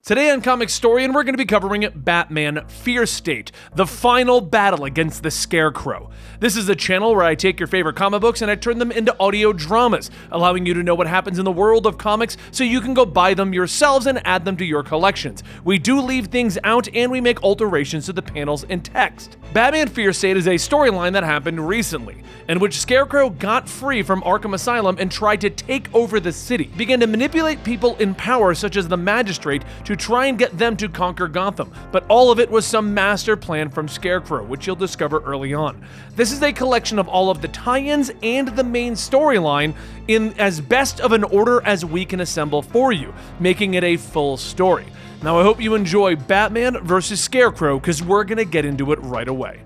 Today on Comicstorian, we're going to be covering Batman Fear State, the final battle against the Scarecrow. This is a channel where I take your favorite comic books and I turn them into audio dramas, allowing you to know what happens in the world of comics so you can go buy them yourselves and add them to your collections. We do leave things out and we make alterations to the panels and text. Batman Fear State is a storyline that happened recently, in which Scarecrow got free from Arkham Asylum and tried to take over the city, began to manipulate people in power such as the Magistrate to try and get them to conquer Gotham, but all of it was some master plan from Scarecrow, which you'll discover early on. This is a collection of all of the tie-ins and the main storyline in as best of an order as we can assemble for you, making it a full story. Now I hope you enjoy Batman vs. Scarecrow, because we're gonna get into it right away.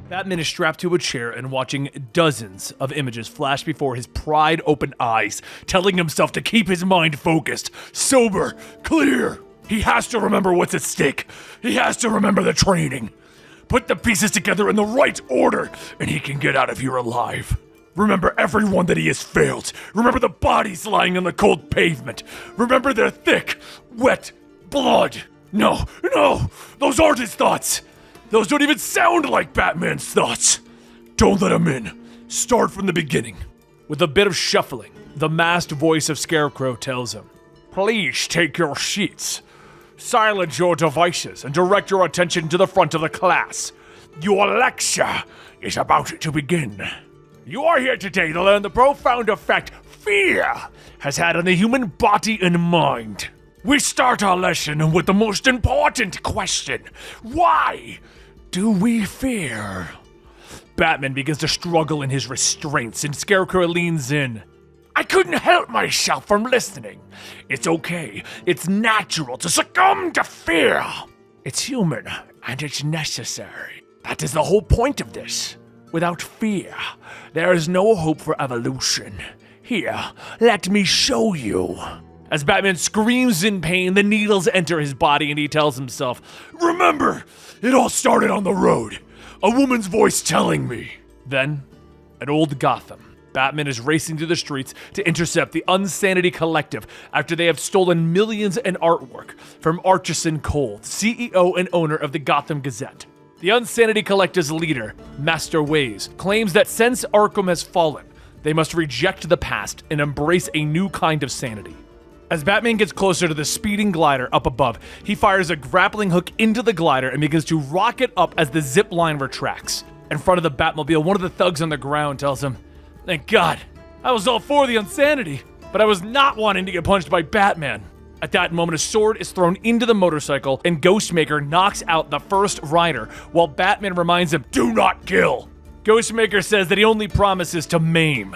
Batman is strapped to a chair and watching dozens of images flash before his pride-open eyes, telling himself to keep his mind focused, sober, clear. He has to remember what's at stake. He has to remember the training. Put the pieces together in the right order, and he can get out of here alive. Remember everyone that he has failed. Remember the bodies lying on the cold pavement. Remember their thick, wet blood. No, those aren't his thoughts. Those don't even sound like Batman's thoughts. Don't let him in. Start from the beginning. With a bit of shuffling, the masked voice of Scarecrow tells him, "Please take your seats. Silence your devices and direct your attention to the front of the class. Your lecture is about to begin. You are here today to learn the profound effect fear has had on the human body and mind. We start our lesson with the most important question. Why do we fear?" Batman begins to struggle in his restraints, and Scarecrow leans in. "I couldn't help myself from listening. It's okay. It's natural to succumb to fear. It's human, and it's necessary. That is the whole point of this. Without fear, there is no hope for evolution. Here, let me show you." As Batman screams in pain, the needles enter his body and he tells himself, "Remember, it all started on the road. A woman's voice telling me." Then, at old Gotham, Batman is racing through the streets to intercept the Unsanity Collective after they have stolen millions in artwork from Archison Cole, CEO and owner of the Gotham Gazette. The Unsanity Collective's leader, Master Ways, claims that since Arkham has fallen, they must reject the past and embrace a new kind of sanity. As Batman gets closer to the speeding glider up above, he fires a grappling hook into the glider and begins to rocket up as the zip line retracts. In front of the Batmobile, one of the thugs on the ground tells him, "Thank God, I was all for the insanity, but I was not wanting to get punched by Batman." At that moment, a sword is thrown into the motorcycle and Ghostmaker knocks out the first rider, while Batman reminds him, "Do not kill." Ghostmaker says that he only promises to maim.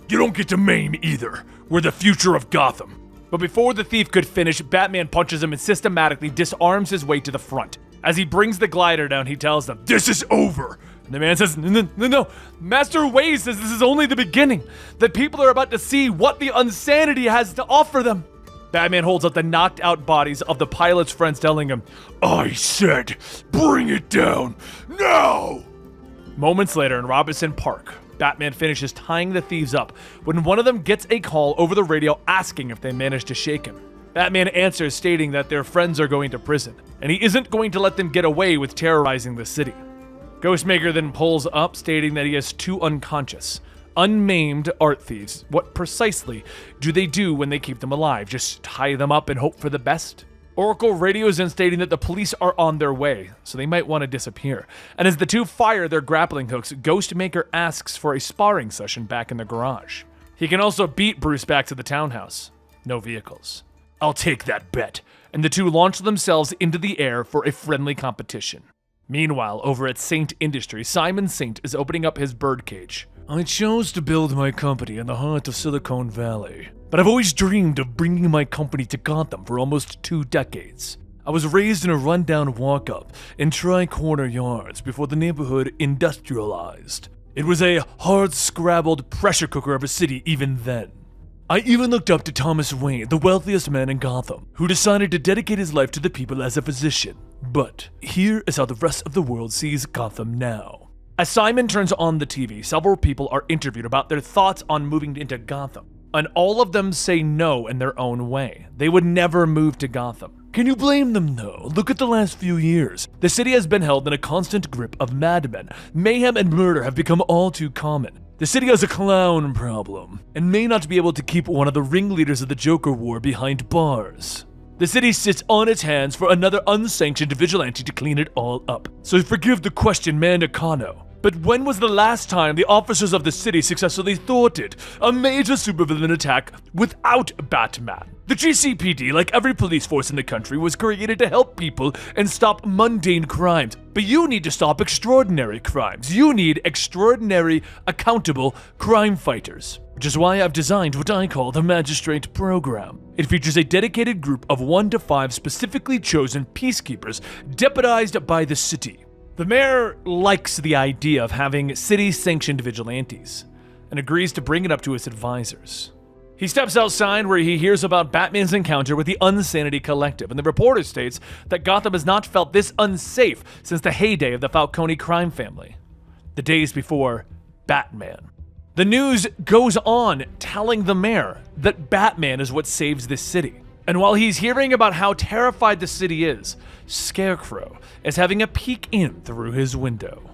"You don't get to maim either. We're the future of Gotham." But before the thief could finish, Batman punches him and systematically disarms his way to the front. As he brings the glider down, he tells them, "This is over." And the man says, No. Master Ways says this is only the beginning. That people are about to see what the Unsanity has to offer them." Batman holds up the knocked out bodies of the pilot's friends, telling him, "I said, bring it down, now!" Moments later in Robinson Park, Batman finishes tying the thieves up when one of them gets a call over the radio asking if they managed to shake him. Batman answers stating that their friends are going to prison, and he isn't going to let them get away with terrorizing the city. Ghostmaker then pulls up stating that he has two unconscious, unmaimed art thieves. What precisely do they do when they keep them alive? Just tie them up and hope for the best? Oracle radios in stating that the police are on their way, so they might want to disappear. And as the two fire their grappling hooks, Ghostmaker asks for a sparring session back in the garage. He can also beat Bruce back to the townhouse. No vehicles. "I'll take that bet." And the two launch themselves into the air for a friendly competition. Meanwhile, over at Saint Industries, Simon Saint is opening up his birdcage. "I chose to build my company in the heart of Silicon Valley, but I've always dreamed of bringing my company to Gotham for almost 2 decades. I was raised in a rundown walk-up in tri-corner yards before the neighborhood industrialized. It was a hard-scrabbled pressure cooker of a city even then. I even looked up to Thomas Wayne, the wealthiest man in Gotham, who decided to dedicate his life to the people as a physician. But here is how the rest of the world sees Gotham now." As Simon turns on the TV, several people are interviewed about their thoughts on moving into Gotham. And all of them say no in their own way. They would never move to Gotham. Can you blame them though? Look at the last few years. The city has been held in a constant grip of madmen. Mayhem and murder have become all too common. The city has a clown problem, and may not be able to keep one of the ringleaders of the Joker War behind bars. The city sits on its hands for another unsanctioned vigilante to clean it all up. So forgive the question, Mandacano, but when was the last time the officers of the city successfully thwarted a major supervillain attack without Batman? The GCPD, like every police force in the country, was created to help people and stop mundane crimes. But you need to stop extraordinary crimes. You need extraordinary, accountable crime fighters. Which is why I've designed what I call the Magistrate Program. It features a dedicated group of 1 to 5 specifically chosen peacekeepers deputized by the city. The mayor likes the idea of having city-sanctioned vigilantes and agrees to bring it up to his advisors. He steps outside where he hears about Batman's encounter with the Unsanity Collective, and the reporter states that Gotham has not felt this unsafe since the heyday of the Falcone crime family, the days before Batman. The news goes on telling the mayor that Batman is what saves this city. And while he's hearing about how terrified the city is, Scarecrow is having a peek in through his window,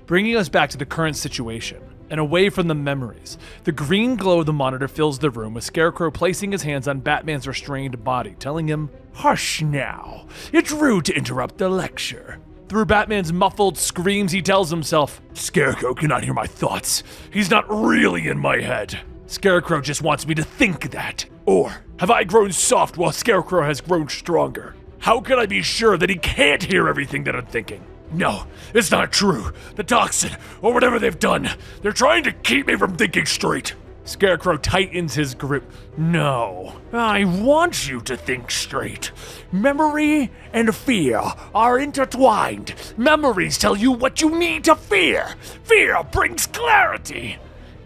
bringing us back to the current situation and away from the memories. The green glow of the monitor fills the room with Scarecrow placing his hands on Batman's restrained body, telling him, "Hush now, it's rude to interrupt the lecture." Through Batman's muffled screams, he tells himself, "Scarecrow cannot hear my thoughts. He's not really in my head. Scarecrow just wants me to think that. Or have I grown soft while Scarecrow has grown stronger? How can I be sure that he can't hear everything that I'm thinking? No, it's not true. The toxin, or whatever they've done, they're trying to keep me from thinking straight." Scarecrow tightens his grip. "No, I want you to think straight. Memory and fear are intertwined. Memories tell you what you need to fear. Fear brings clarity.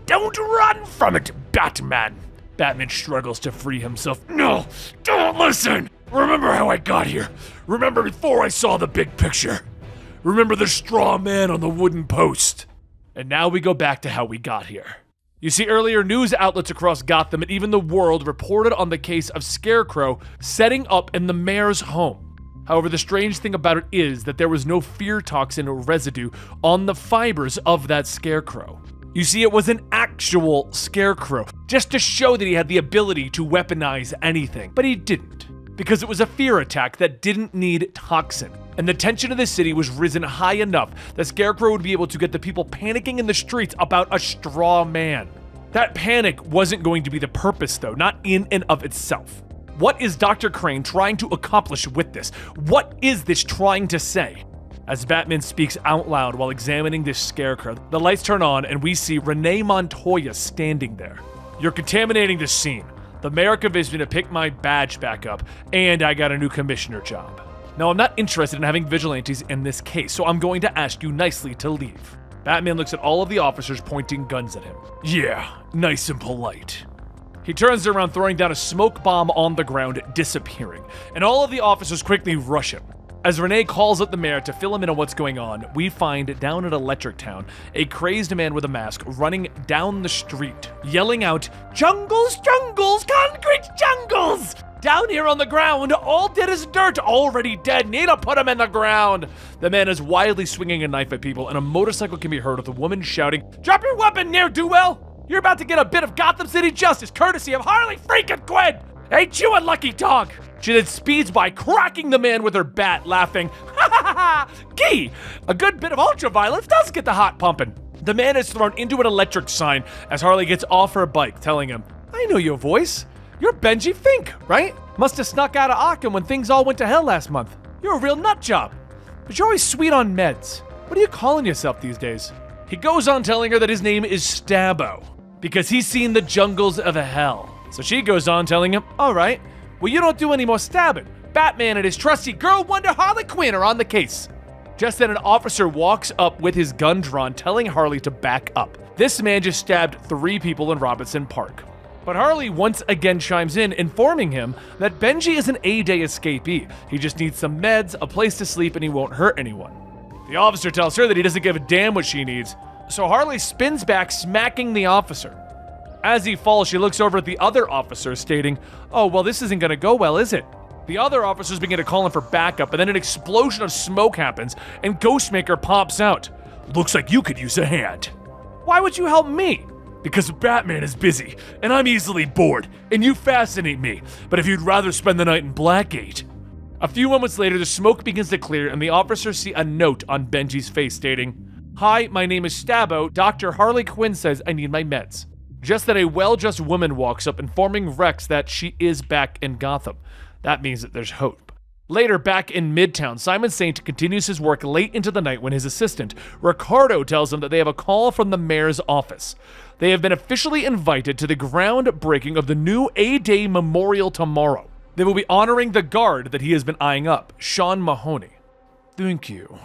Don't run from it, Batman." Batman struggles to free himself. "No, don't listen. Remember how I got here. Remember before I saw the big picture. Remember the straw man on the wooden post." And now we go back to how we got here. You see, earlier news outlets across Gotham and even the world reported on the case of Scarecrow setting up in the mayor's home. However, the strange thing about it is that there was no fear toxin or residue on the fibers of that Scarecrow. You see, it was an actual Scarecrow, just to show that he had the ability to weaponize anything. But he didn't, because it was a fear attack that didn't need toxin. And the tension of the city was risen high enough that Scarecrow would be able to get the people panicking in the streets about a straw man. That panic wasn't going to be the purpose, though, not in and of itself. What is Dr. Crane trying to accomplish with this? What is this trying to say? As Batman speaks out loud while examining this Scarecrow, the lights turn on and we see Renee Montoya standing there. "You're contaminating the scene. The mayor convinced me to pick my badge back up, and I got a new commissioner job. Now, I'm not interested in having vigilantes in this case, so I'm going to ask you nicely to leave." Batman looks at all of the officers pointing guns at him. "Yeah, nice and polite." He turns around, throwing down a smoke bomb on the ground, disappearing, and all of the officers quickly rush him. As Renee calls up the mayor to fill him in on what's going on, we find down at Electric Town a crazed man with a mask running down the street, yelling out, "Jungles, jungles, concrete jungles! Down here on the ground, all dead as dirt, already dead, need to put him in the ground." The man is wildly swinging a knife at people, and a motorcycle can be heard with a woman shouting, "Drop your weapon, ne'er-do-well! You're about to get a bit of Gotham City justice courtesy of Harley freaking Quinn! Ain't you a lucky dog?" She then speeds by, cracking the man with her bat, laughing, "Ha ha ha ha! Gee, a good bit of ultraviolence does get the heart pumping." The man is thrown into an electric sign as Harley gets off her bike, telling him, "I know your voice. You're Benji Fink, right? Must have snuck out of Arkham when things all went to hell last month. You're a real nut job. But you're always sweet on meds. What are you calling yourself these days?" He goes on telling her that his name is Stabbo, because he's seen the jungles of hell. So she goes on telling him, "All right, well, you don't do any more stabbing. Batman and his trusty girl wonder Harley Quinn are on the case." Just then, an officer walks up with his gun drawn, telling Harley to back up. This man just stabbed 3 people in Robinson Park. But Harley once again chimes in, informing him that Benji is an A-Day escapee. He just needs some meds, a place to sleep, and he won't hurt anyone. The officer tells her that he doesn't give a damn what she needs, so Harley spins back, smacking the officer. As he falls, she looks over at the other officer, stating, "Oh, well, this isn't gonna go well, is it?" The other officers begin to call him for backup, and then an explosion of smoke happens, and Ghostmaker pops out. "Looks like you could use a hand." "Why would you help me?" "Because Batman is busy, and I'm easily bored, and you fascinate me. But if you'd rather spend the night in Blackgate." A few moments later, the smoke begins to clear, and the officers see a note on Benji's face stating, "Hi, my name is Stabbo. Dr. Harley Quinn says I need my meds." Just then, a well-dressed woman walks up, informing Rex that she is back in Gotham. That means that there's hope. Later, back in Midtown, Simon Saint continues his work late into the night when his assistant, Ricardo, tells him that they have a call from the mayor's office. They have been officially invited to the groundbreaking of the new A-Day Memorial tomorrow. They will be honoring the guard that he has been eyeing up, Sean Mahoney. "Thank you.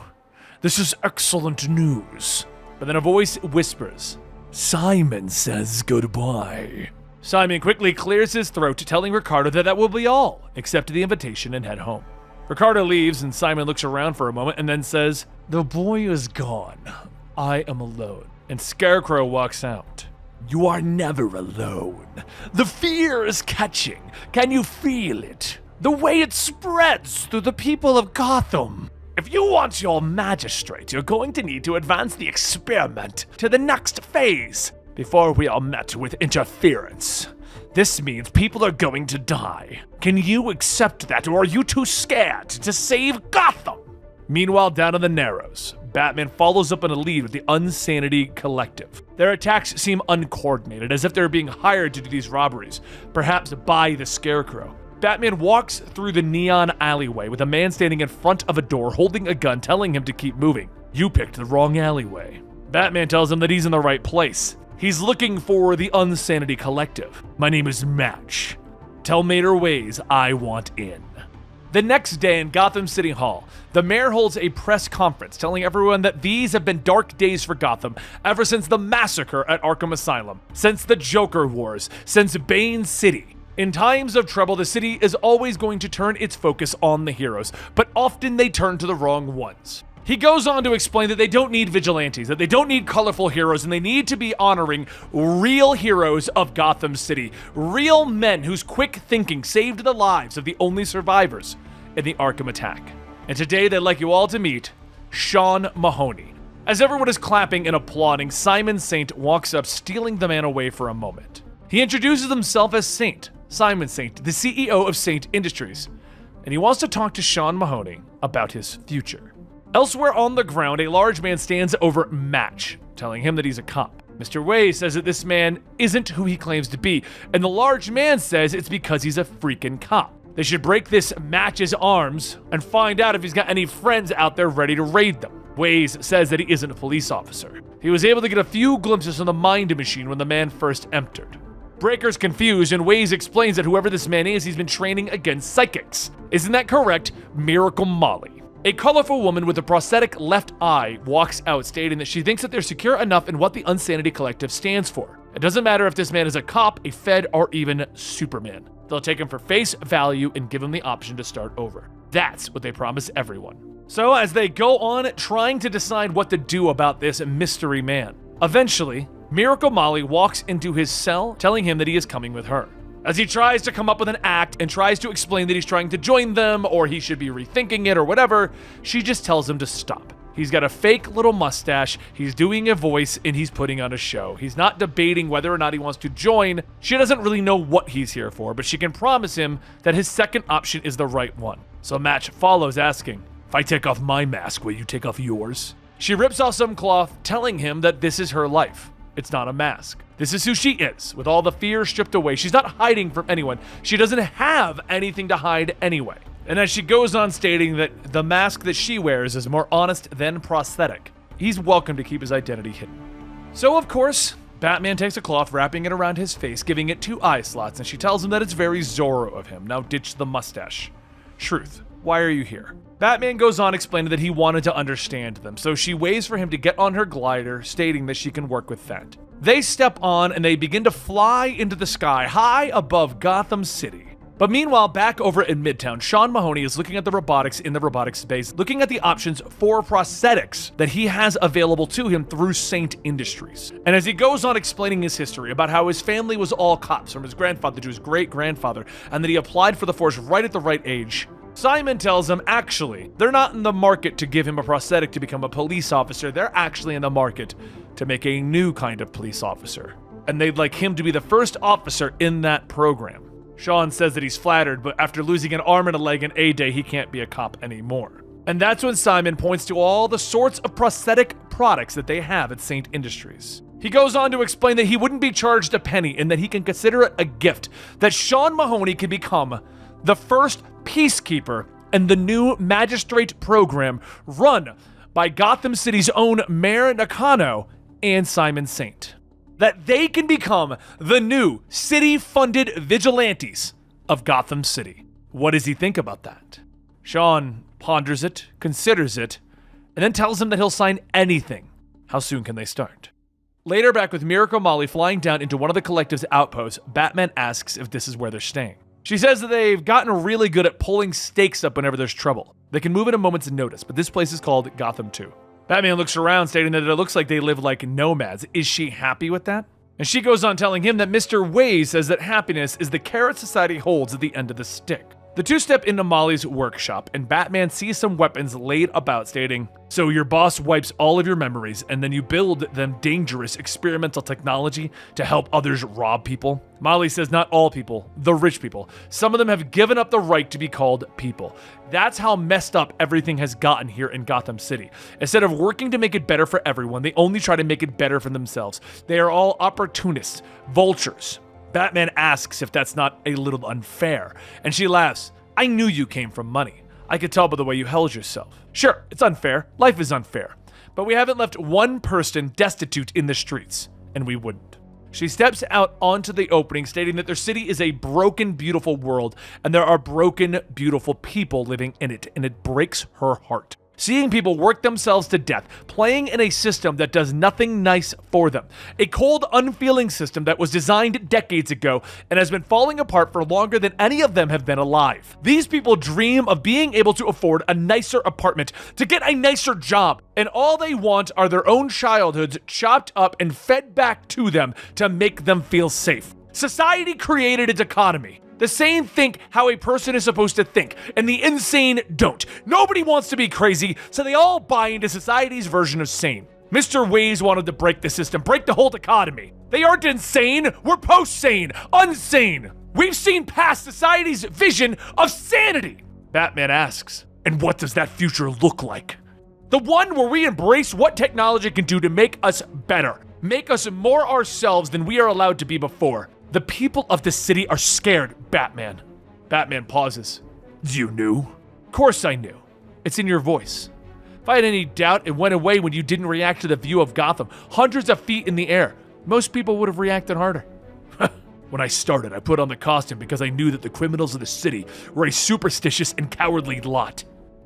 This is excellent news." But then a voice whispers, "Simon says goodbye." Simon quickly clears his throat, telling Ricardo that that will be all, accept the invitation and head home. Ricardo leaves, and Simon looks around for a moment and then says, "The boy is gone. I am alone." And Scarecrow walks out. "You are never alone. The fear is catching. Can you feel it? The way it spreads through the people of Gotham. If you want your magistrate, you're going to need to advance the experiment to the next phase before we are met with interference. This means people are going to die. Can you accept that, or are you too scared to save Gotham?" Meanwhile, down in the Narrows, Batman follows up on a lead with the Unsanity Collective. Their attacks seem uncoordinated, as if they're being hired to do these robberies, perhaps by the Scarecrow. Batman walks through the neon alleyway with a man standing in front of a door holding a gun, telling him to keep moving. "You picked the wrong alleyway." Batman tells him that he's in the right place. He's looking for the Unsanity Collective. "My name is Match. Tell Mater Ways I want in." The next day in Gotham City Hall, the mayor holds a press conference telling everyone that these have been dark days for Gotham ever since the massacre at Arkham Asylum, since the Joker Wars, since Bane City. In times of trouble, the city is always going to turn its focus on the heroes, but often they turn to the wrong ones. He goes on to explain that they don't need vigilantes, that they don't need colorful heroes, and they need to be honoring real heroes of Gotham City, real men whose quick thinking saved the lives of the only survivors in the Arkham attack. And today they'd like you all to meet Sean Mahoney. As everyone is clapping and applauding, Simon Saint walks up, stealing the man away for a moment. He introduces himself as Saint, Simon Saint, the CEO of Saint Industries, and he wants to talk to Sean Mahoney about his future. Elsewhere on the ground, a large man stands over Match, telling him that he's a cop. Mr. Way says that this man isn't who he claims to be, and the large man says it's because he's a freaking cop. They should break this Match's arms and find out if he's got any friends out there ready to raid them. Ways says that he isn't a police officer. He was able to get a few glimpses from the Mind Machine when the man first entered. Breaker's confused, and Ways explains that whoever this man is, he's been training against psychics. Isn't that correct, Miracle Molly? A colorful woman with a prosthetic left eye walks out, stating that she thinks that they're secure enough in what the Unsanity Collective stands for. It doesn't matter if this man is a cop, a Fed, or even Superman. They'll take him for face value and give him the option to start over. That's what they promise everyone. So as they go on trying to decide what to do about this mystery man, eventually, Miracle Molly walks into his cell, telling him that he is coming with her. As he tries to come up with an act and tries to explain that he's trying to join them, or he should be rethinking it or whatever, she just tells him to stop. He's got a fake little mustache, he's doing a voice, and he's putting on a show. He's not debating whether or not he wants to join. She doesn't really know what he's here for, but she can promise him that his second option is the right one. So Match follows, asking, "If I take off my mask, will you take off yours?" She rips off some cloth, telling him that this is her life. It's not a mask. This is who she is, with all the fear stripped away. She's not hiding from anyone. She doesn't have anything to hide anyway. And as she goes on stating that the mask that she wears is more honest than prosthetic, he's welcome to keep his identity hidden. So of course, Batman takes a cloth, wrapping it around his face, giving it 2 eye slots, and she tells him that it's very Zorro of him. Now ditch the mustache. Truth, why are you here? Batman goes on explaining that he wanted to understand them, so she waits for him to get on her glider, stating that she can work with that. They step on and they begin to fly into the sky, high above Gotham City. But meanwhile, back over in Midtown, Sean Mahoney is looking at the robotics in the robotics space, looking at the options for prosthetics that he has available to him through Saint Industries. And as he goes on explaining his history about how his family was all cops, from his grandfather to his great-grandfather, and that he applied for the force right at the right age, Simon tells him, actually, they're not in the market to give him a prosthetic to become a police officer. They're actually in the market to make a new kind of police officer. And they'd like him to be the first officer in that program. Sean says that he's flattered, but after losing an arm and a leg in A-Day, he can't be a cop anymore. And that's when Simon points to all the sorts of prosthetic products that they have at Saint Industries. He goes on to explain that he wouldn't be charged a penny and that he can consider it a gift that Sean Mahoney can become the first peacekeeper in the new Magistrate Program run by Gotham City's own Mayor Nakano and Simon Saint. That they can become the new city-funded vigilantes of Gotham City. What does he think about that? Sean ponders it, considers it, and then tells him that he'll sign anything. How soon can they start? Later, back with Miracle Molly flying down into one of the collective's outposts, Batman asks if this is where they're staying. She says that they've gotten really good at pulling stakes up whenever there's trouble. They can move at a moment's notice, but this place is called Gotham 2. Batman looks around, stating that it looks like they live like nomads. Is she happy with that? And she goes on telling him that Mr. Waze says that happiness is the carrot society holds at the end of the stick. The two step into Molly's workshop, and Batman sees some weapons laid about, stating, "So your boss wipes all of your memories, and then you build them dangerous experimental technology to help others rob people?" Molly says not all people, the rich people. Some of them have given up the right to be called people. That's how messed up everything has gotten here in Gotham City. Instead of working to make it better for everyone, they only try to make it better for themselves. They are all opportunists, vultures. Batman asks if that's not a little unfair, and she laughs. "I knew you came from money. I could tell by the way you held yourself. Sure, it's unfair. Life is unfair. But we haven't left one person destitute in the streets, and we wouldn't." She steps out onto the opening, stating that their city is a broken, beautiful world, and there are broken, beautiful people living in it, and it breaks her heart. Seeing people work themselves to death, playing in a system that does nothing nice for them. A cold, unfeeling system that was designed decades ago and has been falling apart for longer than any of them have been alive. These people dream of being able to afford a nicer apartment, to get a nicer job, and all they want are their own childhoods chopped up and fed back to them to make them feel safe. Society created its economy. The sane think how a person is supposed to think, and the insane don't. Nobody wants to be crazy, so they all buy into society's version of sane. Mr. Waze wanted to break the system, break the whole economy. They aren't insane, we're post-sane, unsane. We've seen past society's vision of sanity. Batman asks, and what does that future look like? The one where we embrace what technology can do to make us better, make us more ourselves than we are allowed to be before. The people of the city are scared, Batman. Batman pauses. You knew? Of course I knew. It's in your voice. If I had any doubt, it went away when you didn't react to the view of Gotham, hundreds of feet in the air. Most people would have reacted harder. When I started, I put on the costume because I knew that the criminals of the city were a superstitious and cowardly lot.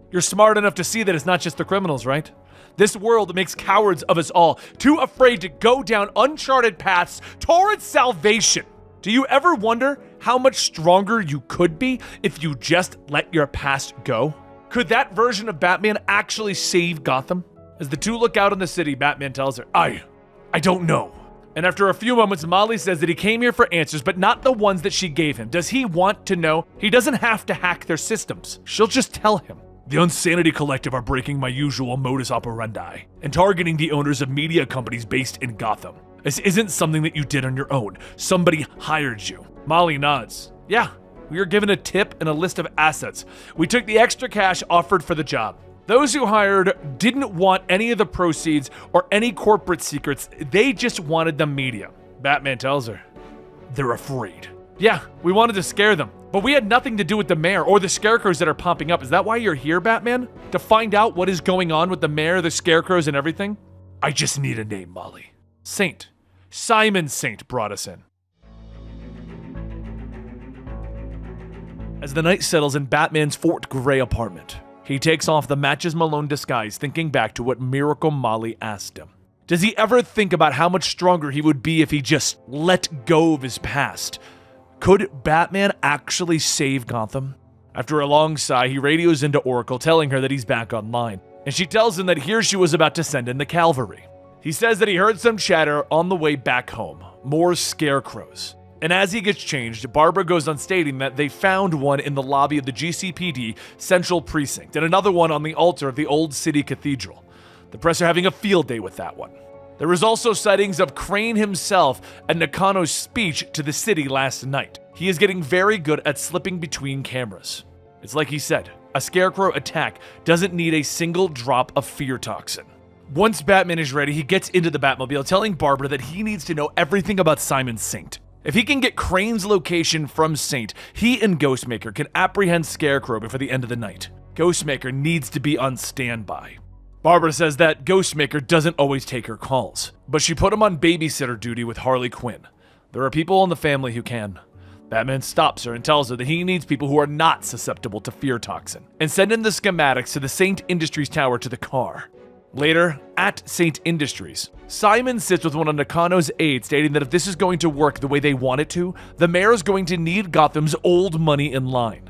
You're smart enough to see that it's not just the criminals, right? This world makes cowards of us all, too afraid to go down uncharted paths towards salvation. Do you ever wonder how much stronger you could be if you just let your past go? Could that version of Batman actually save Gotham? As the two look out on the city, Batman tells her, I don't know. And after a few moments, Molly says that he came here for answers, but not the ones that she gave him. Does he want to know? He doesn't have to hack their systems. She'll just tell him. The Insanity Collective are breaking my usual modus operandi and targeting the owners of media companies based in Gotham. This isn't something that you did on your own. Somebody hired you. Molly nods. Yeah, we were given a tip and a list of assets. We took the extra cash offered for the job. Those who hired didn't want any of the proceeds or any corporate secrets. They just wanted the media. Batman tells her. They're afraid. Yeah, we wanted to scare them, but we had nothing to do with the mayor or the scarecrows that are popping up. Is that why you're here, Batman? To find out what is going on with the mayor, the scarecrows, and everything? I just need a name, Molly. Saint. Simon Saint brought us in. As the night settles in Batman's Fort Gray apartment, he takes off the Matches Malone disguise, thinking back to what Miracle Molly asked him. Does he ever think about how much stronger he would be if he just let go of his past? Could Batman actually save Gotham? After a long sigh, he radios into Oracle, telling her that he's back online, and she tells him that here she was about to send in the cavalry. He says that he heard some chatter on the way back home, more scarecrows. And as he gets changed, Barbara goes on stating that they found one in the lobby of the GCPD Central Precinct, and another one on the altar of the Old City Cathedral. The press are having a field day with that one. There is also sightings of Crane himself at Nakano's speech to the city last night. He is getting very good at slipping between cameras. It's like he said, a scarecrow attack doesn't need a single drop of fear toxin. Once Batman is ready, he gets into the Batmobile, telling Barbara that he needs to know everything about Simon Saint. If he can get Crane's location from Saint, he and Ghostmaker can apprehend Scarecrow before the end of the night. Ghostmaker needs to be on standby. Barbara says that Ghostmaker doesn't always take her calls, but she put him on babysitter duty with Harley Quinn. There are people in the family who can. Batman stops her and tells her that he needs people who are not susceptible to fear toxin, and send in the schematics to the Saint Industries tower to the car. Later, at Saint Industries, Simon sits with one of Nakano's aides, stating that if this is going to work the way they want it to, the mayor is going to need Gotham's old money in line.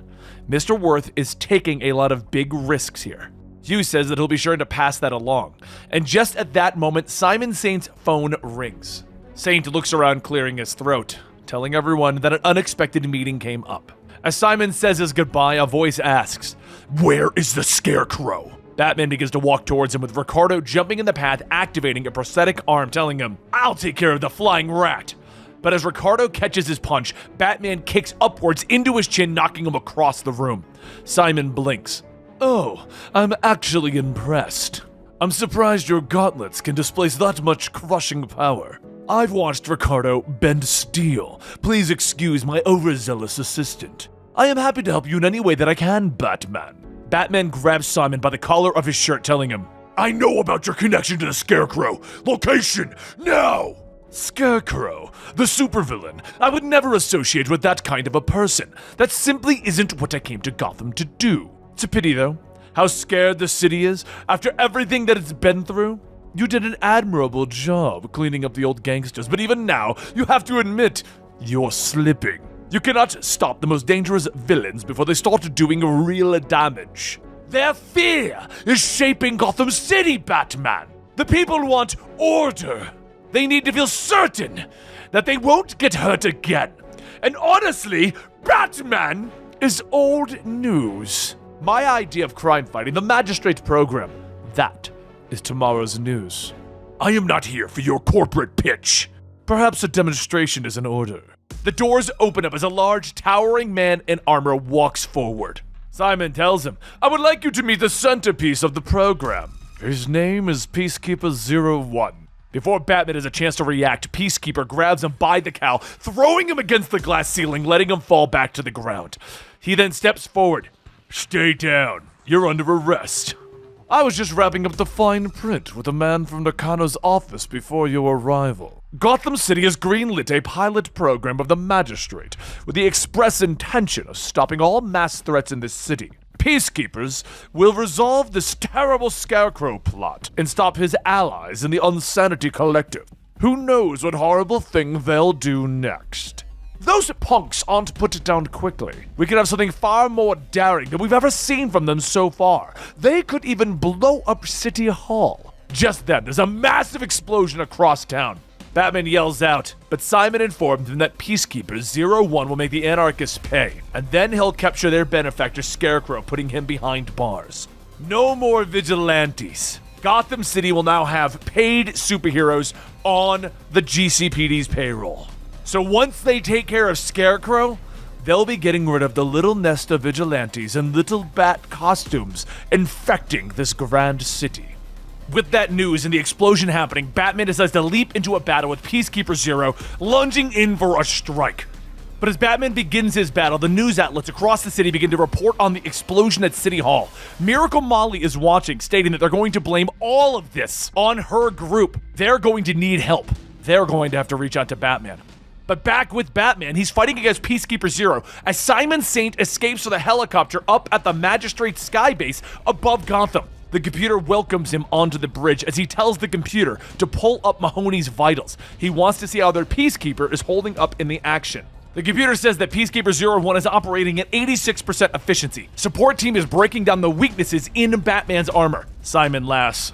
Mr. Worth is taking a lot of big risks here. Hugh says that he'll be sure to pass that along, and just at that moment, Simon Saint's phone rings. Saint looks around, clearing his throat, telling everyone that an unexpected meeting came up. As Simon says his goodbye, a voice asks, "Where is the Scarecrow?" Batman begins to walk towards him, with Ricardo jumping in the path, activating a prosthetic arm, telling him, "I'll take care of the flying rat." But as Ricardo catches his punch, Batman kicks upwards into his chin, knocking him across the room. Simon blinks. "Oh, I'm actually impressed. I'm surprised your gauntlets can displace that much crushing power. I've watched Ricardo bend steel. Please excuse my overzealous assistant. I am happy to help you in any way that I can, Batman." Batman grabs Simon by the collar of his shirt, telling him, "I know about your connection to the Scarecrow. Location, now!" Scarecrow, the supervillain. I would never associate with that kind of a person. That simply isn't what I came to Gotham to do. It's a pity, though, how scared the city is after everything that it's been through. You did an admirable job cleaning up the old gangsters, but even now, you have to admit, you're slipping. You cannot stop the most dangerous villains before they start doing real damage. Their fear is shaping Gotham City, Batman. The people want order. They need to feel certain that they won't get hurt again. And honestly, Batman is old news. My idea of crime fighting, the Magistrate Program, that is tomorrow's news. I am not here for your corporate pitch. Perhaps a demonstration is in order. The doors open up as a large, towering man in armor walks forward. Simon tells him, "I would like you to meet the centerpiece of the program. His name is Peacekeeper 01. Before Batman has a chance to react, Peacekeeper grabs him by the cowl, throwing him against the glass ceiling, letting him fall back to the ground. He then steps forward. "Stay down. You're under arrest." "I was just wrapping up the fine print with a man from Nakano's office before your arrival. Gotham City has greenlit a pilot program of the Magistrate with the express intention of stopping all mass threats in this city. Peacekeepers will resolve this terrible Scarecrow plot and stop his allies in the Unsanity Collective. Who knows what horrible thing they'll do next? Those punks aren't put down quickly. We could have something far more daring than we've ever seen from them so far. They could even blow up City Hall." Just then, there's a massive explosion across town. Batman yells out, but Simon informed him that Peacekeeper 01 will make the anarchists pay, and then he'll capture their benefactor Scarecrow, putting him behind bars. No more vigilantes. Gotham City will now have paid superheroes on the GCPD's payroll. So once they take care of Scarecrow, they'll be getting rid of the little nest of vigilantes in little bat costumes infecting this grand city. With that news and the explosion happening, Batman decides to leap into a battle with Peacekeeper 0, lunging in for a strike. But as Batman begins his battle, the news outlets across the city begin to report on the explosion at City Hall. Miracle Molly is watching, stating that they're going to blame all of this on her group. They're going to need help. They're going to have to reach out to Batman. But back with Batman, he's fighting against Peacekeeper 0 as Simon Saint escapes with a helicopter up at the Magistrate skybase above Gotham. The computer welcomes him onto the bridge as he tells the computer to pull up Mahoney's vitals. He wants to see how their Peacekeeper is holding up in the action. The computer says that Peacekeeper 01 is operating at 86% efficiency. Support team is breaking down the weaknesses in Batman's armor. Simon laughs.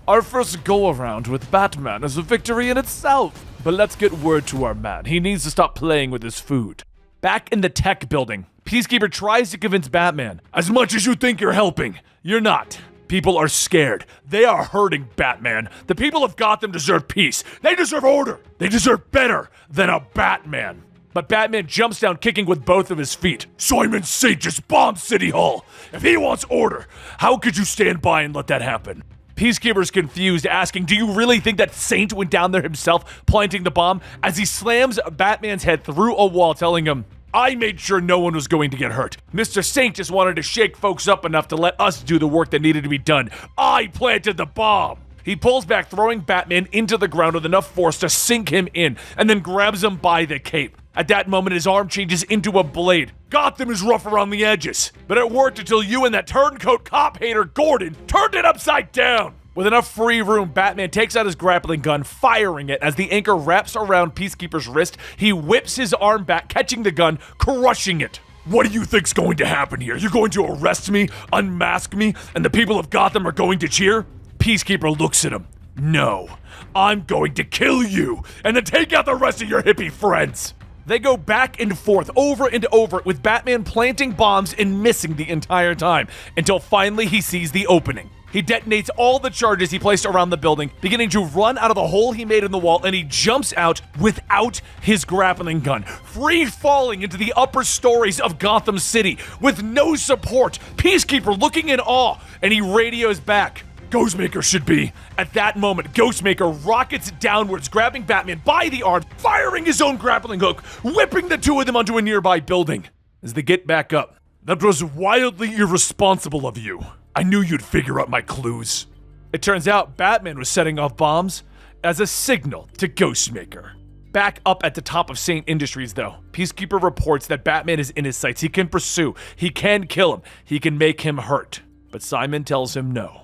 Our first go-around with Batman is a victory in itself. But let's get word to our man. He needs to stop playing with his food. Back in the tech building, Peacekeeper tries to convince Batman, as much as you think you're helping, you're not. People are scared. They are hurting Batman. The people of Gotham deserve peace. They deserve order. They deserve better than a Batman. But Batman jumps down kicking with both of his feet. Simon Saint just bombed City Hall. If he wants order, how could you stand by and let that happen? Peacekeeper's confused, asking, do you really think that Saint went down there himself, planting the bomb? As he slams Batman's head through a wall, telling him, I made sure no one was going to get hurt. Mr. Saint just wanted to shake folks up enough to let us do the work that needed to be done. I planted the bomb. He pulls back, throwing Batman into the ground with enough force to sink him in, and then grabs him by the cape. At that moment, his arm changes into a blade. Gotham is rough around the edges, but it worked until you and that turncoat cop hater Gordon turned it upside down. With enough free room, Batman takes out his grappling gun, firing it. As the anchor wraps around Peacekeeper's wrist, he whips his arm back, catching the gun, crushing it. What do you think's going to happen here? You're going to arrest me, unmask me, and the people of Gotham are going to cheer? Peacekeeper looks at him. No, I'm going to kill you, and then take out the rest of your hippie friends. They go back and forth, over and over, with Batman planting bombs and missing the entire time, until finally he sees the opening. He detonates all the charges he placed around the building, beginning to run out of the hole he made in the wall, and he jumps out without his grappling gun, free falling into the upper stories of Gotham City with no support. Peacekeeper looking in awe, and he radios back. Ghostmaker should be. At that moment, Ghostmaker rockets downwards, grabbing Batman by the arm, firing his own grappling hook, whipping the two of them onto a nearby building. As they get back up, that was wildly irresponsible of you. I knew you'd figure out my clues. It turns out Batman was setting off bombs as a signal to Ghostmaker. Back up at the top of Saint Industries, though, Peacekeeper reports that Batman is in his sights. He can pursue, he can kill him, he can make him hurt. But Simon tells him no.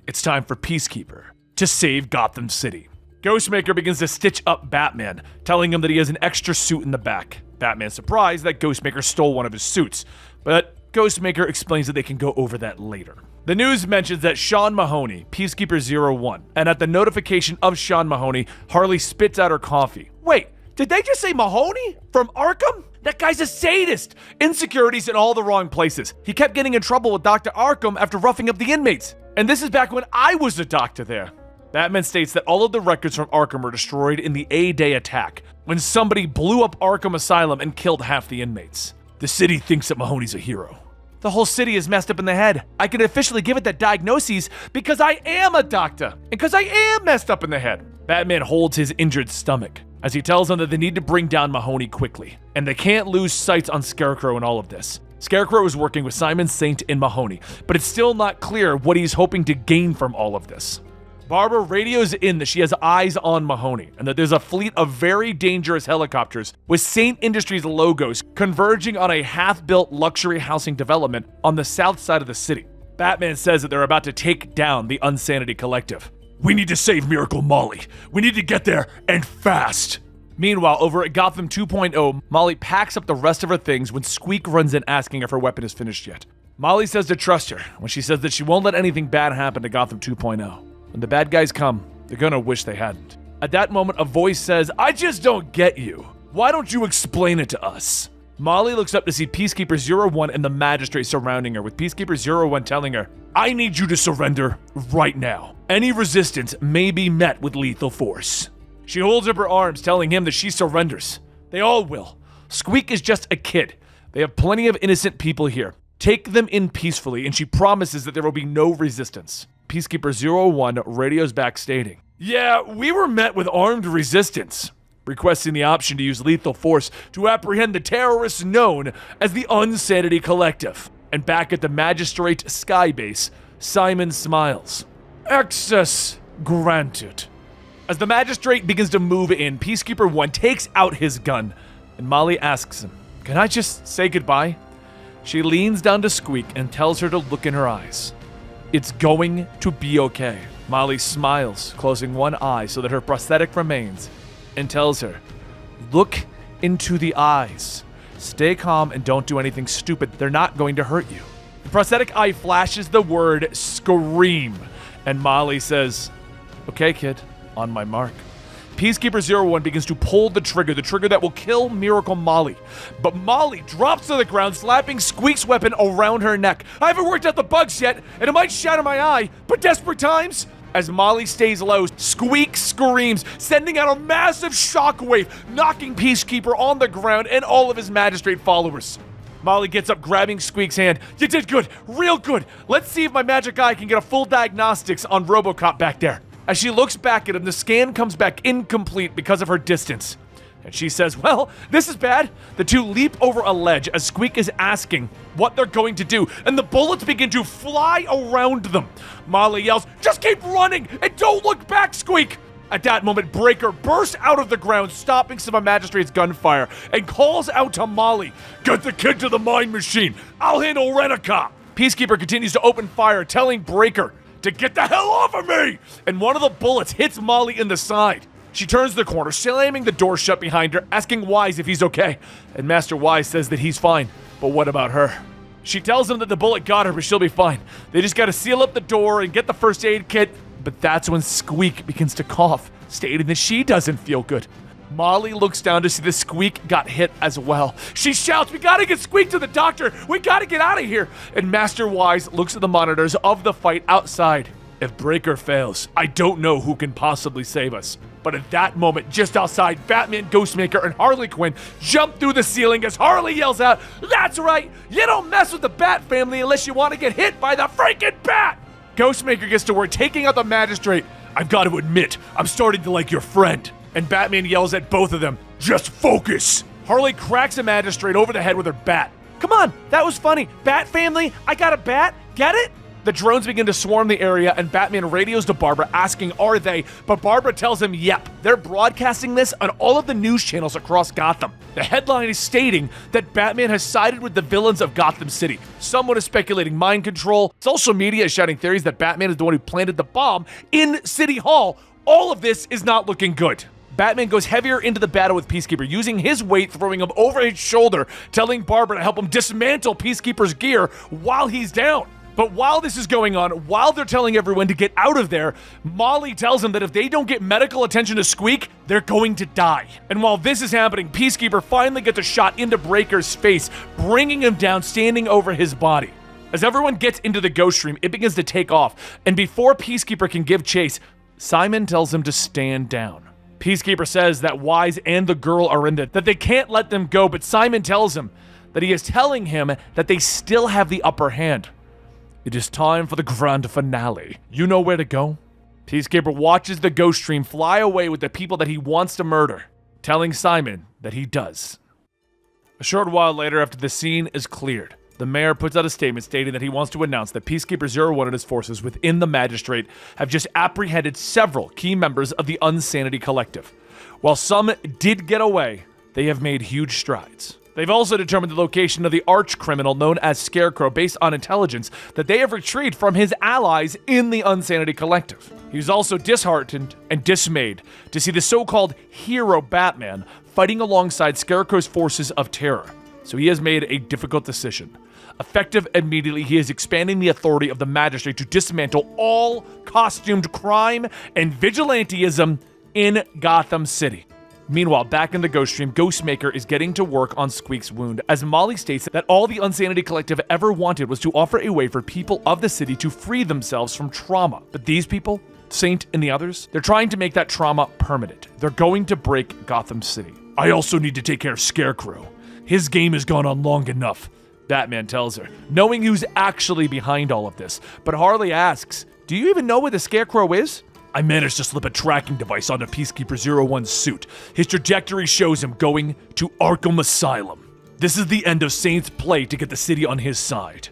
It's time for Peacekeeper to save Gotham City. Ghostmaker begins to stitch up Batman, telling him that he has an extra suit in the back. Batman's surprised that Ghostmaker stole one of his suits, but Ghostmaker explains that they can go over that later. The news mentions that Sean Mahoney, Peacekeeper 01, and at the notification of Sean Mahoney, Harley spits out her coffee. Wait, did they just say Mahoney? From Arkham? That guy's a sadist! Insecurities in all the wrong places. He kept getting in trouble with Dr. Arkham after roughing up the inmates. And this is back when I was a doctor there. Batman states that all of the records from Arkham were destroyed in the A-Day attack, when somebody blew up Arkham Asylum and killed half the inmates. The city thinks that Mahoney's a hero. The whole city is messed up in the head. I can officially give it that diagnosis because I am a doctor, and because I am messed up in the head. Batman holds his injured stomach as he tells them that they need to bring down Mahoney quickly, and they can't lose sight on Scarecrow in all of this. Scarecrow is working with Simon Saint and Mahoney, but it's still not clear what he's hoping to gain from all of this. Barbara radios in that she has eyes on Mahoney, and that there's a fleet of very dangerous helicopters with Saint Industries logos converging on a half-built luxury housing development on the south side of the city. Batman says that they're about to take down the Unsanity Collective. We need to save Miracle Molly. We need to get there, and fast. Meanwhile, over at Gotham 2.0, Molly packs up the rest of her things when Squeak runs in asking if her weapon is finished yet. Molly says to trust her when she says that she won't let anything bad happen to Gotham 2.0. When the bad guys come, they're gonna wish they hadn't. At that moment, a voice says, I just don't get you. Why don't you explain it to us? Molly looks up to see Peacekeeper 01 and the Magistrate surrounding her, with Peacekeeper 01 telling her, I need you to surrender right now. Any resistance may be met with lethal force. She holds up her arms, telling him that she surrenders. They all will. Squeak is just a kid. They have plenty of innocent people here. Take them in peacefully, and she promises that there will be no resistance. Peacekeeper 01 radios back stating, yeah, we were met with armed resistance, requesting the option to use lethal force to apprehend the terrorists known as the Unsanity Collective. And back at the Magistrate Skybase, Simon smiles. Access granted. As the Magistrate begins to move in, Peacekeeper 1 takes out his gun, and Molly asks him, can I just say goodbye? She leans down to Squeak and tells her to look in her eyes. It's going to be okay. Molly smiles, closing one eye so that her prosthetic remains, and tells her, look into the eyes. Stay calm and don't do anything stupid. They're not going to hurt you. The prosthetic eye flashes the word scream, and Molly says, okay, kid, on my mark. Peacekeeper 01 begins to pull the trigger that will kill Miracle Molly. But Molly drops to the ground, slapping Squeak's weapon around her neck. I haven't worked out the bugs yet, and it might shatter my eye, but desperate times? As Molly stays low, Squeak screams, sending out a massive shockwave, knocking Peacekeeper on the ground and all of his Magistrate followers. Molly gets up, grabbing Squeak's hand. You did good, real good. Let's see if my magic eye can get a full diagnostics on RoboCop back there. As she looks back at him, the scan comes back incomplete because of her distance. And she says, well, this is bad. The two leap over a ledge as Squeak is asking what they're going to do, and the bullets begin to fly around them. Molly yells, just keep running and don't look back, Squeak! At that moment, Breaker bursts out of the ground, stopping some of Magistrate's gunfire, and calls out to Molly, get the kid to the mine machine. I'll handle Rent-A-Cop. Peacekeeper continues to open fire, telling Breaker to get the hell off of me! And one of the bullets hits Molly in the side. She turns the corner, slamming the door shut behind her, asking Wise if he's okay. And Master Wise says that he's fine, but what about her? She tells him that the bullet got her, but she'll be fine. They just gotta seal up the door and get the first aid kit. But that's when Squeak begins to cough, stating that she doesn't feel good. Molly looks down to see that Squeak got hit as well. She shouts, we gotta get Squeak to the doctor! We gotta get out of here! And Master Wise looks at the monitors of the fight outside. If Breaker fails, I don't know who can possibly save us. But at that moment, just outside, Batman, Ghostmaker, and Harley Quinn jump through the ceiling as Harley yells out, that's right, you don't mess with the Bat family unless you want to get hit by the freaking Bat! Ghostmaker gets to work taking out the Magistrate. I've got to admit, I'm starting to like your friend. And Batman yells at both of them, just focus! Harley cracks a Magistrate over the head with her bat. Come on, that was funny. Bat family, I got a bat, get it? The drones begin to swarm the area, and Batman radios to Barbara asking, are they? But Barbara tells him, yep, they're broadcasting this on all of the news channels across Gotham. The headline is stating that Batman has sided with the villains of Gotham City. Someone is speculating mind control. Social media is shouting theories that Batman is the one who planted the bomb in City Hall. All of this is not looking good. Batman goes heavier into the battle with Peacekeeper, using his weight, throwing him over his shoulder, telling Barbara to help him dismantle Peacekeeper's gear while he's down. But while this is going on, while they're telling everyone to get out of there, Molly tells them that if they don't get medical attention to Squeak, they're going to die. And while this is happening, Peacekeeper finally gets a shot into Breaker's face, bringing him down, standing over his body. As everyone gets into the ghost stream, it begins to take off, and before Peacekeeper can give chase, Simon tells him to stand down. Peacekeeper says that Wise and the girl are in it, that they can't let them go, but Simon tells him that he is telling him that they still have the upper hand. It is time for the grand finale. You know where to go? Peacekeeper watches the ghost stream fly away with the people that he wants to murder, telling Simon that he does. A short while later, after the scene is cleared, the mayor puts out a statement stating that he wants to announce that Peacekeeper 01 and his forces within the Magistrate have just apprehended several key members of the Unsanity Collective. While some did get away, they have made huge strides. They've also determined the location of the arch-criminal known as Scarecrow based on intelligence that they have retrieved from his allies in the Unsanity Collective. He's also disheartened and dismayed to see the so-called hero Batman fighting alongside Scarecrow's forces of terror. So he has made a difficult decision. Effective immediately, he is expanding the authority of the Magistrate to dismantle all costumed crime and vigilantism in Gotham City. Meanwhile, back in the Ghost Stream, Ghostmaker is getting to work on Squeak's wound, as Molly states that all the Unsanity Collective ever wanted was to offer a way for people of the city to free themselves from trauma. But these people, Saint and the others, they're trying to make that trauma permanent. They're going to break Gotham City. I also need to take care of Scarecrow. His game has gone on long enough, Batman tells her, knowing who's actually behind all of this. But Harley asks, do you even know where the Scarecrow is? I managed to slip a tracking device onto Peacekeeper 01's suit. His trajectory shows him going to Arkham Asylum. This is the end of Saint's play to get the city on his side.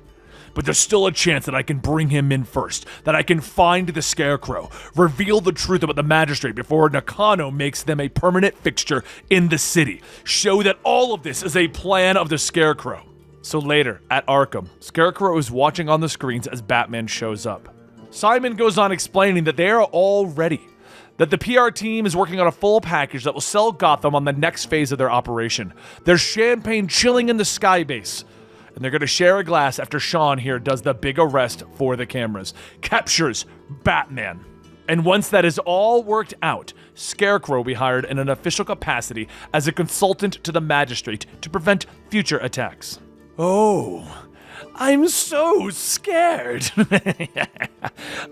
But there's still a chance that I can bring him in first, that I can find the Scarecrow, reveal the truth about the Magistrate before Nakano makes them a permanent fixture in the city, show that all of this is a plan of the Scarecrow. So later, at Arkham, Scarecrow is watching on the screens as Batman shows up. Simon goes on explaining that they are all ready. that the PR team is working on a full package that will sell Gotham on the next phase of their operation. There's champagne chilling in the skybase, and they're going to share a glass after Sean here does the big arrest for the cameras, captures Batman. And once that is all worked out, Scarecrow will be hired in an official capacity as a consultant to the Magistrate to prevent future attacks. Oh, I'm so scared.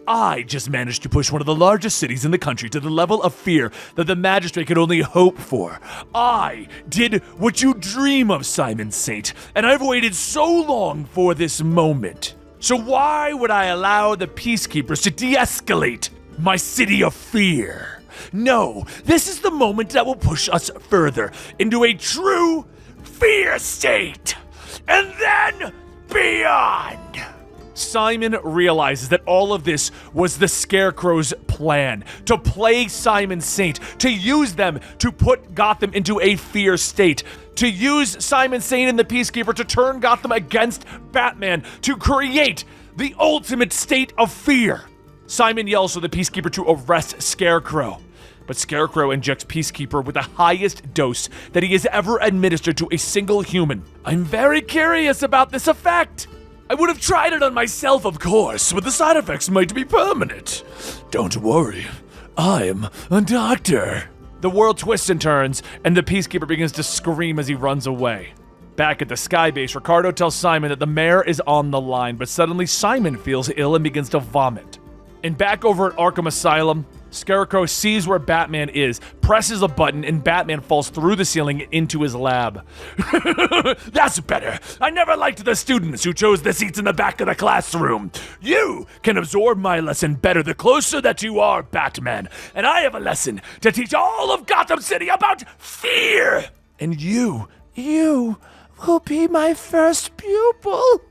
I just managed to push one of the largest cities in the country to the level of fear that the Magistrate could only hope for. I did what you dream of, Simon Saint, and I've waited so long for this moment. So why would I allow the Peacekeepers to de-escalate my city of fear? No, this is the moment that will push us further into a true fear state. And then beyond. Simon realizes that all of this was the Scarecrow's plan, to play Simon Saint, to use them to put Gotham into a fear state, to use Simon Saint and the Peacekeeper to turn Gotham against Batman, to create the ultimate state of fear. Simon yells for the Peacekeeper to arrest Scarecrow, but Scarecrow injects Peacekeeper with the highest dose that he has ever administered to a single human. I'm very curious about this effect. I would have tried it on myself, of course, but the side effects might be permanent. Don't worry, I'm a doctor. The world twists and turns, and the Peacekeeper begins to scream as he runs away. Back at the Skybase, Ricardo tells Simon that the mayor is on the line, but suddenly Simon feels ill and begins to vomit. And back over at Arkham Asylum, Scarecrow sees where Batman is, presses a button, and Batman falls through the ceiling into his lab. That's better. I never liked the students who chose the seats in the back of the classroom. You can absorb my lesson better the closer that you are, Batman. And I have a lesson to teach all of Gotham City about fear. And you will be my first pupil.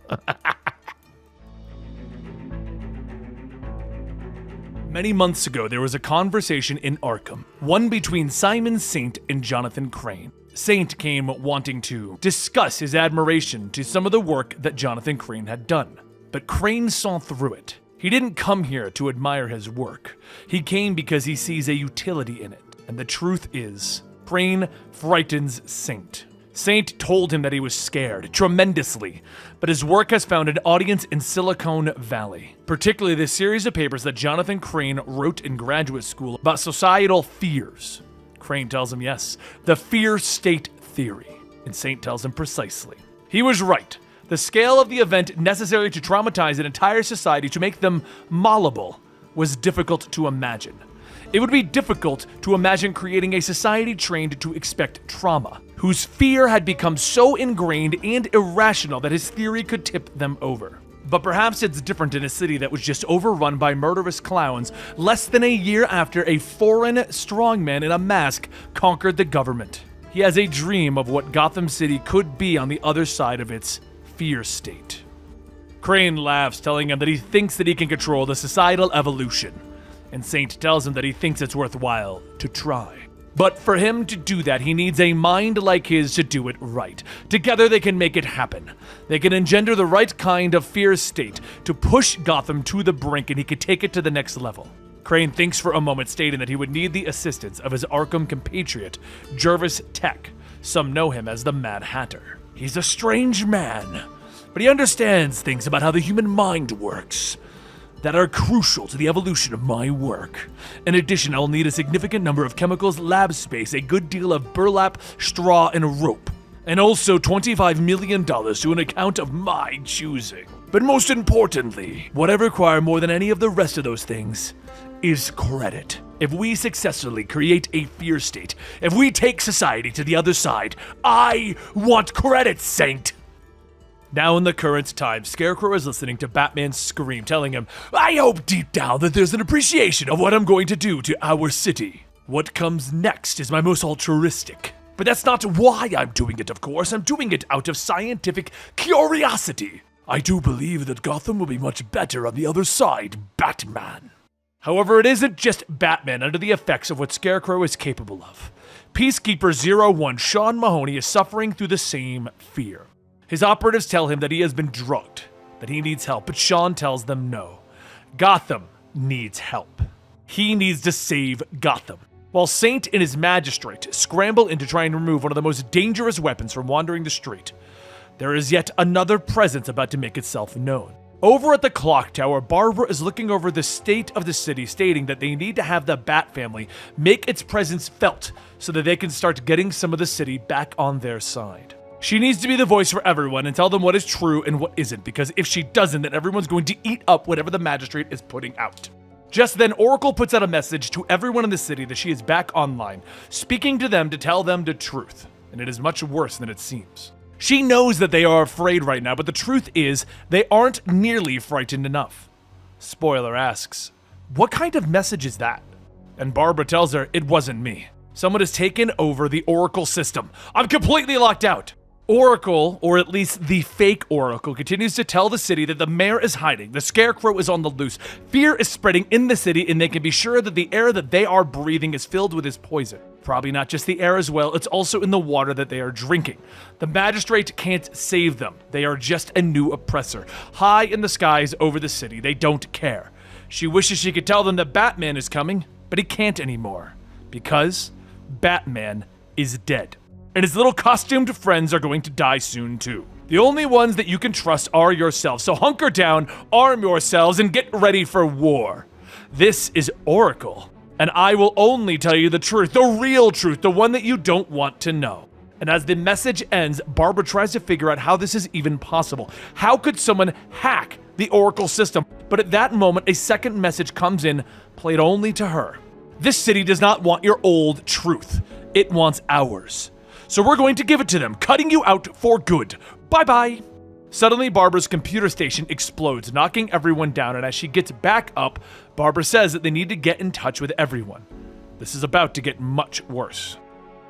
Many months ago, there was a conversation in Arkham, one between Simon Saint and Jonathan Crane. Saint came wanting to discuss his admiration to some of the work that Jonathan Crane had done, but Crane saw through it. He didn't come here to admire his work. He came because he sees a utility in it, and the truth is, Crane frightens Saint. Saint told him that he was scared, tremendously, but his work has found an audience in Silicon Valley, particularly the series of papers that Jonathan Crane wrote in graduate school about societal fears. Crane tells him yes, the fear state theory, and Saint tells him precisely. He was right. The scale of the event necessary to traumatize an entire society to make them malleable was difficult to imagine. It would be difficult to imagine creating a society trained to expect trauma, whose fear had become so ingrained and irrational that his theory could tip them over. But perhaps it's different in a city that was just overrun by murderous clowns less than a year after a foreign strongman in a mask conquered the government. He has a dream of what Gotham City could be on the other side of its fear state. Crane laughs, telling him that he thinks that he can control the societal evolution, and Saint tells him that he thinks it's worthwhile to try. But for him to do that, he needs a mind like his to do it right. Together they can make it happen. They can engender the right kind of fear state to push Gotham to the brink, and he could take it to the next level. Crane thinks for a moment, stating that he would need the assistance of his Arkham compatriot, Jervis Tech. Some know him as the Mad Hatter. He's a strange man, but he understands things about how the human mind works that are crucial to the evolution of my work. In addition, I'll need a significant number of chemicals, lab space, a good deal of burlap, straw, and rope, and also $25 million to an account of my choosing. But most importantly, what I require more than any of the rest of those things is credit. If we successfully create a fear state, if we take society to the other side, I want credit, Saint! Now in the current time, Scarecrow is listening to Batman scream, telling him, I hope deep down that there's an appreciation of what I'm going to do to our city. What comes next is my most altruistic. But that's not why I'm doing it, of course. I'm doing it out of scientific curiosity. I do believe that Gotham will be much better on the other side, Batman. However, it isn't just Batman under the effects of what Scarecrow is capable of. Peacekeeper 01 Sean Mahoney is suffering through the same fear. His operatives tell him that he has been drugged, that he needs help, but Sean tells them no. Gotham needs help. He needs to save Gotham. While Saint and his magistrate scramble in to try and remove one of the most dangerous weapons from wandering the street, there is yet another presence about to make itself known. Over at the clock tower, Barbara is looking over the state of the city, stating that they need to have the Bat family make its presence felt so that they can start getting some of the city back on their side. She needs to be the voice for everyone and tell them what is true and what isn't, because if she doesn't, then everyone's going to eat up whatever the magistrate is putting out. Just then, Oracle puts out a message to everyone in the city that she is back online, speaking to them to tell them the truth, and it is much worse than it seems. She knows that they are afraid right now, but the truth is, they aren't nearly frightened enough. Spoiler asks, "What kind of message is that?" And Barbara tells her, "It wasn't me. Someone has taken over the Oracle system. I'm completely locked out." Oracle, or at least the fake Oracle, continues to tell the city that the mayor is hiding, the scarecrow is on the loose, fear is spreading in the city, and they can be sure that the air that they are breathing is filled with his poison. Probably not just the air as well, it's also in the water that they are drinking. The magistrate can't save them. They are just a new oppressor. High in the skies over the city, they don't care. She wishes she could tell them that Batman is coming, but he can't anymore. Because Batman is dead. And his little costumed friends are going to die soon too. The only ones that you can trust are yourselves, so hunker down, arm yourselves, and get ready for war. This is Oracle, and I will only tell you the truth, the real truth, the one that you don't want to know. And as the message ends, Barbara tries to figure out how this is even possible. How could someone hack the Oracle system? But at that moment, a second message comes in, played only to her. This city does not want your old truth. It wants ours. So we're going to give it to them, cutting you out for good. Bye-bye. Suddenly, Barbara's computer station explodes, knocking everyone down, and as she gets back up, Barbara says that they need to get in touch with everyone. This is about to get much worse.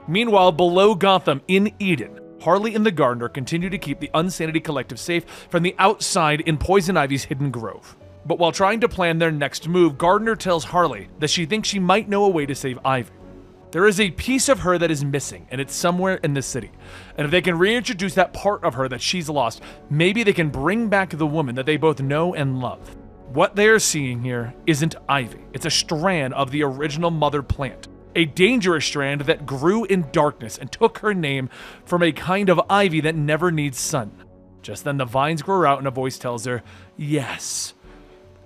Meanwhile, below Gotham, in Eden, Harley and the Gardener continue to keep the Unsanity Collective safe from the outside in Poison Ivy's hidden grove. But while trying to plan their next move, Gardener tells Harley that she thinks she might know a way to save Ivy. There is a piece of her that is missing, and it's somewhere in the city. And if they can reintroduce that part of her that she's lost, maybe they can bring back the woman that they both know and love. What they are seeing here isn't Ivy. It's a strand of the original mother plant. A dangerous strand that grew in darkness and took her name from a kind of ivy that never needs sun. Just then the vines grow out and a voice tells her, "Yes."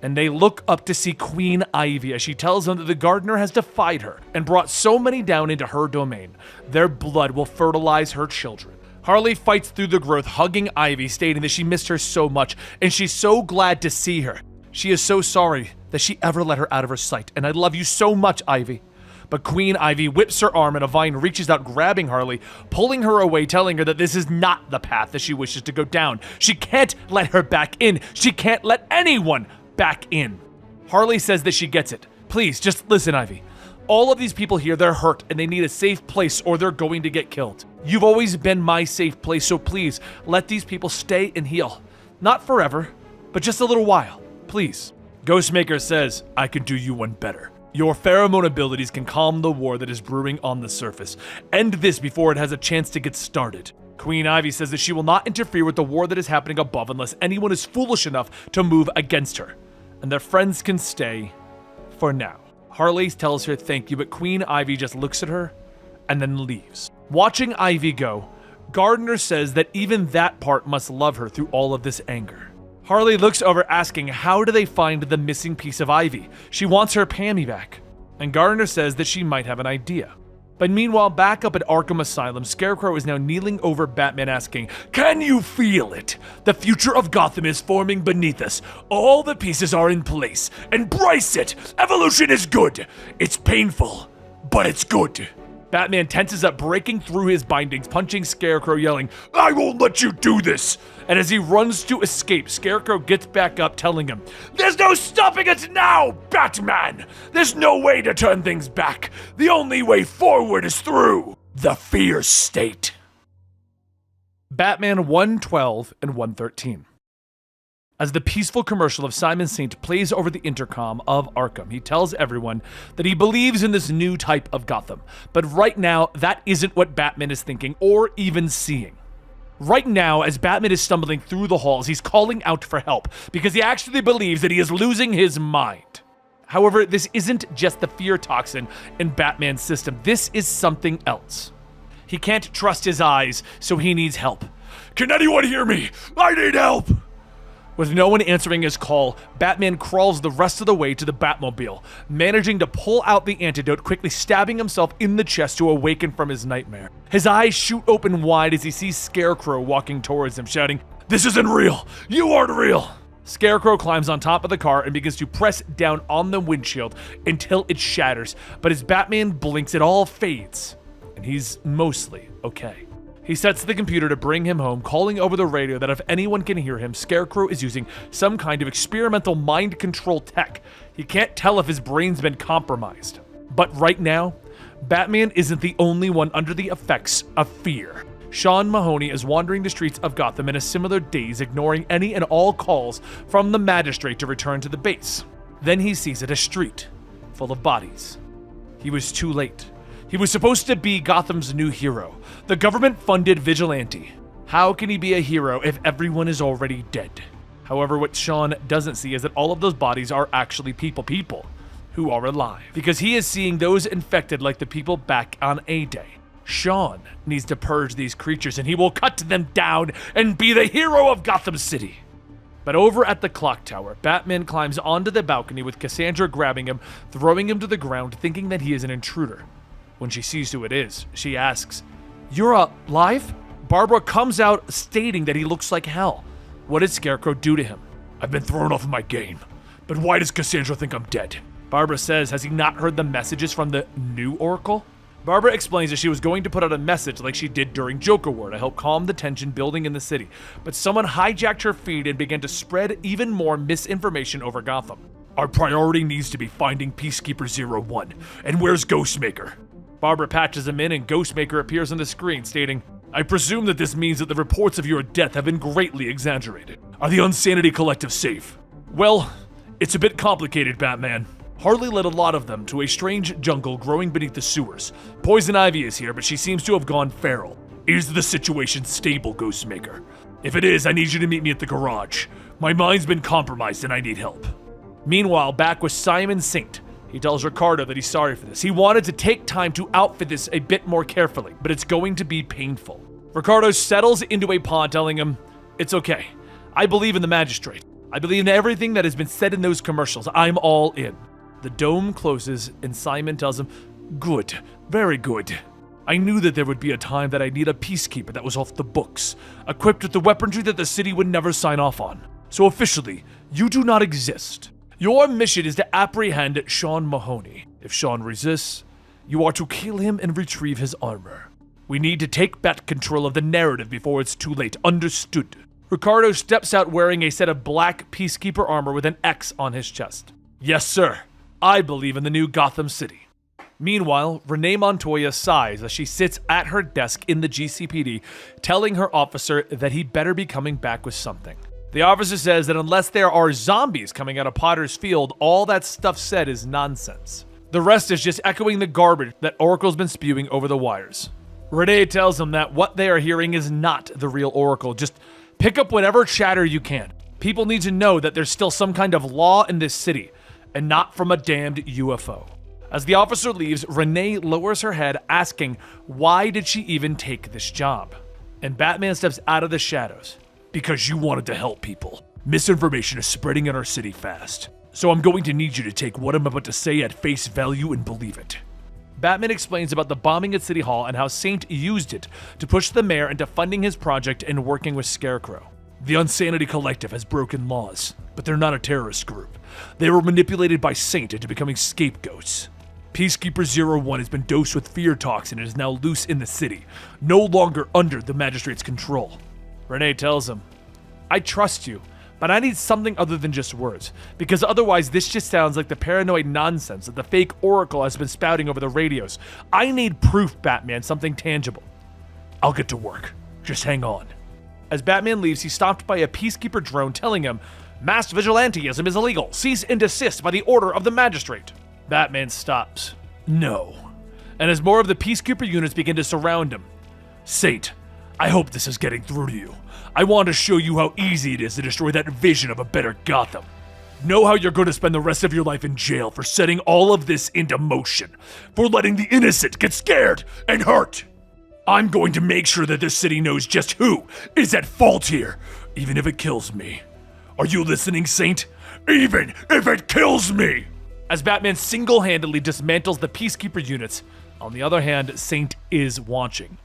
And they look up to see Queen Ivy as she tells them that the gardener has defied her and brought so many down into her domain. Their blood will fertilize her children. Harley fights through the growth, hugging Ivy, stating that she missed her so much and she's so glad to see her. She is so sorry that she ever let her out of her sight, and I love you so much, Ivy. But Queen Ivy whips her arm and a vine reaches out, grabbing Harley, pulling her away, telling her that this is not the path that she wishes to go down. She can't let her back in. She can't let anyone back in. Harley says that she gets it. Please, just listen, Ivy. All of these people here, they're hurt and they need a safe place or they're going to get killed. You've always been my safe place, so please let these people stay and heal. Not forever, but just a little while, please. Ghostmaker says, I can do you one better. Your pheromone abilities can calm the war that is brewing on the surface. End this before it has a chance to get started. Queen Ivy says that she will not interfere with the war that is happening above unless anyone is foolish enough to move against her. And their friends can stay for now. Harley tells her thank you, but Queen Ivy just looks at her and then leaves. Watching Ivy go, Gardener says that even that part must love her through all of this anger. Harley looks over asking how do they find the missing piece of Ivy? She wants her Pammy back. And Gardener says that she might have an idea. But meanwhile, back up at Arkham Asylum, Scarecrow is now kneeling over Batman asking, can you feel it? The future of Gotham is forming beneath us. All the pieces are in place. Embrace it! Evolution is good! It's painful, but it's good. Batman tenses up, breaking through his bindings, punching Scarecrow, yelling, I won't let you do this! And as he runs to escape, Scarecrow gets back up, telling him, there's no stopping it now, Batman! There's no way to turn things back. The only way forward is through the fear state. Batman 112 and 113. As the peaceful commercial of Simon Saint plays over the intercom of Arkham, he tells everyone that he believes in this new type of Gotham. But right now, that isn't what Batman is thinking or even seeing. Right now, as Batman is stumbling through the halls, he's calling out for help because he actually believes that he is losing his mind. However, this isn't just the fear toxin in Batman's system. This is something else. He can't trust his eyes, so he needs help. Can anyone hear me? I need help! With no one answering his call, Batman crawls the rest of the way to the Batmobile, managing to pull out the antidote, quickly stabbing himself in the chest to awaken from his nightmare. His eyes shoot open wide as he sees Scarecrow walking towards him, shouting, "This isn't real! You aren't real!" Scarecrow climbs on top of the car and begins to press down on the windshield until it shatters, but as Batman blinks, it all fades, and he's mostly okay. He sets the computer to bring him home, calling over the radio that if anyone can hear him, Scarecrow is using some kind of experimental mind control tech. He can't tell if his brain's been compromised. But right now, Batman isn't the only one under the effects of fear. Sean Mahoney is wandering the streets of Gotham in a similar daze, ignoring any and all calls from the Magistrate to return to the base. Then he sees it a street full of bodies. He was too late. He was supposed to be Gotham's new hero, the government-funded vigilante. How can he be a hero if everyone is already dead? However, what Sean doesn't see is that all of those bodies are actually people who are alive, because he is seeing those infected like the people back on A-Day. Sean needs to purge these creatures, and he will cut them down and be the hero of Gotham City. But over at the clock tower, Batman climbs onto the balcony with Cassandra grabbing him, throwing him to the ground, thinking that he is an intruder. When she sees who it is, she asks, "You're alive?" Barbara comes out stating that he looks like hell. What did Scarecrow do to him? "I've been thrown off of my game. But why does Cassandra think I'm dead?" Barbara says, has he not heard the messages from the new Oracle? Barbara explains that she was going to put out a message like she did during Joker War to help calm the tension building in the city, but someone hijacked her feed and began to spread even more misinformation over Gotham. "Our priority needs to be finding Peacekeeper 01. And where's Ghostmaker?" Barbara patches him in and Ghostmaker appears on the screen stating, "I presume that this means that the reports of your death have been greatly exaggerated. Are the Insanity Collective safe?" "Well, it's a bit complicated, Batman. Harley led a lot of them to a strange jungle growing beneath the sewers. Poison Ivy is here, but she seems to have gone feral. Is the situation stable, Ghostmaker? If it is, I need you to meet me at the garage. My mind's been compromised and I need help." Meanwhile, back with Simon Saint, he tells Ricardo that he's sorry for this. He wanted to take time to outfit this a bit more carefully, but it's going to be painful. Ricardo settles into a pawn, telling him, "It's okay. I believe in the Magistrate. I believe in everything that has been said in those commercials. I'm all in." The dome closes, and Simon tells him, "Good, very good. I knew that there would be a time that I'd need a peacekeeper that was off the books, equipped with the weaponry that the city would never sign off on. So officially, you do not exist. Your mission is to apprehend Sean Mahoney. If Sean resists, you are to kill him and retrieve his armor. We need to take back control of the narrative before it's too late. Understood?" Ricardo steps out wearing a set of black peacekeeper armor with an X on his chest. "Yes, sir. I believe in the new Gotham City." Meanwhile, Renee Montoya sighs as she sits at her desk in the GCPD, telling her officer that he better be coming back with something. The officer says that unless there are zombies coming out of Potter's Field, all that stuff said is nonsense. The rest is just echoing the garbage that Oracle's been spewing over the wires. Renee tells him that what they are hearing is not the real Oracle. Just pick up whatever chatter you can. People need to know that there's still some kind of law in this city, and not from a damned UFO. As the officer leaves, Renee lowers her head, asking why did she even take this job? And Batman steps out of the shadows. "Because you wanted to help people. Misinformation is spreading in our city fast. So I'm going to need you to take what I'm about to say at face value and believe it." Batman explains about the bombing at City Hall and how Saint used it to push the mayor into funding his project and working with Scarecrow. "The Insanity Collective has broken laws, but they're not a terrorist group. They were manipulated by Saint into becoming scapegoats. Peacekeeper 01 has been dosed with fear toxin and is now loose in the city, no longer under the Magistrate's control." Renee tells him, "I trust you, but I need something other than just words, because otherwise this just sounds like the paranoid nonsense that the fake Oracle has been spouting over the radios. I need proof, Batman, something tangible." "I'll get to work. Just hang on." As Batman leaves, he's stopped by a Peacekeeper drone telling him, "Mass vigilantism is illegal. Cease and desist by the order of the Magistrate." Batman stops. "No." And as more of the Peacekeeper units begin to surround him, "Saint, I hope this is getting through to you. I want to show you how easy it is to destroy that vision of a better Gotham." Know how you're going to spend the rest of your life in jail for setting all of this into motion, for letting the innocent get scared and hurt. I'm going to make sure that this city knows just who is at fault here, even if it kills me. Are you listening, Saint? Even if it kills me! As Batman single-handedly dismantles the Peacekeeper units, on the other hand, Saint is watching.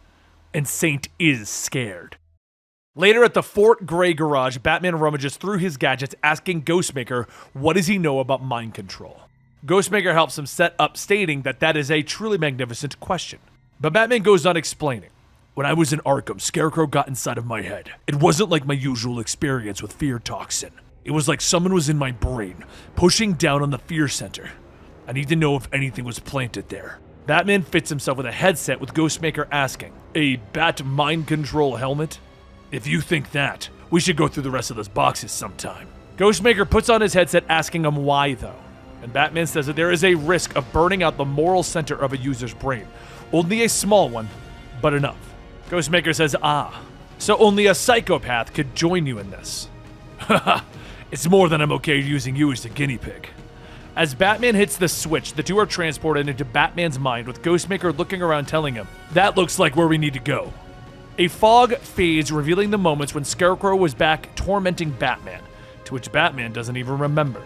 And Saint is scared. Later at the Fort Gray garage, Batman rummages through his gadgets asking Ghostmaker what does he know about mind control. Ghostmaker helps him set up, stating that is a truly magnificent question. But Batman goes on explaining. When I was in Arkham, Scarecrow got inside of my head. It wasn't like my usual experience with fear toxin. It was like someone was in my brain, pushing down on the fear center. I need to know if anything was planted there. Batman fits himself with a headset with Ghostmaker asking, a bat mind control helmet? If you think that, we should go through the rest of those boxes sometime. Ghostmaker puts on his headset asking him why though. And Batman says that there is a risk of burning out the moral center of a user's brain. Only a small one, but enough. Ghostmaker says, so only a psychopath could join you in this. Haha, it's more than I'm okay using you as a guinea pig. As Batman hits the switch, the two are transported into Batman's mind with Ghostmaker looking around telling him, that looks like where we need to go. A fog fades, revealing the moments when Scarecrow was back tormenting Batman, to which Batman doesn't even remember.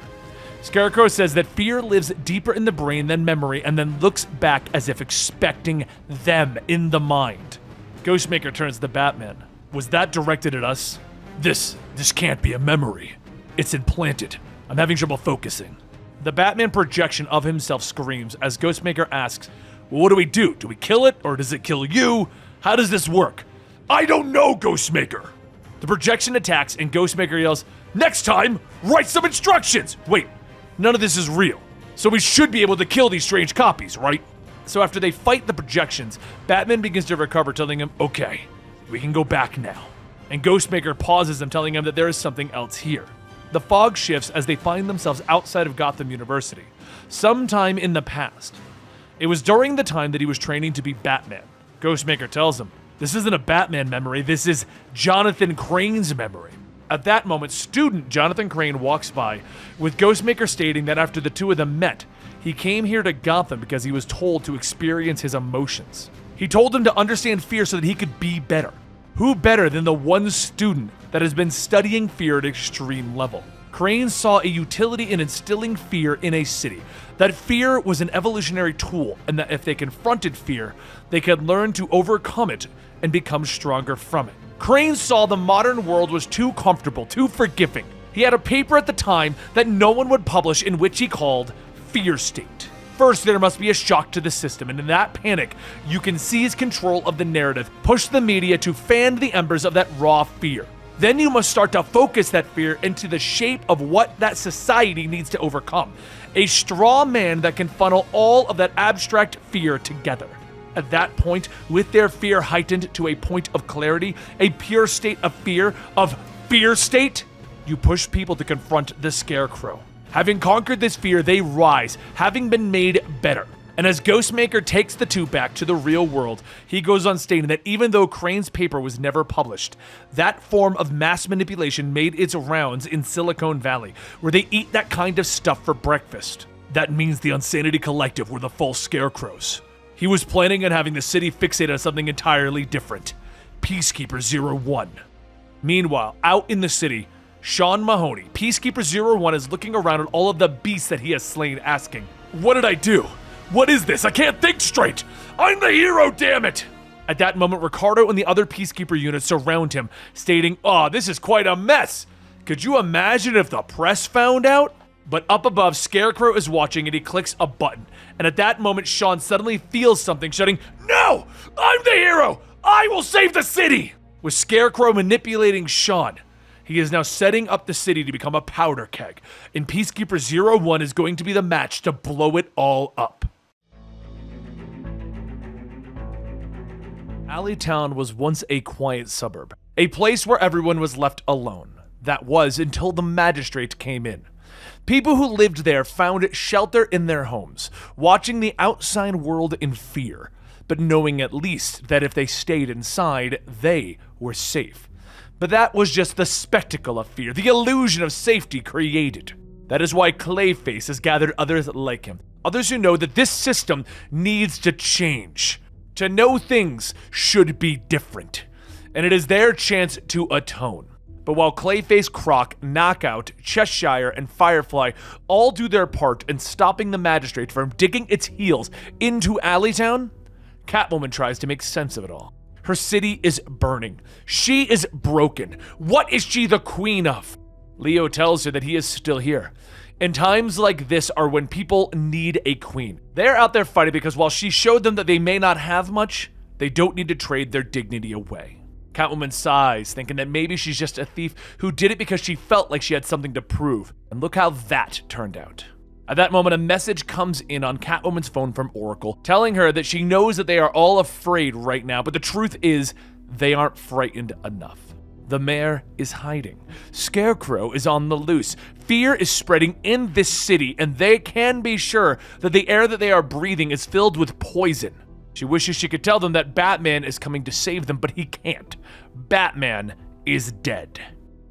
Scarecrow says that fear lives deeper in the brain than memory and then looks back as if expecting them in the mind. Ghostmaker turns to Batman. Was that directed at us? This can't be a memory. It's implanted. I'm having trouble focusing. The Batman projection of himself screams as Ghostmaker asks, well, what do we do? Do we kill it or does it kill you? How does this work? I don't know, Ghostmaker. The projection attacks and Ghostmaker yells, next time, write some instructions. Wait, none of this is real. So we should be able to kill these strange copies, right? So after they fight the projections, Batman begins to recover, telling him, okay, we can go back now. And Ghostmaker pauses him, telling him that there is something else here. The fog shifts as they find themselves outside of Gotham University, sometime in the past. It was during the time that he was training to be Batman. Ghostmaker tells him, this isn't a Batman memory, this is Jonathan Crane's memory. At that moment, student Jonathan Crane walks by, with Ghostmaker stating that after the two of them met, he came here to Gotham because he was told to experience his emotions. He told him to understand fear so that he could be better. Who better than the one student that has been studying fear at extreme level? Crane saw a utility in instilling fear in a city, that fear was an evolutionary tool, and that if they confronted fear, they could learn to overcome it and become stronger from it. Crane saw the modern world was too comfortable, too forgiving. He had a paper at the time that no one would publish in which he called Fear State. First, there must be a shock to the system, and in that panic, you can seize control of the narrative, push the media to fan the embers of that raw fear. Then you must start to focus that fear into the shape of what that society needs to overcome. A straw man that can funnel all of that abstract fear together. At that point, with their fear heightened to a point of clarity, a pure state of fear state, you push people to confront the Scarecrow. Having conquered this fear, they rise, having been made better. And as Ghostmaker takes the two back to the real world, he goes on stating that even though Crane's paper was never published, that form of mass manipulation made its rounds in Silicon Valley, where they eat that kind of stuff for breakfast. That means the Unsanity Collective were the false Scarecrows. He was planning on having the city fixated on something entirely different. Peacekeeper 01. Meanwhile, out in the city, Sean Mahoney, Peacekeeper 01, is looking around at all of the beasts that he has slain, asking, what did I do? What is this? I can't think straight! I'm the hero, damn it! At that moment, Ricardo and the other Peacekeeper units surround him, stating, this is quite a mess! Could you imagine if the press found out? But up above, Scarecrow is watching and he clicks a button. And at that moment, Sean suddenly feels something, shouting, no! I'm the hero! I will save the city! With Scarecrow manipulating Sean, he is now setting up the city to become a powder keg, and Peacekeeper 01 is going to be the match to blow it all up. Alleytown was once a quiet suburb, a place where everyone was left alone. That was until the Magistrate came in. People who lived there found shelter in their homes, watching the outside world in fear, but knowing at least that if they stayed inside, they were safe. But that was just the spectacle of fear, the illusion of safety created. That is why Clayface has gathered others like him. Others who know that this system needs to change. To know things should be different. And it is their chance to atone. But while Clayface, Croc, Knockout, Cheshire, and Firefly all do their part in stopping the Magistrate from digging its heels into Alleytown, Catwoman tries to make sense of it all. Her city is burning. She is broken. What is she the queen of? Leo tells her that he is still here. And times like this are when people need a queen. They're out there fighting because while she showed them that they may not have much, they don't need to trade their dignity away. Catwoman sighs, thinking that maybe she's just a thief who did it because she felt like she had something to prove. And look how that turned out. At that moment, a message comes in on Catwoman's phone from Oracle, telling her that she knows that they are all afraid right now, but the truth is, they aren't frightened enough. The mayor is hiding. Scarecrow is on the loose. Fear is spreading in this city, and they can be sure that the air that they are breathing is filled with poison. She wishes she could tell them that Batman is coming to save them, but he can't. Batman is dead.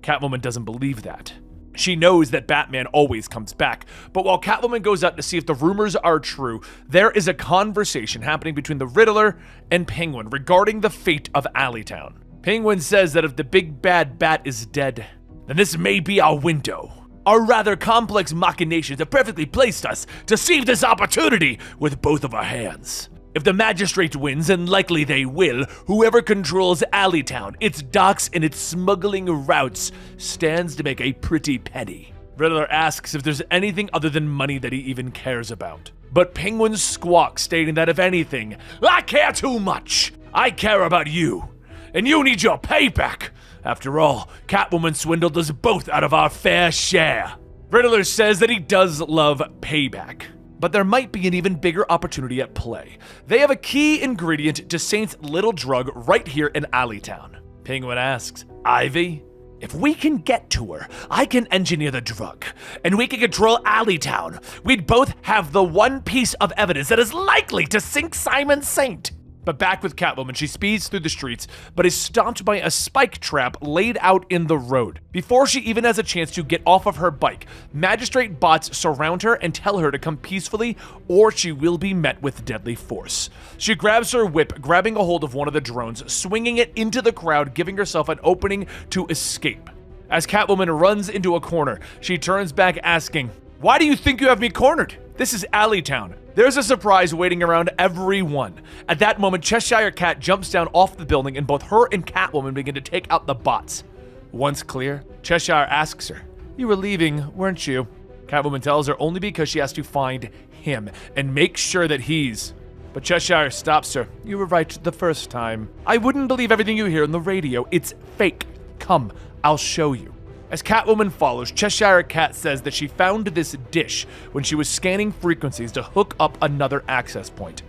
Catwoman doesn't believe that. She knows that Batman always comes back, but while Catwoman goes out to see if the rumors are true, there is a conversation happening between the Riddler and Penguin regarding the fate of Alleytown. Penguin says that if the big bad bat is dead, then this may be our window. Our rather complex machinations have perfectly placed us to seize this opportunity with both of our hands. If the Magistrate wins, and likely they will, whoever controls Alleytown, its docks and its smuggling routes, stands to make a pretty penny. Riddler asks if there's anything other than money that he even cares about. But Penguin squawks, stating that if anything, I care too much. I care about you. And you need your payback. After all, Catwoman swindled us both out of our fair share. Riddler says that he does love payback. But there might be an even bigger opportunity at play. They have a key ingredient to Saint's little drug right here in Alleytown. Penguin asks, Ivy? If we can get to her, I can engineer the drug, and we can control Alleytown. We'd both have the one piece of evidence that is likely to sink Simon Saint. But back with Catwoman, she speeds through the streets, but is stopped by a spike trap laid out in the road. Before she even has a chance to get off of her bike, Magistrate bots surround her and tell her to come peacefully, or she will be met with deadly force. She grabs her whip, grabbing a hold of one of the drones, swinging it into the crowd, giving herself an opening to escape. As Catwoman runs into a corner, she turns back asking, "Why do you think you have me cornered? This is Alleytown. There's a surprise waiting around everyone." At that moment, Cheshire Cat jumps down off the building and both her and Catwoman begin to take out the bots. Once clear, Cheshire asks her, "You were leaving, weren't you?" Catwoman tells her only because she has to find him and make sure that he's... But Cheshire stops her. "You were right the first time. I wouldn't believe everything you hear on the radio. It's fake. Come, I'll show you." As Catwoman follows, Cheshire Cat says that she found this dish when she was scanning frequencies to hook up another access point.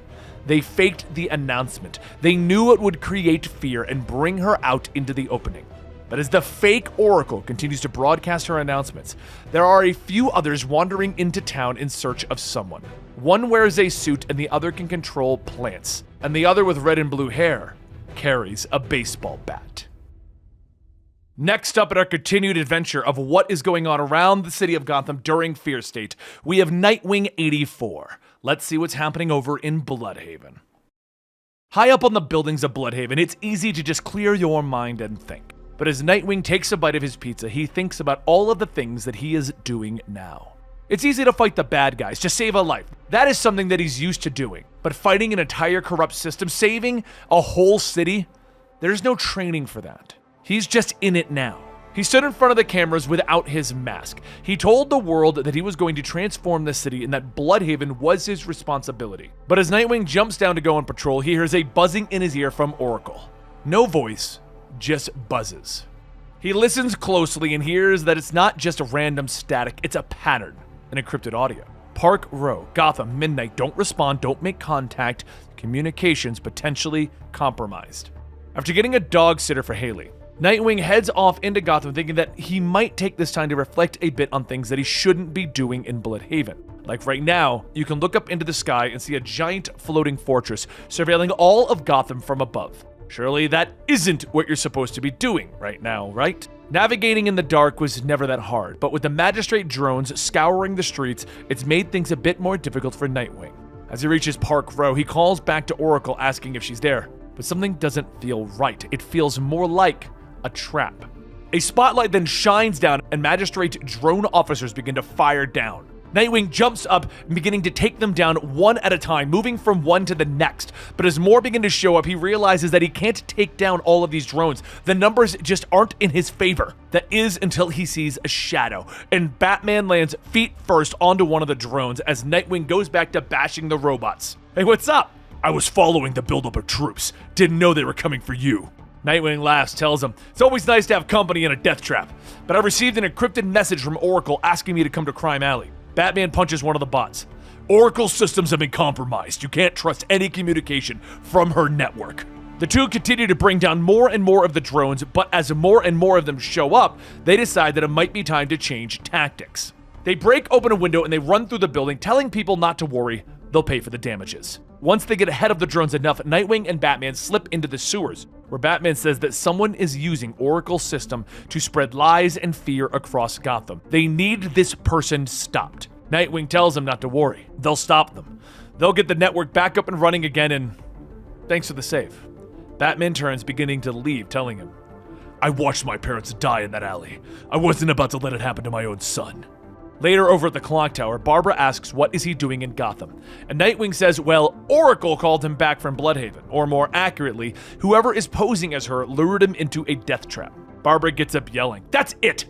They faked the announcement. They knew it would create fear and bring her out into the opening. But as the fake Oracle continues to broadcast her announcements, there are a few others wandering into town in search of someone. One wears a suit and the other can control plants, and the other with red and blue hair carries a baseball bat. Next up in our continued adventure of what is going on around the city of Gotham during Fear State, we have Nightwing 84. Let's see what's happening over in Bloodhaven. High up on the buildings of Bloodhaven, it's easy to just clear your mind and think. But as Nightwing takes a bite of his pizza, he thinks about all of the things that he is doing now. It's easy to fight the bad guys, to save a life. That is something that he's used to doing. But fighting an entire corrupt system, saving a whole city, there's no training for that. He's just in it now. He stood in front of the cameras without his mask. He told the world that he was going to transform the city and that Bloodhaven was his responsibility. But as Nightwing jumps down to go on patrol, he hears a buzzing in his ear from Oracle. No voice, just buzzes. He listens closely and hears that it's not just a random static, it's a pattern, an encrypted audio. Park Row, Gotham, midnight, don't respond, don't make contact, communications potentially compromised. After getting a dog sitter for Haley, Nightwing heads off into Gotham thinking that he might take this time to reflect a bit on things that he shouldn't be doing in Bloodhaven. Like right now, you can look up into the sky and see a giant floating fortress surveilling all of Gotham from above. Surely that isn't what you're supposed to be doing right now, right? Navigating in the dark was never that hard, but with the Magistrate drones scouring the streets, it's made things a bit more difficult for Nightwing. As he reaches Park Row, he calls back to Oracle asking if she's there, but something doesn't feel right. It feels more like a trap. A spotlight then shines down, and Magistrate drone officers begin to fire down. Nightwing jumps up, beginning to take them down one at a time, moving from one to the next. But as more begin to show up, he realizes that he can't take down all of these drones. The numbers just aren't in his favor. That is until he sees a shadow, and Batman lands feet first onto one of the drones as Nightwing goes back to bashing the robots. Hey, what's up? I was following the buildup of troops. Didn't know they were coming for you. Nightwing laughs, tells him, it's always nice to have company in a death trap, but I received an encrypted message from Oracle asking me to come to Crime Alley. Batman punches one of the bots. Oracle's systems have been compromised. You can't trust any communication from her network. The two continue to bring down more and more of the drones, but as more and more of them show up, they decide that it might be time to change tactics. They break open a window and they run through the building, telling people not to worry, they'll pay for the damages. Once they get ahead of the drones enough, Nightwing and Batman slip into the sewers, where Batman says that someone is using Oracle's system to spread lies and fear across Gotham. They need this person stopped. Nightwing tells him not to worry. They'll stop them. They'll get the network back up and running again, and thanks for the save. Batman turns, beginning to leave, telling him, I watched my parents die in that alley. I wasn't about to let it happen to my own son. Later, over at the clock tower, Barbara asks what is he doing in Gotham, and Nightwing says, well, Oracle called him back from Bloodhaven, or more accurately, whoever is posing as her lured him into a death trap. Barbara gets up yelling, that's it!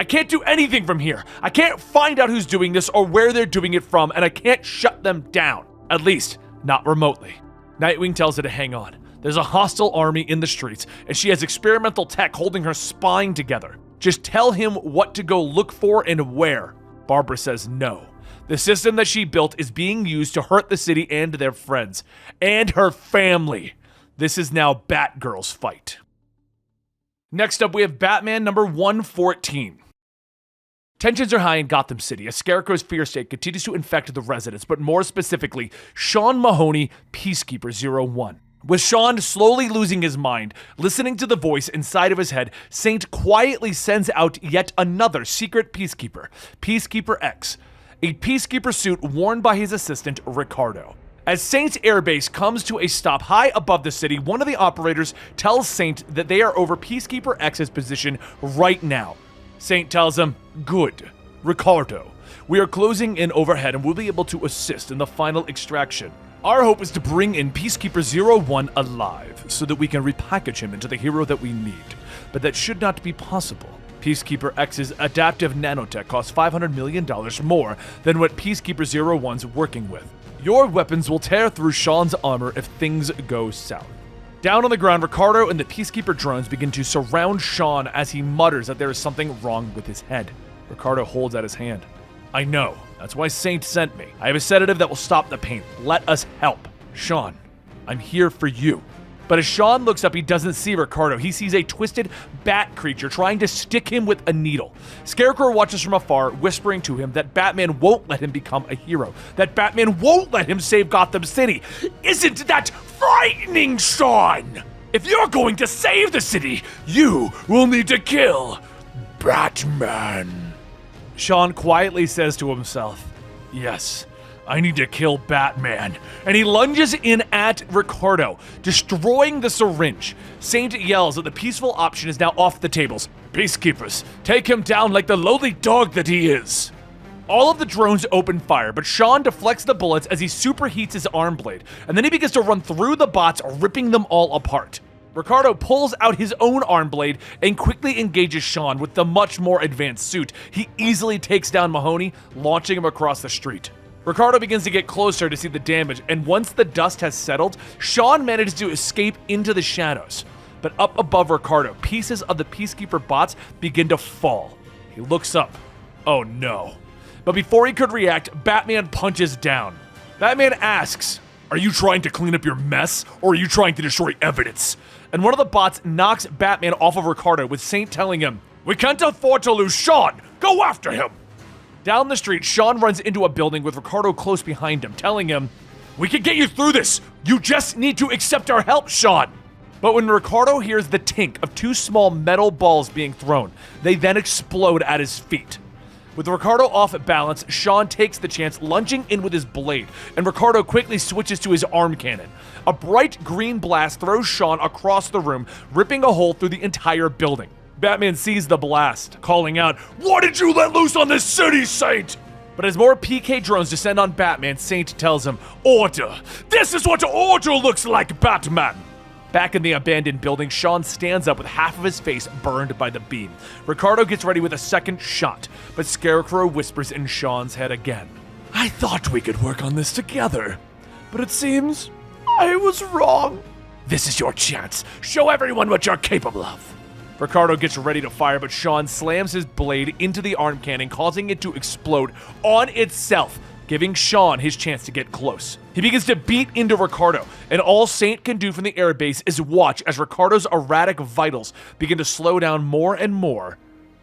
I can't do anything from here! I can't find out who's doing this or where they're doing it from, and I can't shut them down. At least, not remotely. Nightwing tells her to hang on. There's a hostile army in the streets, and she has experimental tech holding her spine together. Just tell him what to go look for and where. Barbara says no. The system that she built is being used to hurt the city and their friends. And her family. This is now Batgirl's fight. Next up, we have Batman number 114. Tensions are high in Gotham City as Scarecrow's fear state continues to infect the residents, but more specifically, Sean Mahoney, Peacekeeper 01. With Sean slowly losing his mind, listening to the voice inside of his head, Saint quietly sends out yet another secret Peacekeeper, Peacekeeper X, a Peacekeeper suit worn by his assistant, Ricardo. As Saint's airbase comes to a stop high above the city, one of the operators tells Saint that they are over Peacekeeper X's position right now. Saint tells him, good, Ricardo, we are closing in overhead and we'll be able to assist in the final extraction. Our hope is to bring in Peacekeeper 01 alive, so that we can repackage him into the hero that we need. But that should not be possible. Peacekeeper X's adaptive nanotech costs $500 million more than what Peacekeeper 01's working with. Your weapons will tear through Sean's armor if things go south. Down on the ground, Ricardo and the Peacekeeper drones begin to surround Sean as he mutters that there is something wrong with his head. Ricardo holds out his hand. I know. That's why Saint sent me. I have a sedative that will stop the pain. Let us help. Sean, I'm here for you. But as Sean looks up, he doesn't see Ricardo. He sees a twisted bat creature trying to stick him with a needle. Scarecrow watches from afar, whispering to him that Batman won't let him become a hero. That Batman won't let him save Gotham City. Isn't that frightening, Sean? If you're going to save the city, you will need to kill Batman. Sean quietly says to himself, yes, I need to kill Batman. And he lunges in at Ricardo, destroying the syringe. Saint yells that the peaceful option is now off the tables. Peacekeepers, take him down like the lowly dog that he is. All of the drones open fire, but Sean deflects the bullets as he superheats his arm blade, and then he begins to run through the bots, ripping them all apart. Ricardo pulls out his own arm blade and quickly engages Sean with the much more advanced suit. He easily takes down Mahoney, launching him across the street. Ricardo begins to get closer to see the damage, and once the dust has settled, Sean manages to escape into the shadows. But up above Ricardo, pieces of the Peacekeeper bots begin to fall. He looks up. Oh no. But before he could react, Batman punches down. Batman asks, are you trying to clean up your mess, or are you trying to destroy evidence? And one of the bots knocks Batman off of Ricardo, with Saint telling him, we can't afford to lose Sean! Go after him! Down the street, Sean runs into a building with Ricardo close behind him, telling him, we can get you through this! You just need to accept our help, Sean! But when Ricardo hears the tink of 2 small metal balls being thrown, they then explode at his feet. With Ricardo off balance, Sean takes the chance, lunging in with his blade, and Ricardo quickly switches to his arm cannon. A bright green blast throws Sean across the room, ripping a hole through the entire building. Batman sees the blast, calling out, "Why did you let loose on this city, Saint?" But as more PK drones descend on Batman, Saint tells him, "Order! This is what order looks like, Batman!" Back in the abandoned building, Sean stands up with half of his face burned by the beam. Ricardo gets ready with a second shot, but Scarecrow whispers in Sean's head again. "I thought we could work on this together, but it seems I was wrong. This is your chance. Show everyone what you're capable of." Ricardo gets ready to fire, but Sean slams his blade into the arm cannon, causing it to explode on itself, giving Sean his chance to get close. He begins to beat into Ricardo, and all Saint can do from the airbase is watch as Ricardo's erratic vitals begin to slow down more and more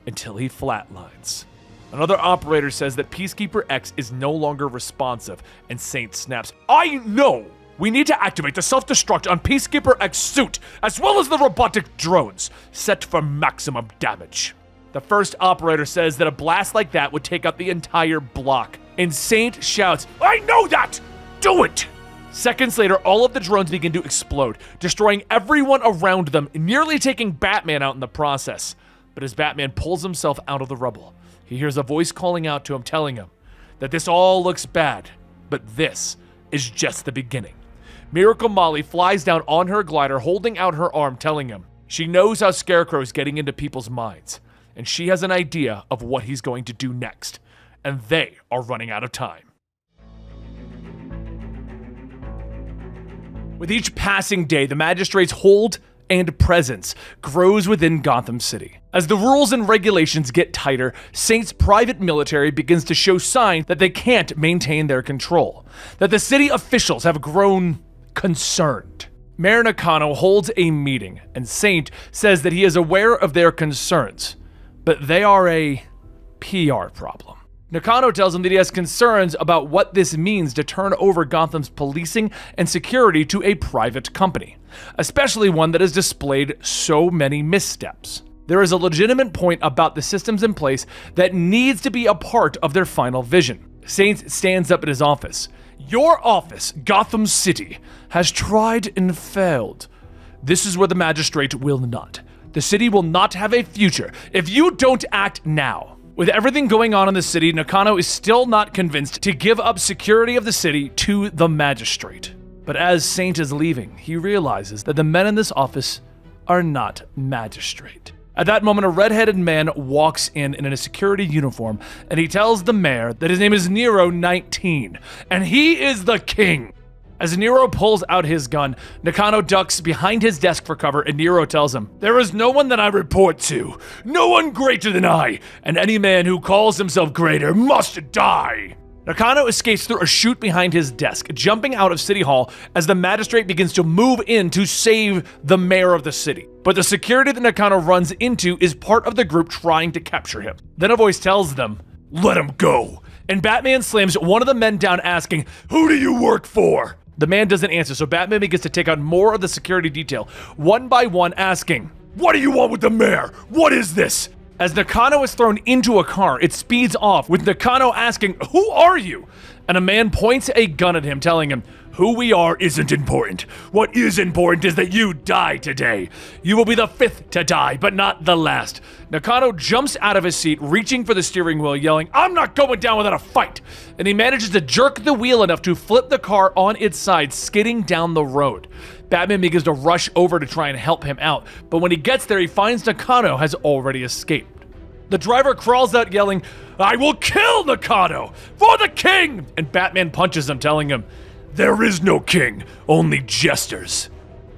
until he flatlines. Another operator says that Peacekeeper X is no longer responsive, and Saint snaps, "I know! We need to activate the self-destruct on Peacekeeper X's suit, as well as the robotic drones, set for maximum damage." The first operator says that a blast like that would take out the entire block, and Saint shouts, "I know that! Do it!" Seconds later, all of the drones begin to explode, destroying everyone around them, nearly taking Batman out in the process. But as Batman pulls himself out of the rubble, he hears a voice calling out to him, telling him that this all looks bad, but this is just the beginning. Miracle Molly flies down on her glider, holding out her arm, telling him she knows how Scarecrow is getting into people's minds, and she has an idea of what he's going to do next, and they are running out of time. With each passing day, the Magistrate's hold and presence grows within Gotham City. As the rules and regulations get tighter, Saint's private military begins to show signs that they can't maintain their control, that the city officials have grown concerned. Mayor Nakano holds a meeting, and Saint says that he is aware of their concerns, but they are a PR problem. Nakano tells him that he has concerns about what this means to turn over Gotham's policing and security to a private company, especially one that has displayed so many missteps. There is a legitimate point about the systems in place that needs to be a part of their final vision. Saint stands up at his office. "Your office, Gotham City, has tried and failed. This is where the Magistrate will not. The city will not have a future if you don't act now." With everything going on in the city, Nakano is still not convinced to give up security of the city to the Magistrate. But as Saint is leaving, he realizes that the men in this office are not Magistrate. At that moment, a red-headed man walks in a security uniform, and he tells the mayor that his name is Nero 19, and he is the king. As Nero pulls out his gun, Nakano ducks behind his desk for cover, and Nero tells him, "There is no one that I report to, no one greater than I, and any man who calls himself greater must die." Nakano escapes through a chute behind his desk, jumping out of City Hall as the Magistrate begins to move in to save the mayor of the city. But the security that Nakano runs into is part of the group trying to capture him. Then a voice tells them, "Let him go." And Batman slams one of the men down, asking, "Who do you work for?" The man doesn't answer, so Batman begins to take out more of the security detail, one by one, asking, "What do you want with the mayor? What is this?" As Nakano is thrown into a car, it speeds off, with Nakano asking, "Who are you?" And a man points a gun at him, telling him, "Who we are isn't important. What is important is that you die today. You will be the 5th to die, but not the last." Nakano jumps out of his seat, reaching for the steering wheel, yelling, "I'm not going down without a fight!" And he manages to jerk the wheel enough to flip the car on its side, skidding down the road. Batman begins to rush over to try and help him out, but when he gets there, he finds Nakano has already escaped. The driver crawls out yelling, "I will kill Nakano for the king!" And Batman punches him, telling him, "There is no king, only jesters."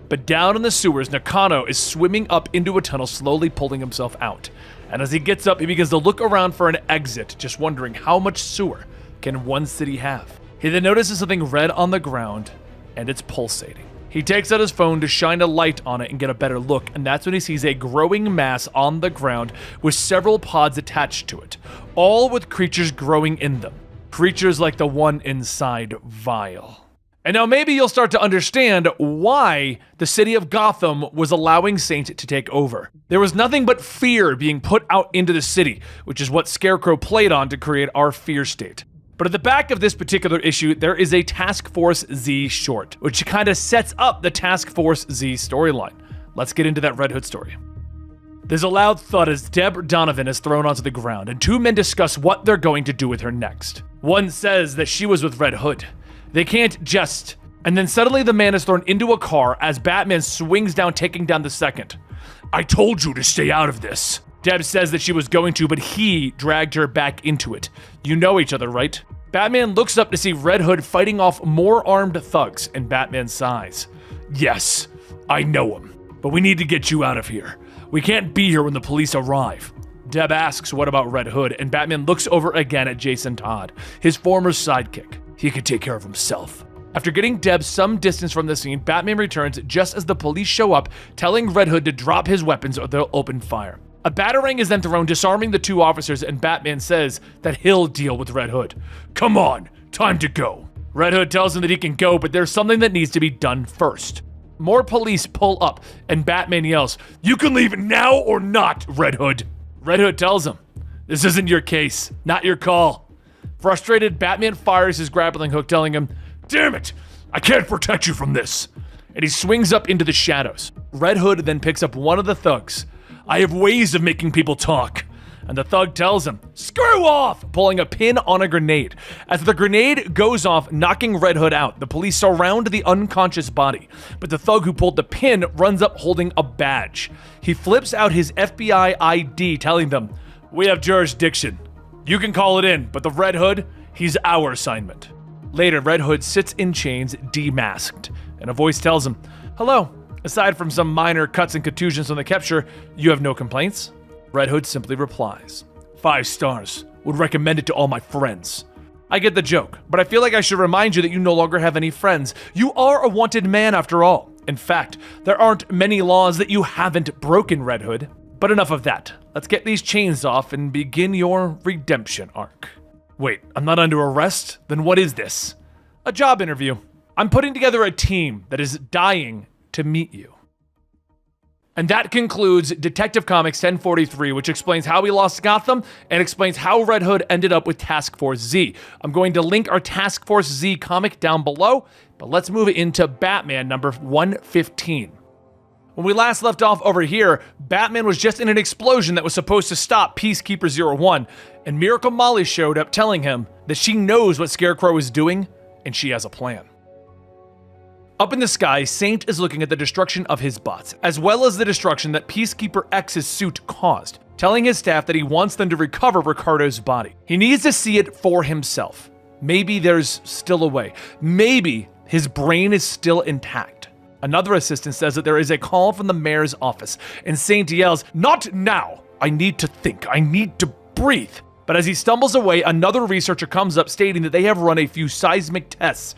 But down in the sewers, Nakano is swimming up into a tunnel, slowly pulling himself out. And as he gets up, he begins to look around for an exit, just wondering how much sewer can one city have. He then notices something red on the ground, and it's pulsating. He takes out his phone to shine a light on it and get a better look, and that's when he sees a growing mass on the ground with several pods attached to it, all with creatures growing in them. Creatures like the one inside Vile. And now maybe you'll start to understand why the city of Gotham was allowing Saint to take over. There was nothing but fear being put out into the city, which is what Scarecrow played on to create our fear state. But at the back of this particular issue, there is a Task Force Z short, which kind of sets up the Task Force Z storyline. Let's get into that Red Hood story. There's a loud thud as Deb Donovan is thrown onto the ground, and two men discuss what they're going to do with her next. One says that she was with Red Hood. They can't just... And then suddenly the man is thrown into a car as Batman swings down, taking down the second. I told you to stay out of this. Deb says that she was going to, but he dragged her back into it. You know each other, right? Batman looks up to see Red Hood fighting off more armed thugs, and Batman sighs. Yes, I know him, but we need to get you out of here. We can't be here when the police arrive. Deb asks what about Red Hood, and Batman looks over again at Jason Todd, his former sidekick. He could take care of himself. After getting Deb some distance from the scene, Batman returns just as the police show up, telling Red Hood to drop his weapons or they'll open fire. A batarang is then thrown, disarming the two officers, and Batman says that he'll deal with Red Hood. Come on, time to go. Red Hood tells him that he can go, but there's something that needs to be done first. More police pull up, and Batman yells, You can leave now or not, Red Hood. Red Hood tells him, This isn't your case, not your call. Frustrated, Batman fires his grappling hook, telling him, Damn it, I can't protect you from this. And he swings up into the shadows. Red Hood then picks up one of the thugs. I have ways of making people talk. And the thug tells him, Screw off, pulling a pin on a grenade. As the grenade goes off, knocking Red Hood out, the police surround the unconscious body. But the thug who pulled the pin runs up holding a badge. He flips out his FBI ID, telling them, We have jurisdiction. You can call it in, but the Red Hood, he's our assignment. Later, Red Hood sits in chains, demasked, and a voice tells him, Hello. Aside from some minor cuts and contusions from the capture, you have no complaints? Red Hood simply replies, 5 stars. Would recommend it to all my friends. I get the joke, but I feel like I should remind you that you no longer have any friends. You are a wanted man after all. In fact, there aren't many laws that you haven't broken, Red Hood. But enough of that. Let's get these chains off and begin your redemption arc. Wait, I'm not under arrest? Then what is this? A job interview. I'm putting together a team that is dying to meet you. And that concludes Detective Comics 1043, which explains how we lost Gotham and explains how Red Hood ended up with Task Force Z. I'm going to link our Task Force Z comic down below, but let's move into Batman number 115. When we last left off over here, Batman was just in an explosion that was supposed to stop Peacekeeper 01, and Miracle Molly showed up telling him that she knows what Scarecrow is doing, and she has a plan. Up in the sky, Saint is looking at the destruction of his bots, as well as the destruction that Peacekeeper X's suit caused, telling his staff that he wants them to recover Ricardo's body. He needs to see it for himself. Maybe there's still a way. Maybe his brain is still intact. Another assistant says that there is a call from the mayor's office, and Saint yells, Not now! I need to think. I need to breathe. But as he stumbles away, another researcher comes up stating that they have run a few seismic tests,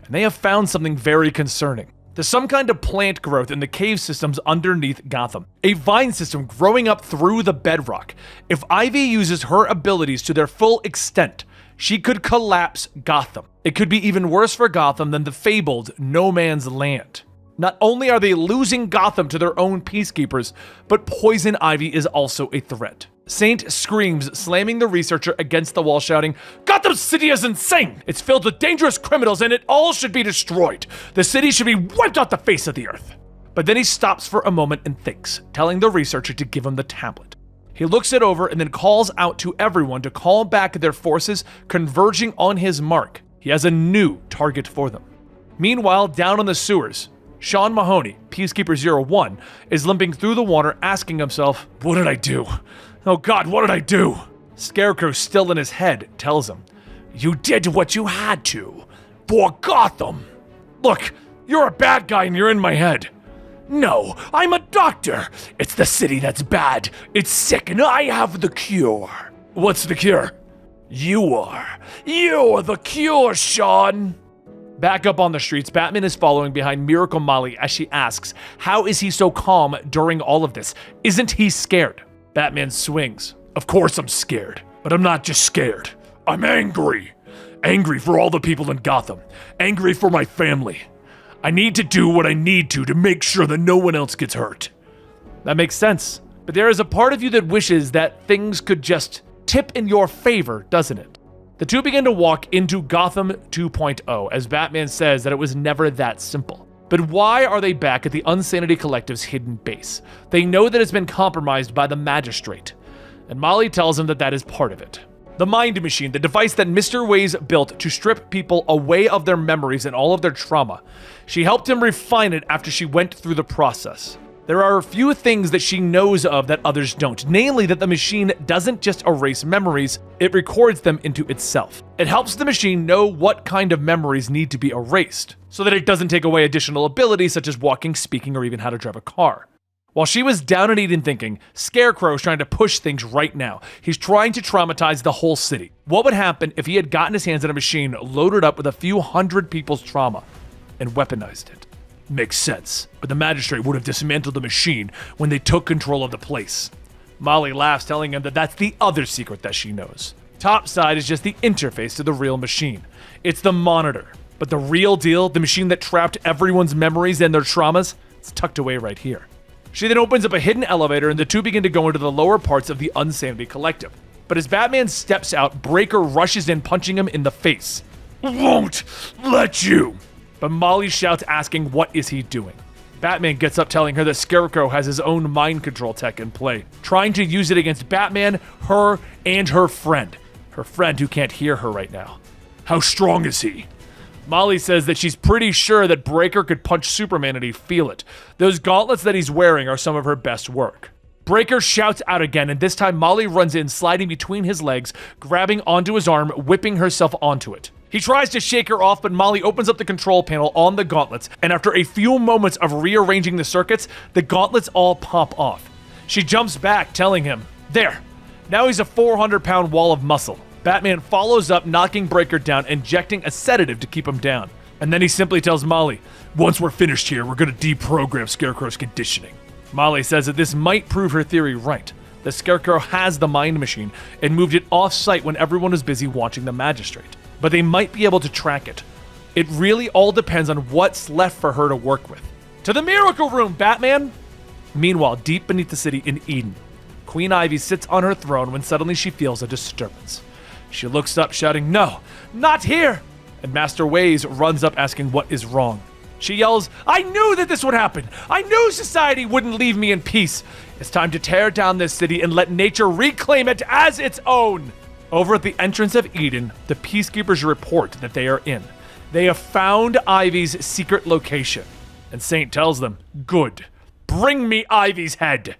and they have found something very concerning. There's some kind of plant growth in the cave systems underneath Gotham. A vine system growing up through the bedrock. If Ivy uses her abilities to their full extent, she could collapse Gotham. It could be even worse for Gotham than the fabled No Man's Land. Not only are they losing Gotham to their own peacekeepers, but Poison Ivy is also a threat. Saint screams, slamming the researcher against the wall, shouting, Gotham City is insane! It's filled with dangerous criminals and it all should be destroyed. The city should be wiped off the face of the earth. But then he stops for a moment and thinks, telling the researcher to give him the tablet. He looks it over and then calls out to everyone to call back their forces, converging on his mark. He has a new target for them. Meanwhile, down on the sewers, Sean Mahoney, Peacekeeper 01, is limping through the water, asking himself, What did I do? Oh God, what did I do? Scarecrow, still in his head, tells him, You did what you had to. For Gotham. Look, you're a bad guy and you're in my head. No, I'm a doctor. It's the city that's bad. It's sick and I have the cure. What's the cure? You are. You're the cure, Sean. Back up on the streets, Batman is following behind Miracle Molly as she asks, how is he so calm during all of this? Isn't he scared? Batman swings. Of course I'm scared, but I'm not just scared. I'm angry. Angry for all the people in Gotham. Angry for my family. I need to do what I need to make sure that no one else gets hurt. That makes sense. But there is a part of you that wishes that things could just tip in your favor, doesn't it? The two begin to walk into Gotham 2.0 as Batman says that it was never that simple. But why are they back at the Unsanity Collective's hidden base? They know that it's been compromised by the Magistrate. And Molly tells him that that is part of it. The Mind Machine, the device that Mr. Ways built to strip people away of their memories and all of their trauma. She helped him refine it after she went through the process. There are a few things that she knows of that others don't, namely that the machine doesn't just erase memories, it records them into itself. It helps the machine know what kind of memories need to be erased, so that it doesn't take away additional abilities such as walking, speaking, or even how to drive a car. While she was down and Eden thinking, Scarecrow's trying to push things right now. He's trying to traumatize the whole city. What would happen if he had gotten his hands on a machine loaded up with a few hundred people's trauma and weaponized it? Makes sense, but the Magistrate would have dismantled the machine when they took control of the place. Molly laughs, telling him that that's the other secret that she knows. Topside is just the interface to the real machine. It's the monitor. But the real deal, the machine that trapped everyone's memories and their traumas, it's tucked away right here. She then opens up a hidden elevator and the two begin to go into the lower parts of the Unsanity Collective. But as Batman steps out, Breaker rushes in, punching him in the face. Won't let you! But Molly shouts, asking what is he doing. Batman gets up, telling her that Scarecrow has his own mind control tech in play, trying to use it against Batman, her, and her friend. Her friend who can't hear her right now. How strong is he? Molly says that she's pretty sure that Breaker could punch Superman and he'd feel it. Those gauntlets that he's wearing are some of her best work. Breaker shouts out again, and this time Molly runs in, sliding between his legs, grabbing onto his arm, whipping herself onto it. He tries to shake her off, but Molly opens up the control panel on the gauntlets, and after a few moments of rearranging the circuits, the gauntlets all pop off. She jumps back, telling him, there, now he's a 400-pound wall of muscle. Batman follows up, knocking Breaker down, injecting a sedative to keep him down. And then he simply tells Molly, once we're finished here, we're gonna deprogram Scarecrow's conditioning. Molly says that this might prove her theory right. The Scarecrow has the Mind Machine and moved it off-site when everyone was busy watching the Magistrate. But they might be able to track it. It really all depends on what's left for her to work with. To the Miracle Room, Batman! Meanwhile, deep beneath the city in Eden, Queen Ivy sits on her throne when suddenly she feels a disturbance. She looks up, shouting, no, not here! And Master Ways runs up asking what is wrong. She yells, I knew that this would happen! I knew society wouldn't leave me in peace! It's time to tear down this city and let nature reclaim it as its own! Over at the entrance of Eden, the Peacekeepers report that they are in. They have found Ivy's secret location. And Saint tells them, good, bring me Ivy's head!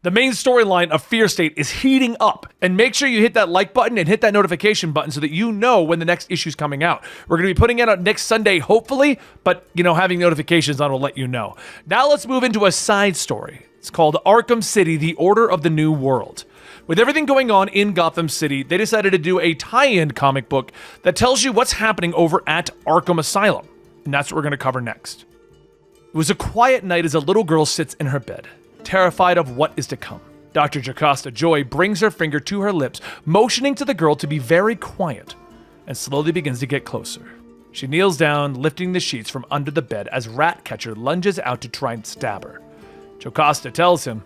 The main storyline of Fear State is heating up, and make sure you hit that like button and hit that notification button so that you know when the next issue's coming out. We're going to be putting it out next Sunday, hopefully, but, having notifications on will let you know. Now let's move into a side story. It's called Arkham City, The Order of the New World. With everything going on in Gotham City, they decided to do a tie-in comic book that tells you what's happening over at Arkham Asylum, and that's what we're going to cover next. It was a quiet night as a little girl sits in her bed, terrified of what is to come. Dr. Jocasta Joy brings her finger to her lips, motioning to the girl to be very quiet, and slowly begins to get closer. She kneels down, lifting the sheets from under the bed as Ratcatcher lunges out to try and stab her. Jocasta tells him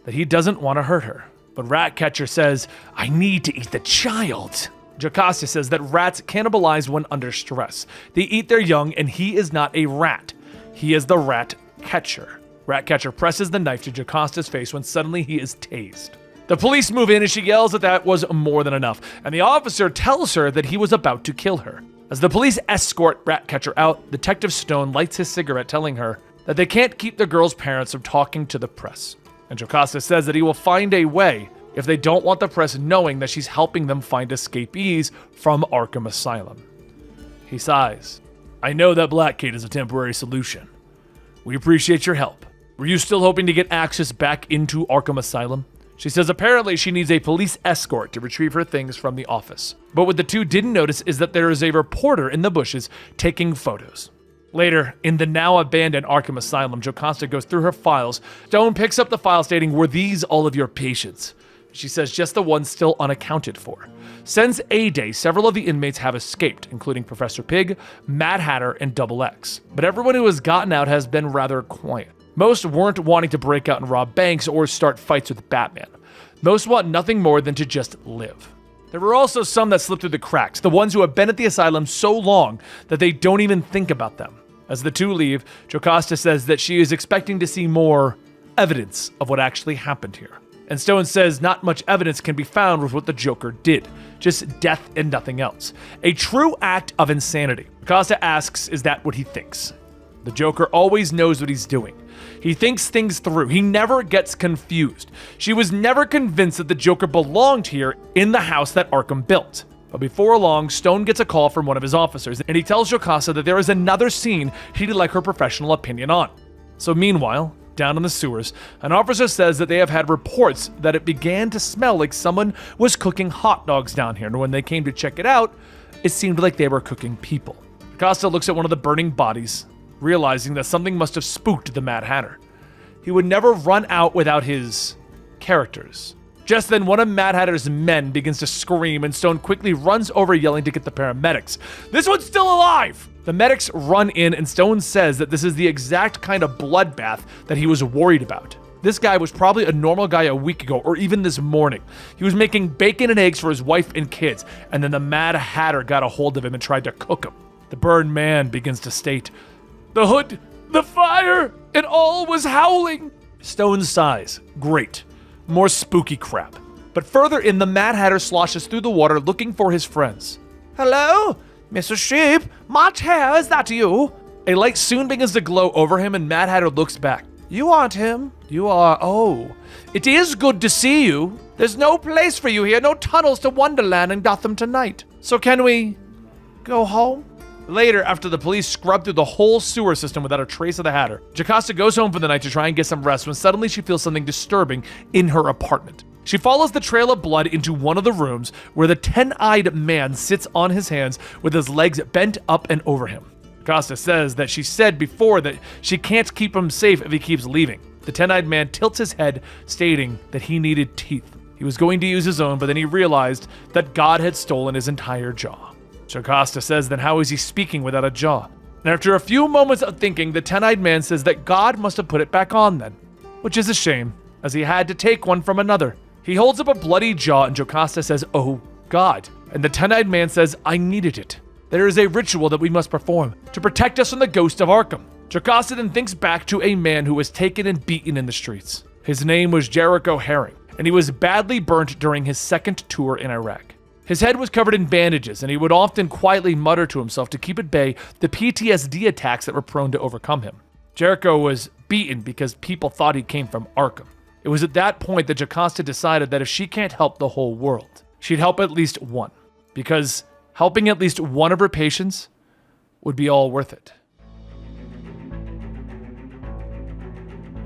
that he doesn't want to hurt her, but Ratcatcher says, I need to eat the child. Jocasta says that rats cannibalize when under stress. They eat their young, and he is not a rat. He is the rat catcher. Ratcatcher presses the knife to Jocasta's face when suddenly he is tased. The police move in and she yells that was more than enough, and the officer tells her that he was about to kill her. As the police escort Ratcatcher out, Detective Stone lights his cigarette, telling her that they can't keep the girl's parents from talking to the press. And Jocasta says that he will find a way if they don't want the press knowing that she's helping them find escapees from Arkham Asylum. He sighs. I know that Blackgate is a temporary solution. We appreciate your help. Were you still hoping to get access back into Arkham Asylum? She says apparently she needs a police escort to retrieve her things from the office. But what the two didn't notice is that there is a reporter in the bushes taking photos. Later, in the now abandoned Arkham Asylum, Jocasta goes through her files. Stone picks up the file stating, were these all of your patients? She says just the ones still unaccounted for. Since A-Day, several of the inmates have escaped, including Professor Pig, Mad Hatter, and Double X. But everyone who has gotten out has been rather quiet. Most weren't wanting to break out and rob banks or start fights with Batman. Most want nothing more than to just live. There were also some that slipped through the cracks, the ones who have been at the asylum so long that they don't even think about them. As the two leave, Jocasta says that she is expecting to see more evidence of what actually happened here. And Stone says not much evidence can be found with what the Joker did, just death and nothing else. A true act of insanity. Jocasta asks, is that what he thinks? The Joker always knows what he's doing. He thinks things through. He never gets confused. She was never convinced that the Joker belonged here in the house that Arkham built. But before long, Stone gets a call from one of his officers, and he tells Jocasta that there is another scene he'd like her professional opinion on. So meanwhile, down in the sewers, an officer says that they have had reports that it began to smell like someone was cooking hot dogs down here, and when they came to check it out, it seemed like they were cooking people. Jocasta looks at one of the burning bodies, realizing that something must have spooked the Mad Hatter. He would never run out without his characters. Just then, one of Mad Hatter's men begins to scream, and Stone quickly runs over yelling to get the paramedics. This one's still alive! The medics run in, and Stone says that this is the exact kind of bloodbath that he was worried about. This guy was probably a normal guy a week ago, or even this morning. He was making bacon and eggs for his wife and kids, and then the Mad Hatter got a hold of him and tried to cook him. The burned man begins to state, "The hood, the fire, it all was howling." Stone sighs. Great. More spooky crap. But further in, the Mad Hatter sloshes through the water looking for his friends. "Hello? Mr. Sheep? Much hair, is that you?" A light soon begins to glow over him, and Mad Hatter looks back. "You aren't him. You are. Oh. It is good to see you. There's no place for you here, no tunnels to Wonderland in Gotham tonight. So can we go home?" Later, after the police scrub through the whole sewer system without a trace of the Hatter, Jocasta goes home for the night to try and get some rest when suddenly she feels something disturbing in her apartment. She follows the trail of blood into one of the rooms where the 10-eyed man sits on his hands with his legs bent up and over him. Jocasta says that she said before that she can't keep him safe if he keeps leaving. The 10-eyed man tilts his head, stating that he needed teeth. He was going to use his own, but then he realized that God had stolen his entire jaw. Jocasta says, then how is he speaking without a jaw? And after a few moments of thinking, the 10-eyed man says that God must have put it back on then. Which is a shame, as he had to take one from another. He holds up a bloody jaw and Jocasta says, "Oh, God." And the 10-eyed man says, "I needed it. There is a ritual that we must perform to protect us from the ghost of Arkham." Jocasta then thinks back to a man who was taken and beaten in the streets. His name was Jericho Herring, and he was badly burnt during his second tour in Iraq. His head was covered in bandages, and he would often quietly mutter to himself to keep at bay the PTSD attacks that were prone to overcome him. Jericho was beaten because people thought he came from Arkham. It was at that point that Jocasta decided that if she can't help the whole world, she'd help at least one, because helping at least one of her patients would be all worth it.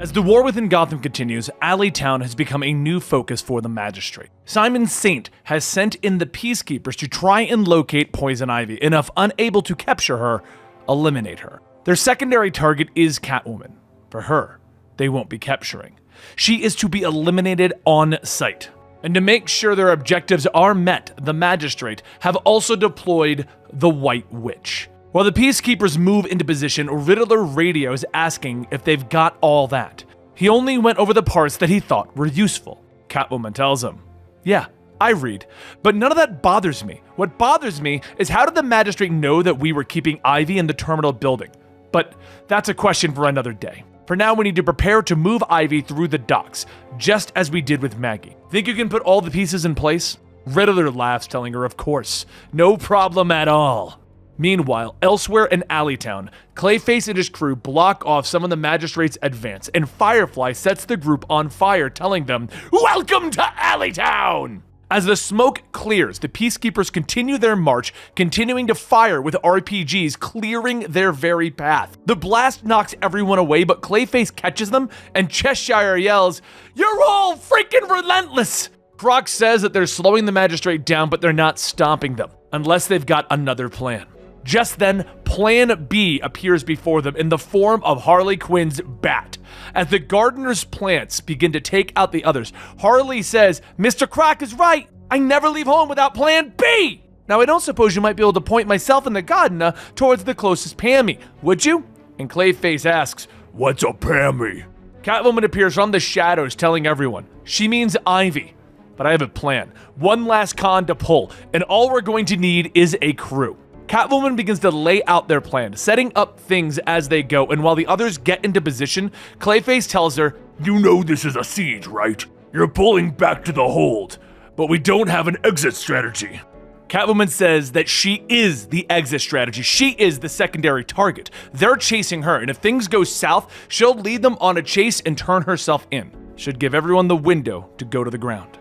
As the war within Gotham continues, Alleytown has become a new focus for the Magistrate. Simon Saint has sent in the Peacekeepers to try and locate Poison Ivy, and if unable to capture her, eliminate her. Their secondary target is Catwoman. For her, they won't be capturing. She is to be eliminated on sight. And to make sure their objectives are met, the Magistrate have also deployed the White Witch. While the Peacekeepers move into position, Riddler radios asking if they've got all that. He only went over the parts that he thought were useful. Catwoman tells him, "Yeah, I read, but none of that bothers me. What bothers me is how did the Magistrate know that we were keeping Ivy in the terminal building? But that's a question for another day. For now, we need to prepare to move Ivy through the docks, just as we did with Maggie. Think you can put all the pieces in place?" Riddler laughs, telling her, "Of course. No problem at all." Meanwhile, elsewhere in Alleytown, Clayface and his crew block off some of the Magistrate's advance, and Firefly sets the group on fire, telling them, "Welcome to Alleytown!" As the smoke clears, the Peacekeepers continue their march, continuing to fire with RPGs, clearing their very path. The blast knocks everyone away, but Clayface catches them, and Cheshire yells, "You're all freaking relentless!" Croc says that they're slowing the Magistrate down, but they're not stopping them, unless they've got another plan. Just then, Plan B appears before them in the form of Harley Quinn's bat. As the gardener's plants begin to take out the others, Harley says, "Mr. Croc is right. I never leave home without Plan B." Now, I don't suppose you might be able to point myself and the gardener towards the closest Pammy, would you? And Clayface asks, "What's a Pammy?" Catwoman appears from the shadows telling everyone, she means Ivy. But I have a plan. One last con to pull, and all we're going to need is a crew. Catwoman begins to lay out their plan, setting up things as they go, and while the others get into position, Clayface tells her, "You know this is a siege, right? You're pulling back to the hold, but we don't have an exit strategy." Catwoman says that she is the exit strategy. She is the secondary target. They're chasing her, and if things go south, she'll lead them on a chase and turn herself in. Should give everyone the window to go to the ground.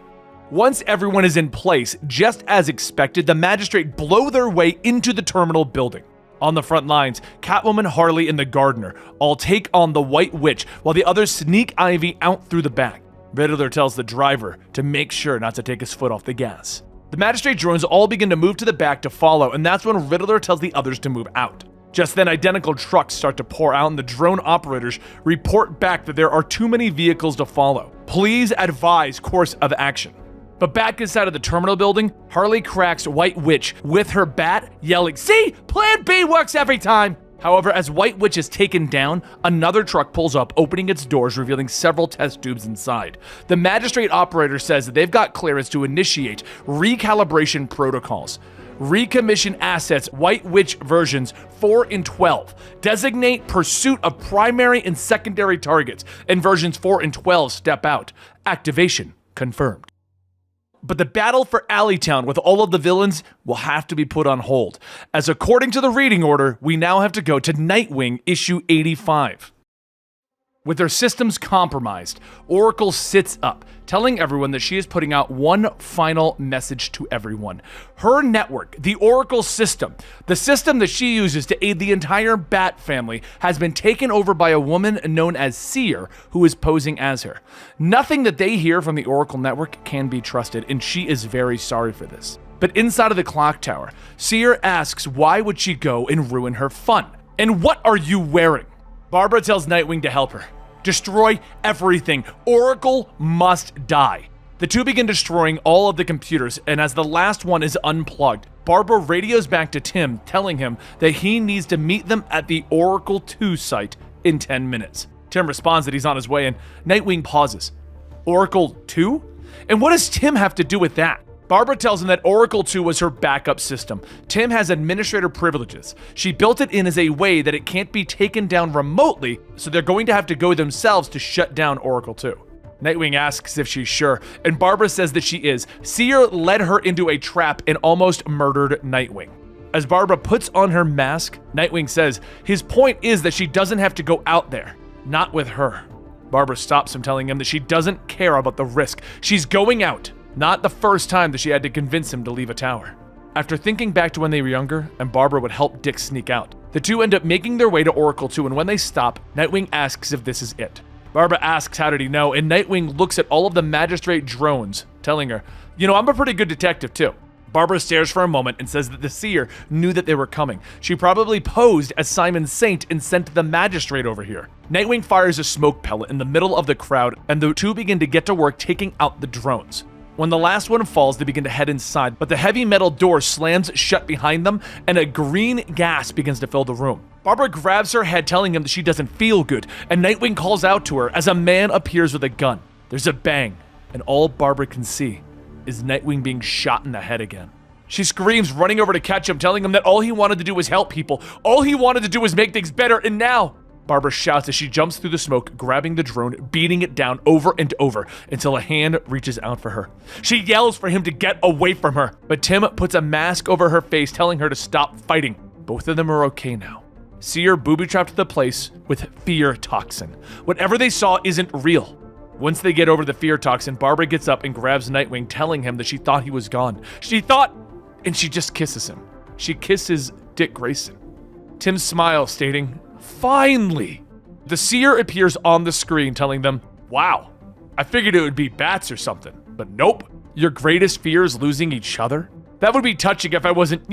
Once everyone is in place, just as expected, the Magistrate blow their way into the terminal building. On the front lines, Catwoman, Harley, and the Gardener all take on the White Witch, while the others sneak Ivy out through the back. Riddler tells the driver to make sure not to take his foot off the gas. The Magistrate drones all begin to move to the back to follow, and that's when Riddler tells the others to move out. Just then, identical trucks start to pour out, and the drone operators report back that there are too many vehicles to follow. Please advise course of action. But back inside of the terminal building, Harley cracks White Witch with her bat, yelling, "See? Plan B works every time!" However, as White Witch is taken down, another truck pulls up, opening its doors, revealing several test tubes inside. The Magistrate operator says that they've got clearance to initiate recalibration protocols. Recommission assets White Witch versions 4 and 12. Designate pursuit of primary and secondary targets, and versions 4 and 12 step out. Activation confirmed. But the battle for Alleytown with all of the villains will have to be put on hold, as according to the reading order, we now have to go to Nightwing Issue 85. With their systems compromised, Oracle sits up, telling everyone that she is putting out one final message to everyone. Her network, the Oracle system, the system that she uses to aid the entire Bat family, has been taken over by a woman known as Seer, who is posing as her. Nothing that they hear from the Oracle network can be trusted, and she is very sorry for this. But inside of the clock tower, Seer asks why would she go and ruin her fun? And what are you wearing? Barbara tells Nightwing to help her. Destroy everything. Oracle must die. The two begin destroying all of the computers, and as the last one is unplugged, Barbara radios back to Tim, telling him that he needs to meet them at the Oracle 2 site in 10 minutes. Tim responds that he's on his way, and Nightwing pauses. Oracle 2? And what does Tim have to do with that? Barbara tells him that Oracle 2 was her backup system. Tim has administrator privileges. She built it in as a way that it can't be taken down remotely, so they're going to have to go themselves to shut down Oracle 2. Nightwing asks if she's sure, and Barbara says that she is. Seer led her into a trap and almost murdered Nightwing. As Barbara puts on her mask, Nightwing says his point is that she doesn't have to go out there. Not with her. Barbara stops him, telling him that she doesn't care about the risk. She's going out. Not the first time that she had to convince him to leave a tower. After thinking back to when they were younger, and Barbara would help Dick sneak out, the two end up making their way to Oracle 2, and when they stop, Nightwing asks if this is it. Barbara asks how did he know, and Nightwing looks at all of the Magistrate drones, telling her, "You know, I'm a pretty good detective too." Barbara stares for a moment and says that the Seer knew that they were coming. She probably posed as Simon Saint and sent the Magistrate over here. Nightwing fires a smoke pellet in the middle of the crowd, and the two begin to get to work taking out the drones. When the last one falls, they begin to head inside, but the heavy metal door slams shut behind them, and a green gas begins to fill the room. Barbara grabs her head, telling him that she doesn't feel good, and Nightwing calls out to her as a man appears with a gun. There's a bang, and all Barbara can see is Nightwing being shot in the head again. She screams, running over to catch him, telling him that all he wanted to do was help people. All he wanted to do was make things better, and now... Barbara shouts as she jumps through the smoke, grabbing the drone, beating it down over and over until a hand reaches out for her. She yells for him to get away from her, but Tim puts a mask over her face, telling her to stop fighting. Both of them are okay now. Seer booby-trapped the place with fear toxin. Whatever they saw isn't real. Once they get over the fear toxin, Barbara gets up and grabs Nightwing, telling him that she thought he was gone. She thought, and she just kisses him. She kisses Dick Grayson. Tim smiles, stating, "Finally!" The Seer appears on the screen, telling them, "Wow, I figured it would be bats or something, but nope. Your greatest fear is losing each other?" That would be touching if I wasn't,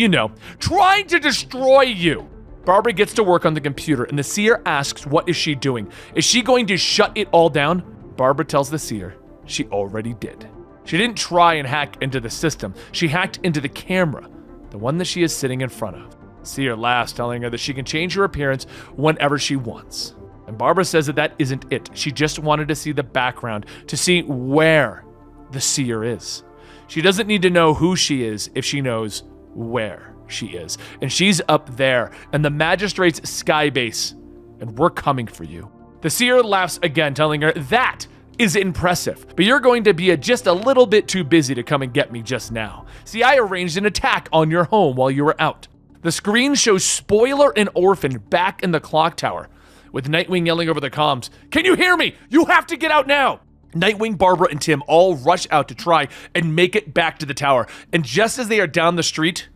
trying to destroy you. Barbara gets to work on the computer, and the seer asks what is she doing. Is she going to shut it all down? Barbara tells the seer she already did. She didn't try and hack into the system. She hacked into the camera, the one that she is sitting in front of. Seer laughs, telling her that she can change her appearance whenever she wants. And Barbara says that isn't it. She just wanted to see the background, to see where the seer is. She doesn't need to know who she is if she knows where she is. And she's up there in the Magistrate's sky base, and we're coming for you. The seer laughs again, telling her that is impressive, but you're going to be just a little bit too busy to come and get me just now. See, I arranged an attack on your home while you were out. The screen shows Spoiler and Orphan back in the clock tower, with Nightwing yelling over the comms, "Can you hear me? You have to get out now!" Nightwing, Barbara, and Tim all rush out to try and make it back to the tower, and just as they are down the street,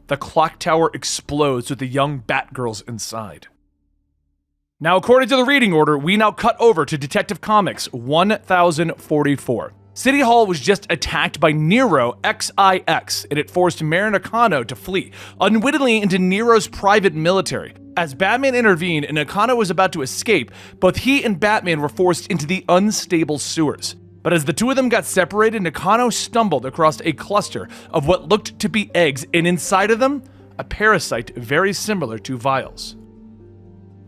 the clock tower explodes with the young Batgirls inside. Now, according to the reading order, we now cut over to Detective Comics 1044. City Hall was just attacked by Nero XIX, and it forced Mayor Nakano to flee, unwittingly into Nero's private military. As Batman intervened and Nakano was about to escape, both he and Batman were forced into the unstable sewers. But as the two of them got separated, Nakano stumbled across a cluster of what looked to be eggs, and inside of them, a parasite very similar to vials.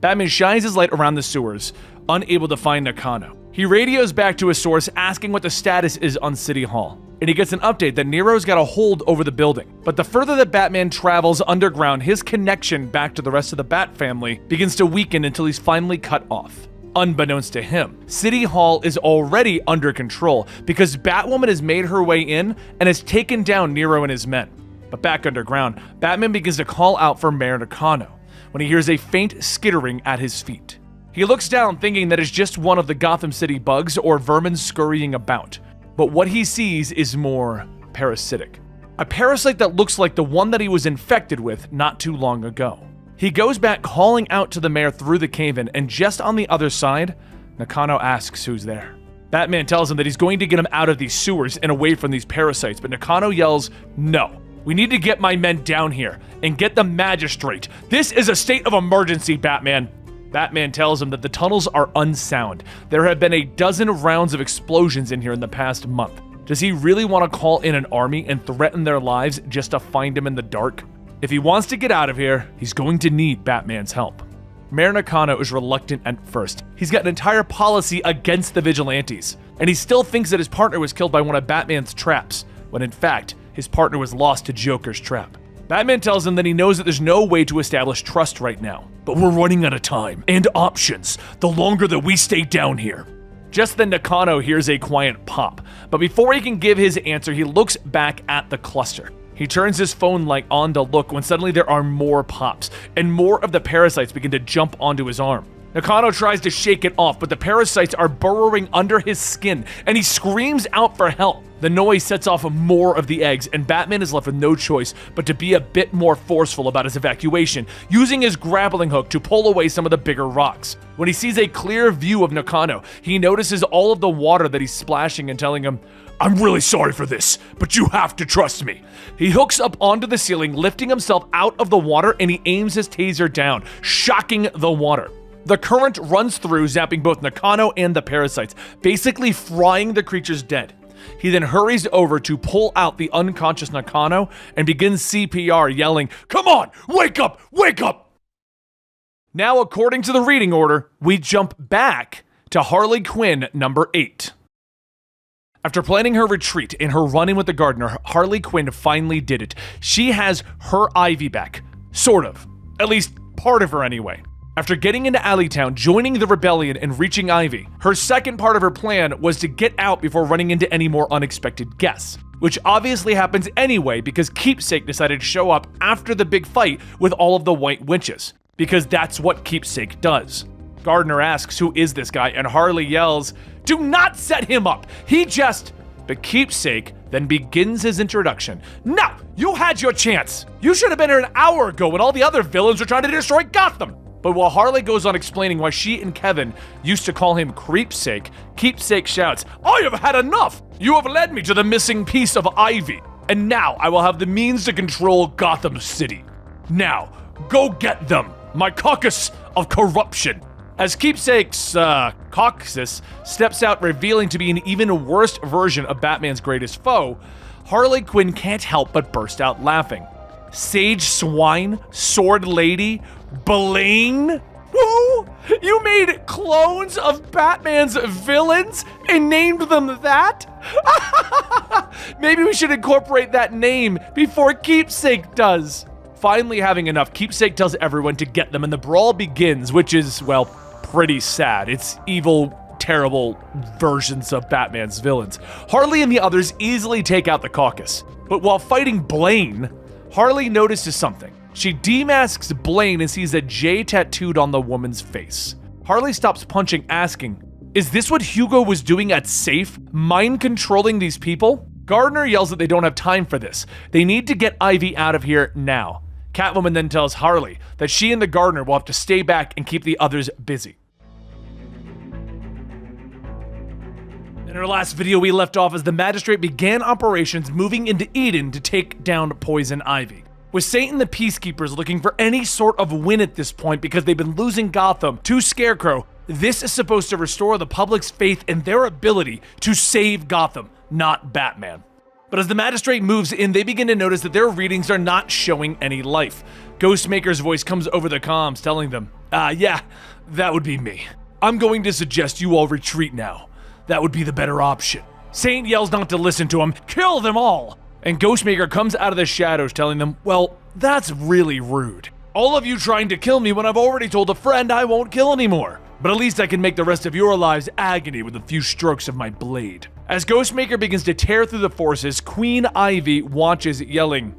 Batman shines his light around the sewers, unable to find Nakano. He radios back to his source asking what the status is on City Hall, and he gets an update that Nero's got a hold over the building. But the further that Batman travels underground, his connection back to the rest of the Bat family begins to weaken until he's finally cut off. Unbeknownst to him, City Hall is already under control because Batwoman has made her way in and has taken down Nero and his men. But back underground, Batman begins to call out for Mayor Nakano when he hears a faint skittering at his feet. He looks down thinking that it's just one of the Gotham City bugs or vermin scurrying about. But what he sees is more parasitic. A parasite that looks like the one that he was infected with not too long ago. He goes back calling out to the mayor through the cave-in, and just on the other side, Nakano asks who's there. Batman tells him that he's going to get him out of these sewers and away from these parasites, but Nakano yells, "No. We need to get my men down here and get the magistrate. This is a state of emergency, Batman." Batman tells him that the tunnels are unsound. There have been a dozen rounds of explosions in here in the past month. Does he really want to call in an army and threaten their lives just to find him in the dark? If he wants to get out of here, he's going to need Batman's help. Mayor Nakano is reluctant at first. He's got an entire policy against the vigilantes, and he still thinks that his partner was killed by one of Batman's traps, when in fact, his partner was lost to Joker's trap. Batman tells him that he knows that there's no way to establish trust right now, but we're running out of time and options the longer that we stay down here. Just then Nakano hears a quiet pop, but before he can give his answer, he looks back at the cluster. He turns his phone light on to look when suddenly there are more pops, and more of the parasites begin to jump onto his arm. Nakano tries to shake it off, but the parasites are burrowing under his skin, and he screams out for help. The noise sets off more of the eggs, and Batman is left with no choice but to be a bit more forceful about his evacuation, using his grappling hook to pull away some of the bigger rocks. When he sees a clear view of Nakano, he notices all of the water that he's splashing and telling him, "I'm really sorry for this, but you have to trust me." He hooks up onto the ceiling, lifting himself out of the water, and he aims his taser down, shocking the water. The current runs through, zapping both Nakano and the parasites, basically frying the creatures dead. He then hurries over to pull out the unconscious Nakano and begins CPR, yelling, "Come on, wake up, wake up!" Now, according to the reading order, we jump back to Harley Quinn number 8. After planning her retreat and her run-in with the gardener, Harley Quinn finally did it. She has her Ivy back. Sort of. At least part of her anyway. After getting into Alleytown, joining the rebellion, and reaching Ivy, her second part of her plan was to get out before running into any more unexpected guests. Which obviously happens anyway because Keepsake decided to show up after the big fight with all of the White Witches. Because that's what Keepsake does. Gardner asks who is this guy, and Harley yells, "Do not set him up! He just..." But Keepsake then begins his introduction. "No! You had your chance! You should have been here an hour ago when all the other villains were trying to destroy Gotham!" But while Harley goes on explaining why she and Kevin used to call him Creepsake, Keepsake shouts, "I have had enough! You have led me to the missing piece of Ivy." And now I will have the means to control Gotham City. Now, go get them, my caucus of corruption. As Keepsake's caucus steps out, revealing to be an even worse version of Batman's greatest foe, Harley Quinn can't help but burst out laughing. Sage Swine, Sword Lady, Bling? Who? You made clones of Batman's villains and named them that? Maybe we should incorporate that name before Keepsake does. Finally having enough, Keepsake tells everyone to get them and the brawl begins, which is, well, pretty sad. It's evil, terrible versions of Batman's villains. Harley and the others easily take out the caucus. But while fighting Blaine, Harley notices something. She demasks Blaine and sees a J tattooed on the woman's face. Harley stops punching, asking, "Is this what Hugo was doing at Safe? Mind controlling these people?" Gardner yells that they don't have time for this. They need to get Ivy out of here now. Catwoman then tells Harley that she and the Gardener will have to stay back and keep the others busy. In our last video, we left off as the Magistrate began operations moving into Eden to take down Poison Ivy. With Satan the Peacekeepers looking for any sort of win at this point because they've been losing Gotham to Scarecrow, this is supposed to restore the public's faith in their ability to save Gotham, not Batman. But as the Magistrate moves in, they begin to notice that their readings are not showing any life. Ghostmaker's voice comes over the comms telling them, yeah, that would be me. I'm going to suggest you all retreat now. That would be the better option. Saint yells not to listen to him, kill them all! And Ghostmaker comes out of the shadows telling them, well, that's really rude. All of you trying to kill me when I've already told a friend I won't kill anymore. But at least I can make the rest of your lives agony with a few strokes of my blade. As Ghostmaker begins to tear through the forces, Queen Ivy watches, yelling,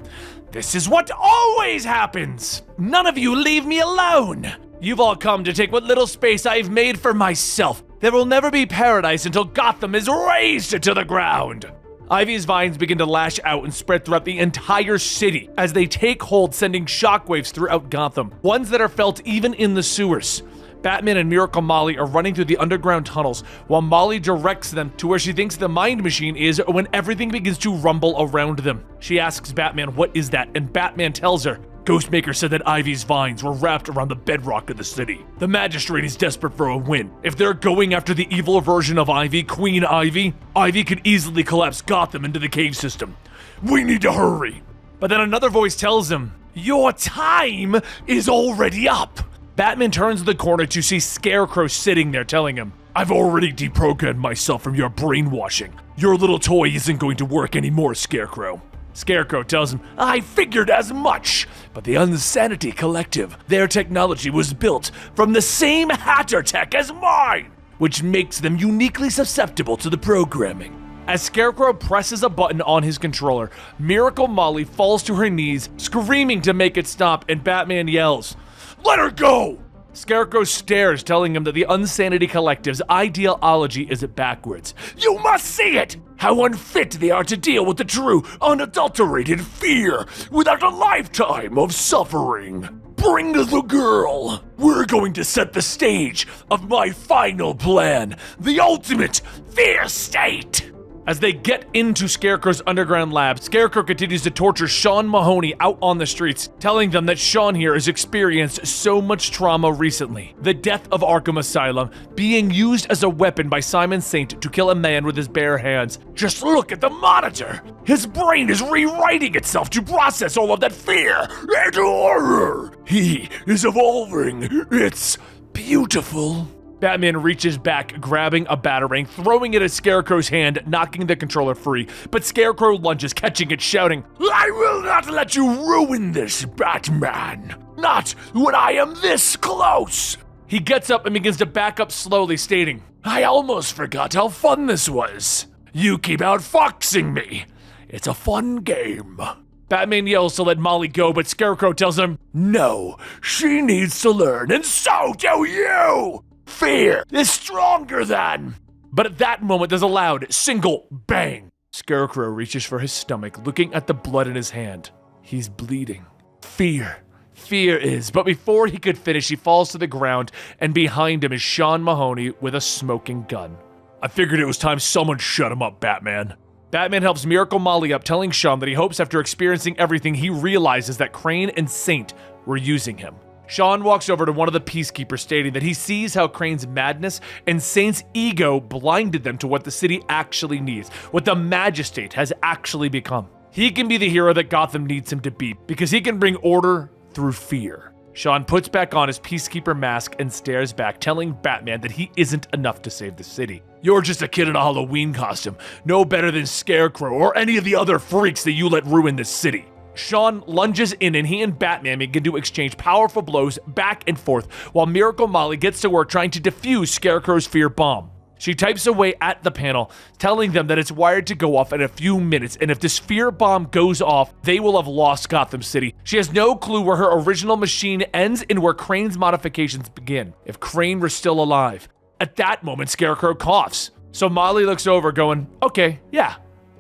"This is what always happens! None of you leave me alone! You've all come to take what little space I've made for myself. There will never be paradise until Gotham is razed to the ground!" Ivy's vines begin to lash out and spread throughout the entire city as they take hold, sending shockwaves throughout Gotham, ones that are felt even in the sewers. Batman and Miracle Molly are running through the underground tunnels while Molly directs them to where she thinks the Mind Machine is when everything begins to rumble around them. She asks Batman what is that, and Batman tells her, Ghostmaker said that Ivy's vines were wrapped around the bedrock of the city. The Magistrate is desperate for a win. If they're going after the evil version of Ivy, Queen Ivy, Ivy could easily collapse Gotham into the cave system. We need to hurry. But then another voice tells him, your time is already up. Batman turns the corner to see Scarecrow sitting there telling him, I've already deprogrammed myself from your brainwashing. Your little toy isn't going to work anymore, Scarecrow. Scarecrow tells him, I figured as much, but the Unsanity Collective, their technology was built from the same hacker tech as mine, which makes them uniquely susceptible to the programming. As Scarecrow presses a button on his controller, Miracle Molly falls to her knees, screaming to make it stop, and Batman yells, let her go! Scarecrow stares, telling him that the Unsanity Collective's ideology is backwards. You must see it! How unfit they are to deal with the true, unadulterated fear without a lifetime of suffering. Bring the girl! We're going to set the stage of my final plan, the ultimate fear state! As they get into Scarecrow's underground lab, Scarecrow continues to torture Sean Mahoney out on the streets, telling them that Sean here has experienced so much trauma recently. The death of Arkham Asylum, being used as a weapon by Simon Saint to kill a man with his bare hands. Just look at the monitor! His brain is rewriting itself to process all of that fear and horror! He is evolving. It's beautiful. Batman reaches back, grabbing a batarang, throwing it at Scarecrow's hand, knocking the controller free. But Scarecrow lunges, catching it, shouting, I will not let you ruin this, Batman! Not when I am this close! He gets up and begins to back up slowly, stating, I almost forgot how fun this was. You keep outfoxing me. It's a fun game. Batman yells to let Molly go, but Scarecrow tells him, no, she needs to learn, and so do you! Fear is stronger than... But at that moment, there's a loud, single bang. Scarecrow reaches for his stomach, looking at the blood in his hand. He's bleeding. Fear is... But before he could finish, he falls to the ground, and behind him is Sean Mahoney with a smoking gun. I figured it was time someone shut him up, Batman. Batman helps Miracle Molly up, telling Sean that he hopes after experiencing everything he realizes that Crane and Saint were using him. Sean walks over to one of the peacekeepers, stating that he sees how Crane's madness and Saint's ego blinded them to what the city actually needs, what the Magistrate has actually become. He can be the hero that Gotham needs him to be, because he can bring order through fear. Sean puts back on his peacekeeper mask and stares back, telling Batman that he isn't enough to save the city. You're just a kid in a Halloween costume, no better than Scarecrow or any of the other freaks that you let ruin this city. Sean lunges in and he and Batman begin to exchange powerful blows back and forth while Miracle Molly gets to work trying to defuse Scarecrow's fear bomb. She types away at the panel, telling them that it's wired to go off in a few minutes, and if this fear bomb goes off, they will have lost Gotham City. She has no clue where her original machine ends and where Crane's modifications begin, if Crane were still alive. At that moment, Scarecrow coughs. So Molly looks over going, okay, yeah,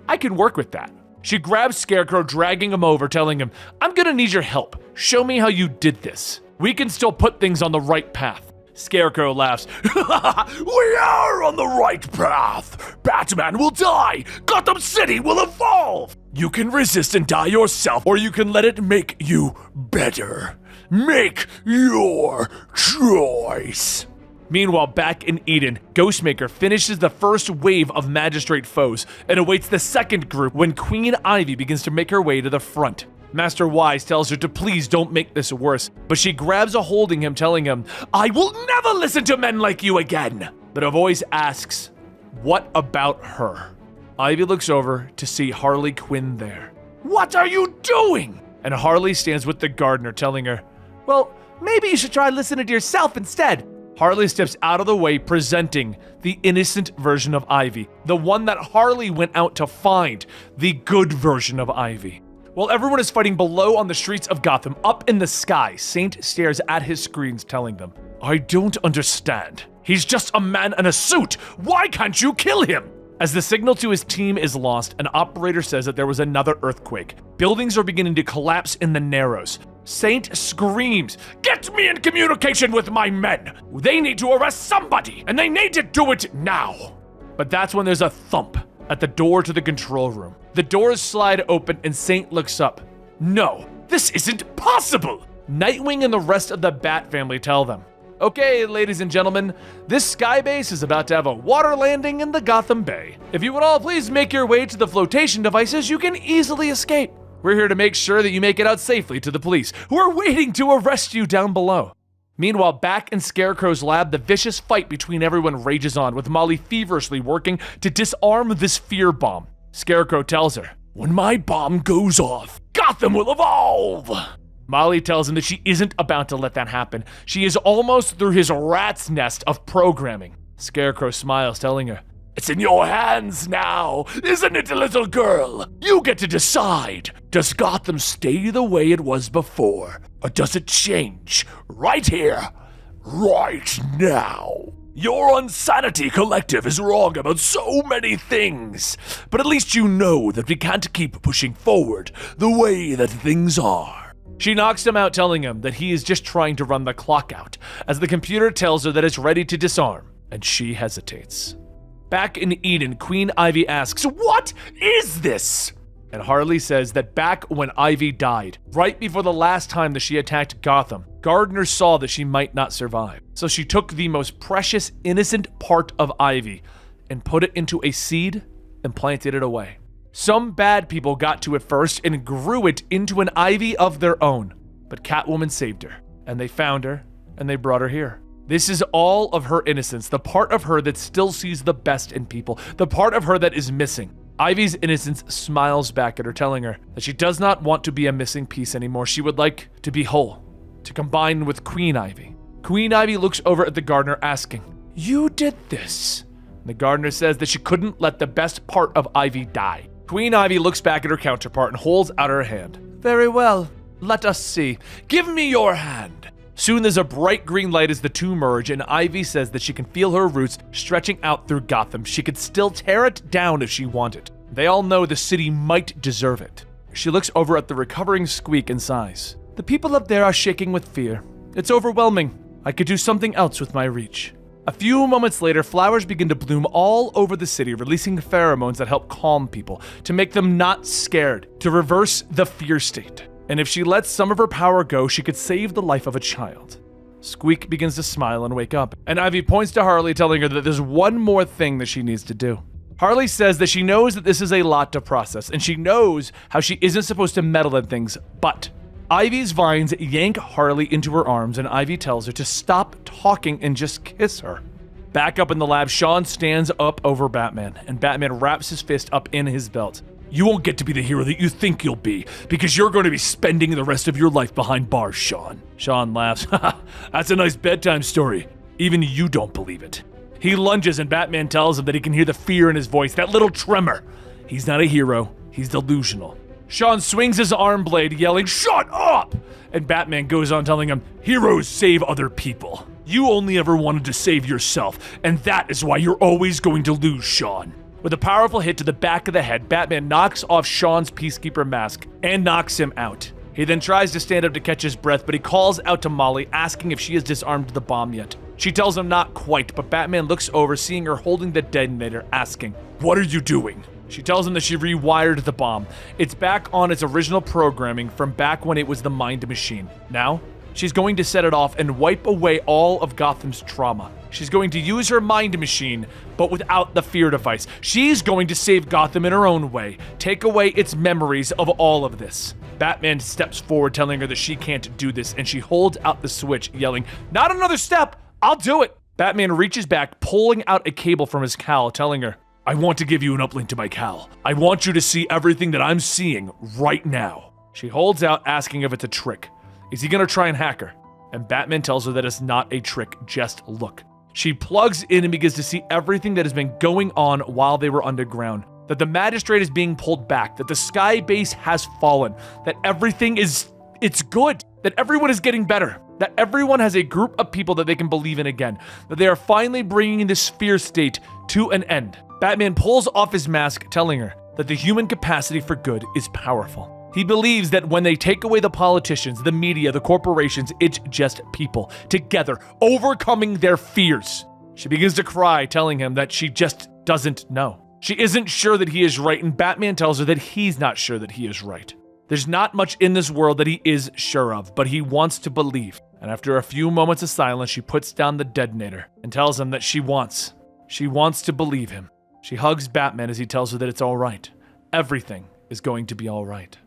I can work with that. She grabs Scarecrow, dragging him over, telling him, I'm gonna need your help. Show me how you did this. We can still put things on the right path. Scarecrow laughs. We are on the right path. Batman will die. Gotham City will evolve. You can resist and die yourself, or you can let it make you better. Make your choice. Meanwhile, back in Eden, Ghostmaker finishes the first wave of Magistrate foes and awaits the second group when Queen Ivy begins to make her way to the front. Master Wise tells her to please don't make this worse, but she grabs a holding him, telling him, I will never listen to men like you again. But a voice asks, what about her? Ivy looks over to see Harley Quinn there. What are you doing? And Harley stands with the gardener, telling her, well, maybe you should try listening to yourself instead. Harley steps out of the way, presenting the innocent version of Ivy, the one that Harley went out to find, the good version of Ivy. While everyone is fighting below on the streets of Gotham, up in the sky, Saint stares at his screens, telling them, I don't understand. He's just a man in a suit. Why can't you kill him? As the signal to his team is lost, an operator says that there was another earthquake. Buildings are beginning to collapse in the Narrows. Saint screams, get me in communication with my men. They need to arrest somebody, and they need to do it now. But that's when there's a thump at the door to the control room. The doors slide open and Saint looks up. No, this isn't possible. Nightwing and the rest of the Bat family tell them, okay, ladies and gentlemen, this skybase is about to have a water landing in the Gotham Bay. If you would all please make your way to the flotation devices, you can easily escape. We're here to make sure that you make it out safely to the police, who are waiting to arrest you down below. Meanwhile, back in Scarecrow's lab, the vicious fight between everyone rages on, with Molly feverishly working to disarm this fear bomb. Scarecrow tells her, when my bomb goes off, Gotham will evolve! Molly tells him that she isn't about to let that happen. She is almost through his rat's nest of programming. Scarecrow smiles, telling her, it's in your hands now, isn't it, little girl? You get to decide. Does Gotham stay the way it was before, or does it change right here, right now? Your Insanity Collective is wrong about so many things, but at least you know that we can't keep pushing forward the way that things are. She knocks him out, telling him that he is just trying to run the clock out, as the computer tells her that it's ready to disarm, and she hesitates. Back in Eden, Queen Ivy asks, what is this? And Harley says that back when Ivy died, right before the last time that she attacked Gotham, Gardner saw that she might not survive. So she took the most precious, innocent part of Ivy and put it into a seed and planted it away. Some bad people got to it first and grew it into an Ivy of their own. But Catwoman saved her, and they found her, and they brought her here. This is all of her innocence, the part of her that still sees the best in people, the part of her that is missing. Ivy's innocence smiles back at her, telling her that she does not want to be a missing piece anymore. She would like to be whole, to combine with Queen Ivy. Queen Ivy looks over at the gardener, asking, you did this? And the gardener says that she couldn't let the best part of Ivy die. Queen Ivy looks back at her counterpart and holds out her hand. Very well, let us see. Give me your hand. Soon there's a bright green light as the two merge, and Ivy says that she can feel her roots stretching out through Gotham. She could still tear it down if she wanted. They all know the city might deserve it. She looks over at the recovering Squeak and sighs. The people up there are shaking with fear. It's overwhelming. I could do something else with my reach. A few moments later, flowers begin to bloom all over the city, releasing pheromones that help calm people, to make them not scared, to reverse the fear state. And if she lets some of her power go, she could save the life of a child. Squeak begins to smile and wake up, and Ivy points to Harley, telling her that there's one more thing that she needs to do. Harley says that she knows that this is a lot to process, and she knows how she isn't supposed to meddle in things, but Ivy's vines yank Harley into her arms, and Ivy tells her to stop talking and just kiss her. Back up in the lab, Sean stands up over Batman, and Batman wraps his fist up in his belt. You won't get to be the hero that you think you'll be, because you're going to be spending the rest of your life behind bars, Sean. Sean laughs. Haha, that's a nice bedtime story. Even you don't believe it. He lunges, and Batman tells him that he can hear the fear in his voice, that little tremor. He's not a hero, he's delusional. Sean swings his arm blade, yelling, "Shut up!" And Batman goes on telling him, "Heroes save other people. You only ever wanted to save yourself, and that is why you're always going to lose, Sean." With a powerful hit to the back of the head, Batman knocks off Sean's Peacekeeper mask and knocks him out. He then tries to stand up to catch his breath, but he calls out to Molly, asking if she has disarmed the bomb yet. She tells him not quite, but Batman looks over, seeing her holding the detonator, asking, "What are you doing?" She tells him that she rewired the bomb. It's back on its original programming from back when it was the Mind Machine. Now, she's going to set it off and wipe away all of Gotham's trauma. She's going to use her Mind Machine, but without the fear device. She's going to save Gotham in her own way, take away its memories of all of this. Batman steps forward, telling her that she can't do this, and she holds out the switch, yelling, "Not another step! I'll do it!" Batman reaches back, pulling out a cable from his cowl, telling her, "I want to give you an uplink to my cowl. I want you to see everything that I'm seeing right now." She holds out, asking if it's a trick. Is he gonna try and hack her? And Batman tells her that it's not a trick, just look. She plugs in and begins to see everything that has been going on while they were underground. That the Magistrate is being pulled back, that the Sky Base has fallen, that everything it's good, that everyone is getting better, that everyone has a group of people that they can believe in again, that they are finally bringing this fear state to an end. Batman pulls off his mask, telling her that the human capacity for good is powerful. He believes that when they take away the politicians, the media, the corporations, it's just people, together, overcoming their fears. She begins to cry, telling him that she just doesn't know. She isn't sure that he is right, and Batman tells her that he's not sure that he is right. There's not much in this world that he is sure of, but he wants to believe. And after a few moments of silence, she puts down the detonator and tells him that she wants to believe him. She hugs Batman as he tells her that it's all right. Everything is going to be all right.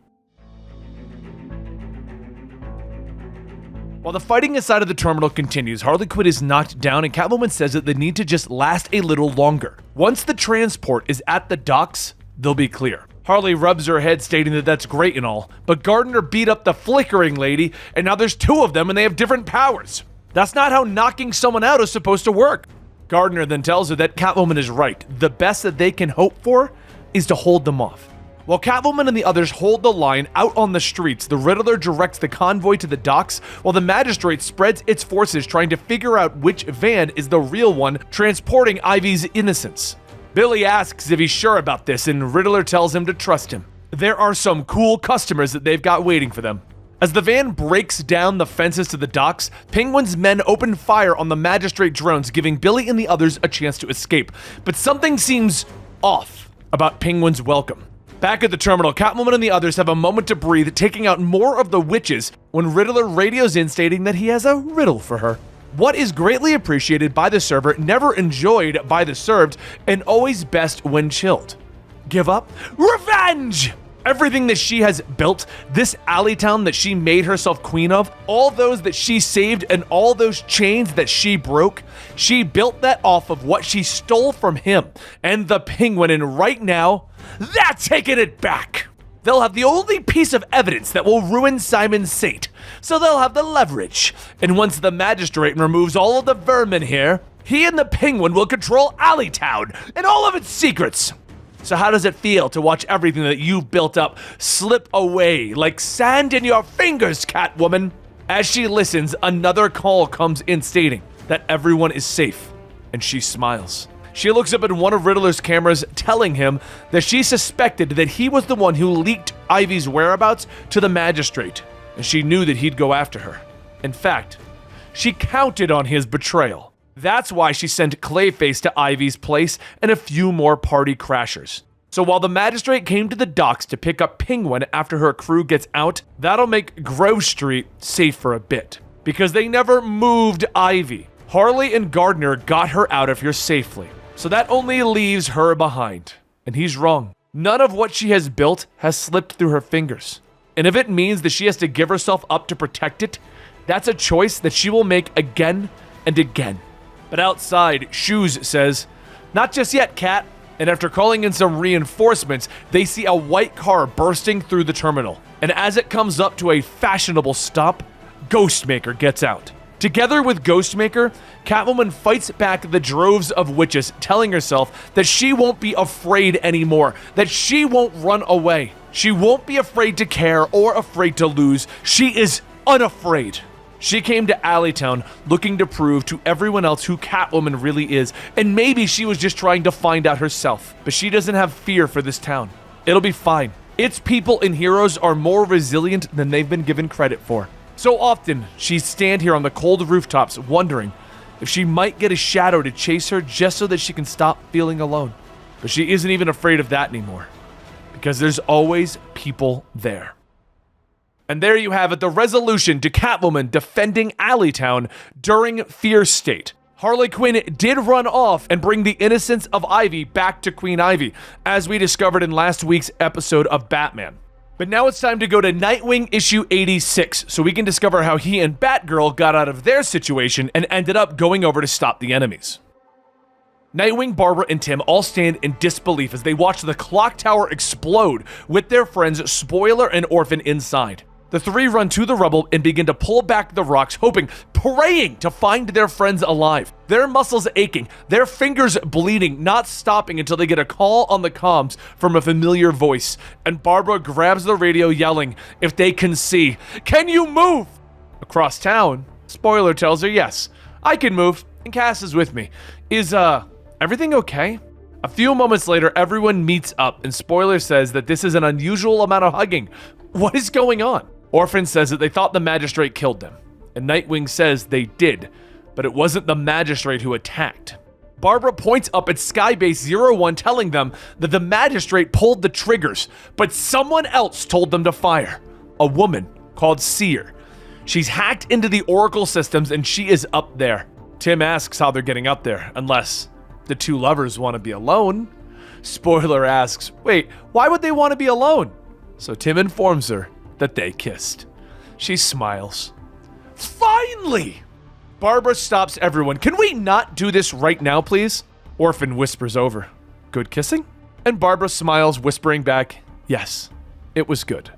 While the fighting inside of the terminal continues, Harley Quinn is knocked down, and Catwoman says that they need to just last a little longer. Once the transport is at the docks, they'll be clear. Harley rubs her head, stating that that's great and all, but Gardner beat up the flickering lady, and now there's two of them and they have different powers. That's not how knocking someone out is supposed to work. Gardner then tells her that Catwoman is right. The best that they can hope for is to hold them off. While Catwoman and the others hold the line out on the streets, the Riddler directs the convoy to the docks, while the Magistrate spreads its forces trying to figure out which van is the real one transporting Ivy's innocence. Billy asks if he's sure about this, and Riddler tells him to trust him. There are some cool customers that they've got waiting for them. As the van breaks down the fences to the docks, Penguin's men open fire on the Magistrate drones, giving Billy and the others a chance to escape. But something seems off about Penguin's welcome. Back at the terminal, Catwoman and the others have a moment to breathe, taking out more of the witches when Riddler radios in, stating that he has a riddle for her. What is greatly appreciated by the server, never enjoyed by the served, and always best when chilled. Give up? Revenge! Everything that she has built, this alley town that she made herself queen of, all those that she saved and all those chains that she broke, she built that off of what she stole from him and the Penguin, and right now, they're taking it back. They'll have the only piece of evidence that will ruin Simon's Saint, so they'll have the leverage. And once the Magistrate removes all of the vermin here, he and the Penguin will control Alleytown and all of its secrets. So how does it feel to watch everything that you've built up slip away like sand in your fingers, Catwoman? As she listens, another call comes in stating that everyone is safe, and she smiles. She looks up at one of Riddler's cameras, telling him that she suspected that he was the one who leaked Ivy's whereabouts to the Magistrate, and she knew that he'd go after her. In fact, she counted on his betrayal. That's why she sent Clayface to Ivy's place and a few more party crashers. So while the magistrate came to the docks to pick up Penguin after her crew gets out, that'll make Grove Street safe for a bit. Because they never moved Ivy. Harley and Gardner got her out of here safely. So that only leaves her behind. And he's wrong. None of what she has built has slipped through her fingers. And if it means that she has to give herself up to protect it, that's a choice that she will make again and again. But outside, Shoes says, "Not just yet, Cat." And after calling in some reinforcements, they see a white car bursting through the terminal. And as it comes up to a fashionable stop, Ghostmaker gets out. Together with Ghostmaker, Catwoman fights back the droves of witches, telling herself that she won't be afraid anymore, that she won't run away. She won't be afraid to care or afraid to lose. She is unafraid. She came to Alleytown looking to prove to everyone else who Catwoman really is, and maybe she was just trying to find out herself. But she doesn't have fear for this town. It'll be fine. Its people and heroes are more resilient than they've been given credit for. So often, she'd stand here on the cold rooftops wondering if she might get a shadow to chase her just so that she can stop feeling alone. But she isn't even afraid of that anymore, because there's always people there. And there you have it, the resolution to Catwoman defending Alleytown during Fear State. Harley Quinn did run off and bring the innocence of Ivy back to Queen Ivy, as we discovered in last week's episode of Batman. But now it's time to go to Nightwing Issue 86, so we can discover how he and Batgirl got out of their situation and ended up going over to stop the enemies. Nightwing, Barbara, and Tim all stand in disbelief as they watch the clock tower explode with their friends Spoiler and Orphan inside. The three run to the rubble and begin to pull back the rocks, hoping, praying to find their friends alive. Their muscles aching, their fingers bleeding, not stopping until they get a call on the comms from a familiar voice. And Barbara grabs the radio yelling, if they can see, "Can you move?" Across town, Spoiler tells her, "Yes, I can move, and Cass is with me. Is, everything okay?" A few moments later, everyone meets up, and Spoiler says that this is an unusual amount of hugging. What is going on? Orphan says that they thought the Magistrate killed them, and Nightwing says they did, but it wasn't the Magistrate who attacked. Barbara points up at Skybase 01 telling them that the Magistrate pulled the triggers, but someone else told them to fire. A woman called Seer. She's hacked into the Oracle systems and she is up there. Tim asks how they're getting up there, unless the two lovers want to be alone. Spoiler asks, wait, why would they want to be alone? So Tim informs her that they kissed. She smiles. Finally! Barbara stops everyone. Can we not do this right now, please? Orphan whispers over. Good kissing? And Barbara smiles, whispering back, yes, it was good.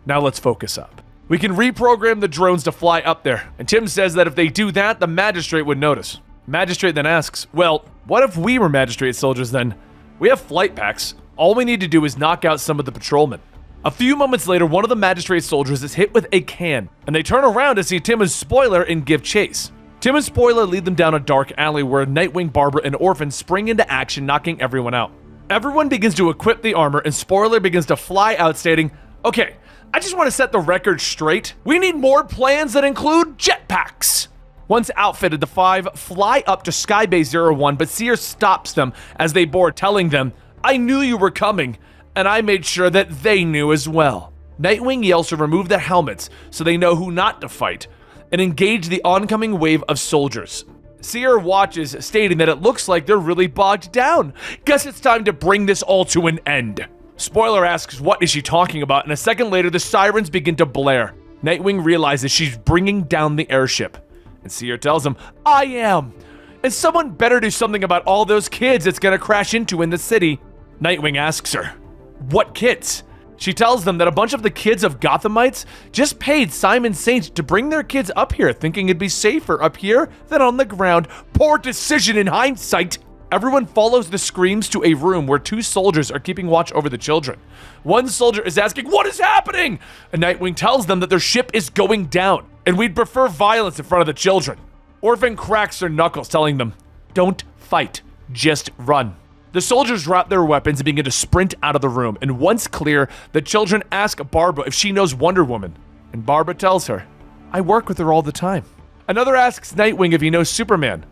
Now let's focus up. We can reprogram the drones to fly up there, and Tim says that if they do that, the Magistrate would notice. Magistrate then asks, well, what if we were Magistrate soldiers then? We have flight packs. All we need to do is knock out some of the patrolmen. A few moments later, one of the Magistrate soldiers is hit with a can, and they turn around to see Tim and Spoiler and give chase. Tim and Spoiler lead them down a dark alley where Nightwing, Barbara, and Orphan spring into action, knocking everyone out. Everyone begins to equip the armor, and Spoiler begins to fly out, stating, okay, I just want to set the record straight. We need more plans that include jetpacks. Once outfitted, the five fly up to Skybase 01, but Seer stops them as they board, telling them, I knew you were coming, and I made sure that they knew as well. Nightwing yells to remove their helmets so they know who not to fight, and engage the oncoming wave of soldiers. Seer watches, stating that it looks like they're really bogged down. Guess it's time to bring this all to an end. Spoiler asks what is she talking about, and a second later the sirens begin to blare. Nightwing realizes she's bringing down the airship, and Seer tells him, I am. And someone better do something about all those kids it's gonna crash into in the city. Nightwing asks her, what kids? She tells them that a bunch of the kids of Gothamites just paid Simon Saint to bring their kids up here, thinking it'd be safer up here than on the ground. Poor decision in hindsight. Everyone follows the screams to a room where two soldiers are keeping watch over the children. One soldier is asking, what is happening? And Nightwing tells them that their ship is going down, and we'd prefer violence in front of the children. Orphan cracks her knuckles, telling them, don't fight, just run. The soldiers drop their weapons and begin to sprint out of the room, and once clear, the children ask Barbara if she knows Wonder Woman, and Barbara tells her, I work with her all the time. Another asks Nightwing if he knows Superman.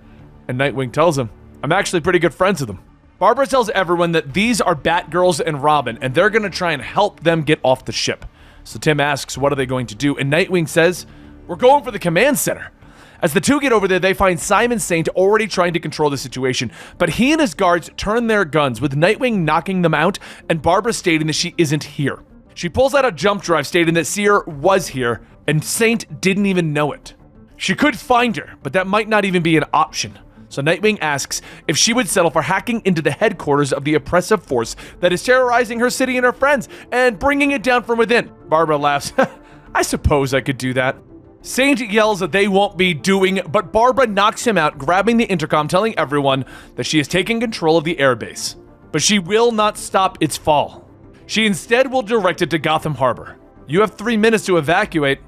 And Nightwing tells him, I'm actually pretty good friends with them. Barbara tells everyone that these are Batgirls and Robin, and they're going to try and help them get off the ship. So Tim asks, what are they going to do? And Nightwing says, we're going for the command center. As the two get over there, they find Simon Saint already trying to control the situation, but he and his guards turn their guns, with Nightwing knocking them out and Barbara stating that she isn't here. She pulls out a jump drive stating that Seer was here, and Saint didn't even know it. She could find her, but that might not even be an option. So Nightwing asks if she would settle for hacking into the headquarters of the oppressive force that is terrorizing her city and her friends, and bringing it down from within. Barbara laughs, I suppose I could do that. Saint yells that they won't be doing, but Barbara knocks him out, grabbing the intercom, telling everyone that she is taking control of the airbase. But she will not stop its fall. She instead will direct it to Gotham Harbor. You have 3 minutes to evacuate.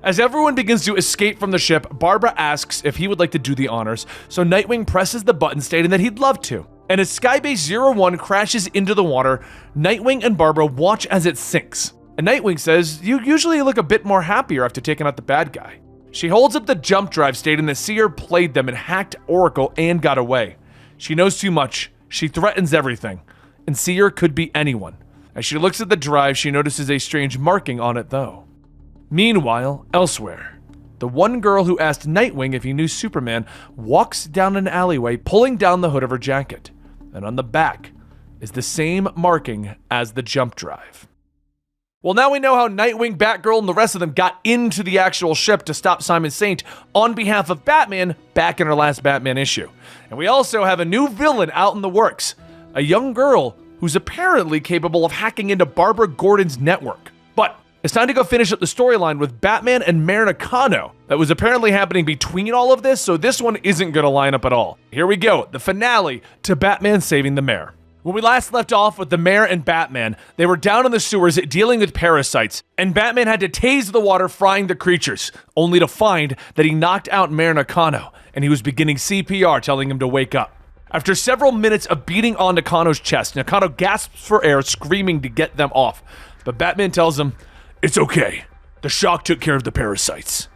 As everyone begins to escape from the ship, Barbara asks if he would like to do the honors, so Nightwing presses the button stating that he'd love to. And as Skybase 01 crashes into the water, Nightwing and Barbara watch as it sinks. And Nightwing says, you usually look a bit more happier after taking out the bad guy. She holds up the jump drive stating that Seer played them and hacked Oracle and got away. She knows too much. She threatens everything. And Seer could be anyone. As she looks at the drive, she notices a strange marking on it though. Meanwhile, elsewhere, the one girl who asked Nightwing if he knew Superman walks down an alleyway, pulling down the hood of her jacket. And on the back is the same marking as the jump drive. Well, now we know how Nightwing, Batgirl, and the rest of them got into the actual ship to stop Simon Saint on behalf of Batman back in her last Batman issue. And we also have a new villain out in the works, a young girl who's apparently capable of hacking into Barbara Gordon's network. But it's time to go finish up the storyline with Batman and Mayor Nakano that was apparently happening between all of this, so this one isn't going to line up at all. Here we go, the finale to Batman saving the mayor. When we last left off with the mayor and Batman, they were down in the sewers dealing with parasites, and Batman had to tase the water frying the creatures, only to find that he knocked out Mayor Nakano, and he was beginning CPR telling him to wake up. After several minutes of beating on Nakano's chest, Nakano gasps for air, screaming to get them off, but Batman tells him, it's okay, the shock took care of the parasites.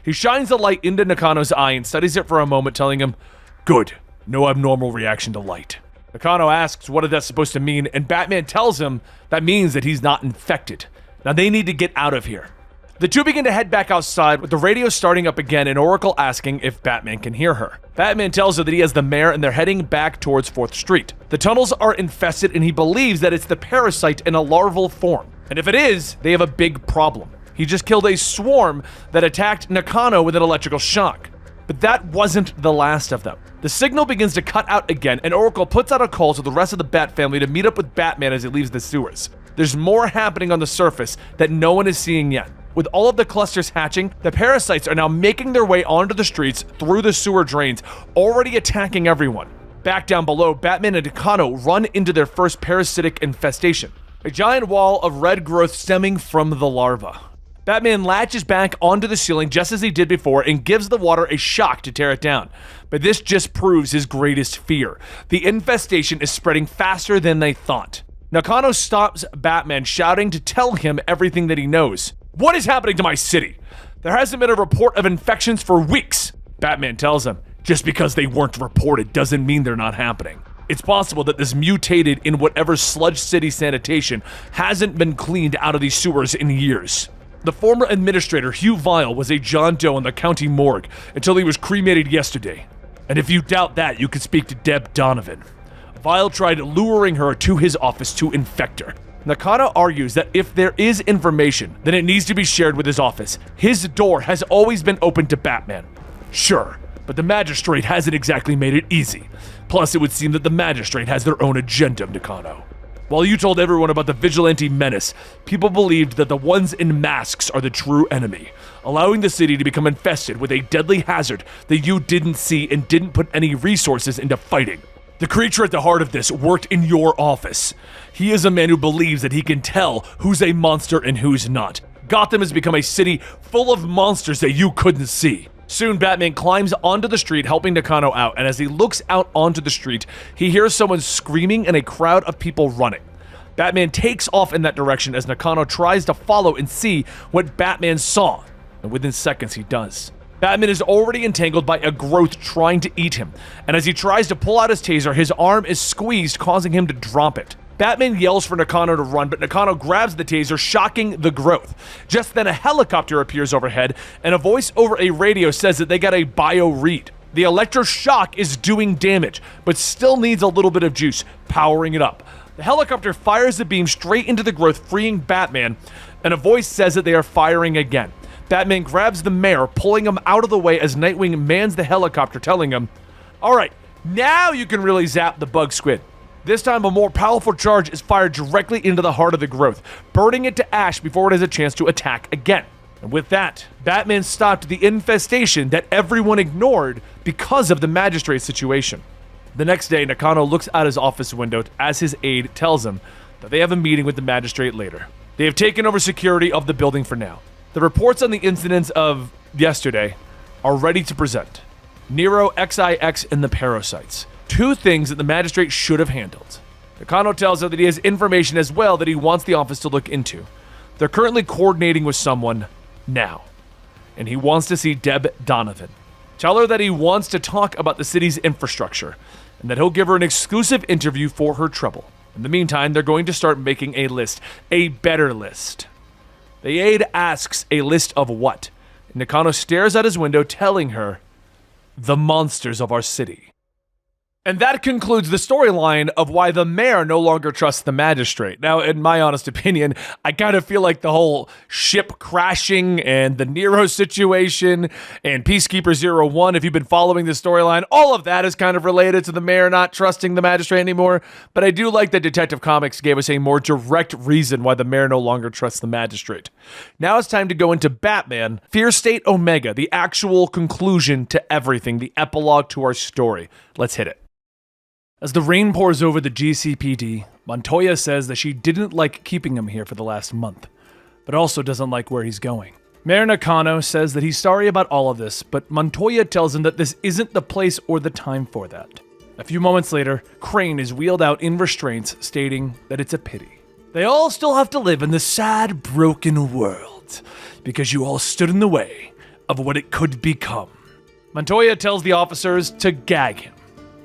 He shines a light into Nakano's eye and studies it for a moment, telling him, good, no abnormal reaction to light. Nakano asks what is that supposed to mean, and Batman tells him that means that he's not infected. Now they need to get out of here. The two begin to head back outside, with the radio starting up again and Oracle asking if Batman can hear her. Batman tells her that he has the mayor and they're heading back towards 4th Street. The tunnels are infested and he believes that it's the parasite in a larval form. And if it is, they have a big problem. He just killed a swarm that attacked Nakano with an electrical shock. But that wasn't the last of them. The signal begins to cut out again, and Oracle puts out a call to the rest of the Bat family to meet up with Batman as he leaves the sewers. There's more happening on the surface that no one is seeing yet. With all of the clusters hatching, the parasites are now making their way onto the streets through the sewer drains, already attacking everyone. Back down below, Batman and Nakano run into their first parasitic infestation. A giant wall of red growth stemming from the larva. Batman latches back onto the ceiling just as he did before and gives the water a shock to tear it down. But this just proves his greatest fear. The infestation is spreading faster than they thought. Nakano stops Batman, shouting to tell him everything that he knows. What is happening to my city? There hasn't been a report of infections for weeks. Batman tells him, just because they weren't reported doesn't mean they're not happening. It's possible that this mutated in whatever Sludge City sanitation hasn't been cleaned out of these sewers in years. The former administrator, Hugh Vile, was a John Doe in the county morgue until he was cremated yesterday. And if you doubt that, you can speak to Deb Donovan. Vile tried luring her to his office to infect her. Nakano argues that if there is information, then it needs to be shared with his office. His door has always been open to Batman. Sure, but the Magistrate hasn't exactly made it easy. Plus, it would seem that the Magistrate has their own agenda, Nakano. While you told everyone about the vigilante menace, people believed that the ones in masks are the true enemy, allowing the city to become infested with a deadly hazard that you didn't see and didn't put any resources into fighting. The creature at the heart of this worked in your office. He is a man who believes that he can tell who's a monster and who's not. Gotham has become a city full of monsters that you couldn't see. Soon, Batman climbs onto the street, helping Nakano out, and as he looks out onto the street, he hears someone screaming and a crowd of people running. Batman takes off in that direction as Nakano tries to follow and see what Batman saw, and within seconds he does. Batman is already entangled by a growth trying to eat him, and as he tries to pull out his taser, his arm is squeezed, causing him to drop it. Batman yells for Nakano to run, but Nakano grabs the taser, shocking the growth. Just then, a helicopter appears overhead, and a voice over a radio says that they got a bio read. The electroshock is doing damage, but still needs a little bit of juice, powering it up. The helicopter fires the beam straight into the growth, freeing Batman, and a voice says that they are firing again. Batman grabs the mayor, pulling him out of the way as Nightwing mans the helicopter, telling him, "All right, now you can really zap the bug squid." This time, a more powerful charge is fired directly into the heart of the growth, burning it to ash before it has a chance to attack again. And with that, Batman stopped the infestation that everyone ignored because of the Magistrate situation. The next day, Nakano looks out his office window as his aide tells him that they have a meeting with the Magistrate later. They have taken over security of the building for now. The reports on the incidents of yesterday are ready to present. Nero, XIX, and the parasites. Two things that the Magistrate should have handled. Nakano tells her that he has information as well that he wants the office to look into. They're currently coordinating with someone now, and he wants to see Deb Donovan. Tell her that he wants to talk about the city's infrastructure, and that he'll give her an exclusive interview for her trouble. In the meantime, they're going to start making a list, a better list. The aide asks, a list of what? And Nakano stares out his window, telling her, the monsters of our city. And that concludes the storyline of why the mayor no longer trusts the Magistrate. Now, in my honest opinion, I kind of feel like the whole ship crashing and the Nero situation and Peacekeeper 01, if you've been following the storyline, all of that is kind of related to the mayor not trusting the Magistrate anymore. But I do like that Detective Comics gave us a more direct reason why the mayor no longer trusts the Magistrate. Now it's time to go into Batman, Fear State Omega, the actual conclusion to everything, the epilogue to our story. Let's hit it. As the rain pours over the GCPD, Montoya says that she didn't like keeping him here for the last month, but also doesn't like where he's going. Mayor Nakano says that he's sorry about all of this, but Montoya tells him that this isn't the place or the time for that. A few moments later, Crane is wheeled out in restraints, stating that it's a pity. They all still have to live in this sad, broken world, because you all stood in the way of what it could become. Montoya tells the officers to gag him,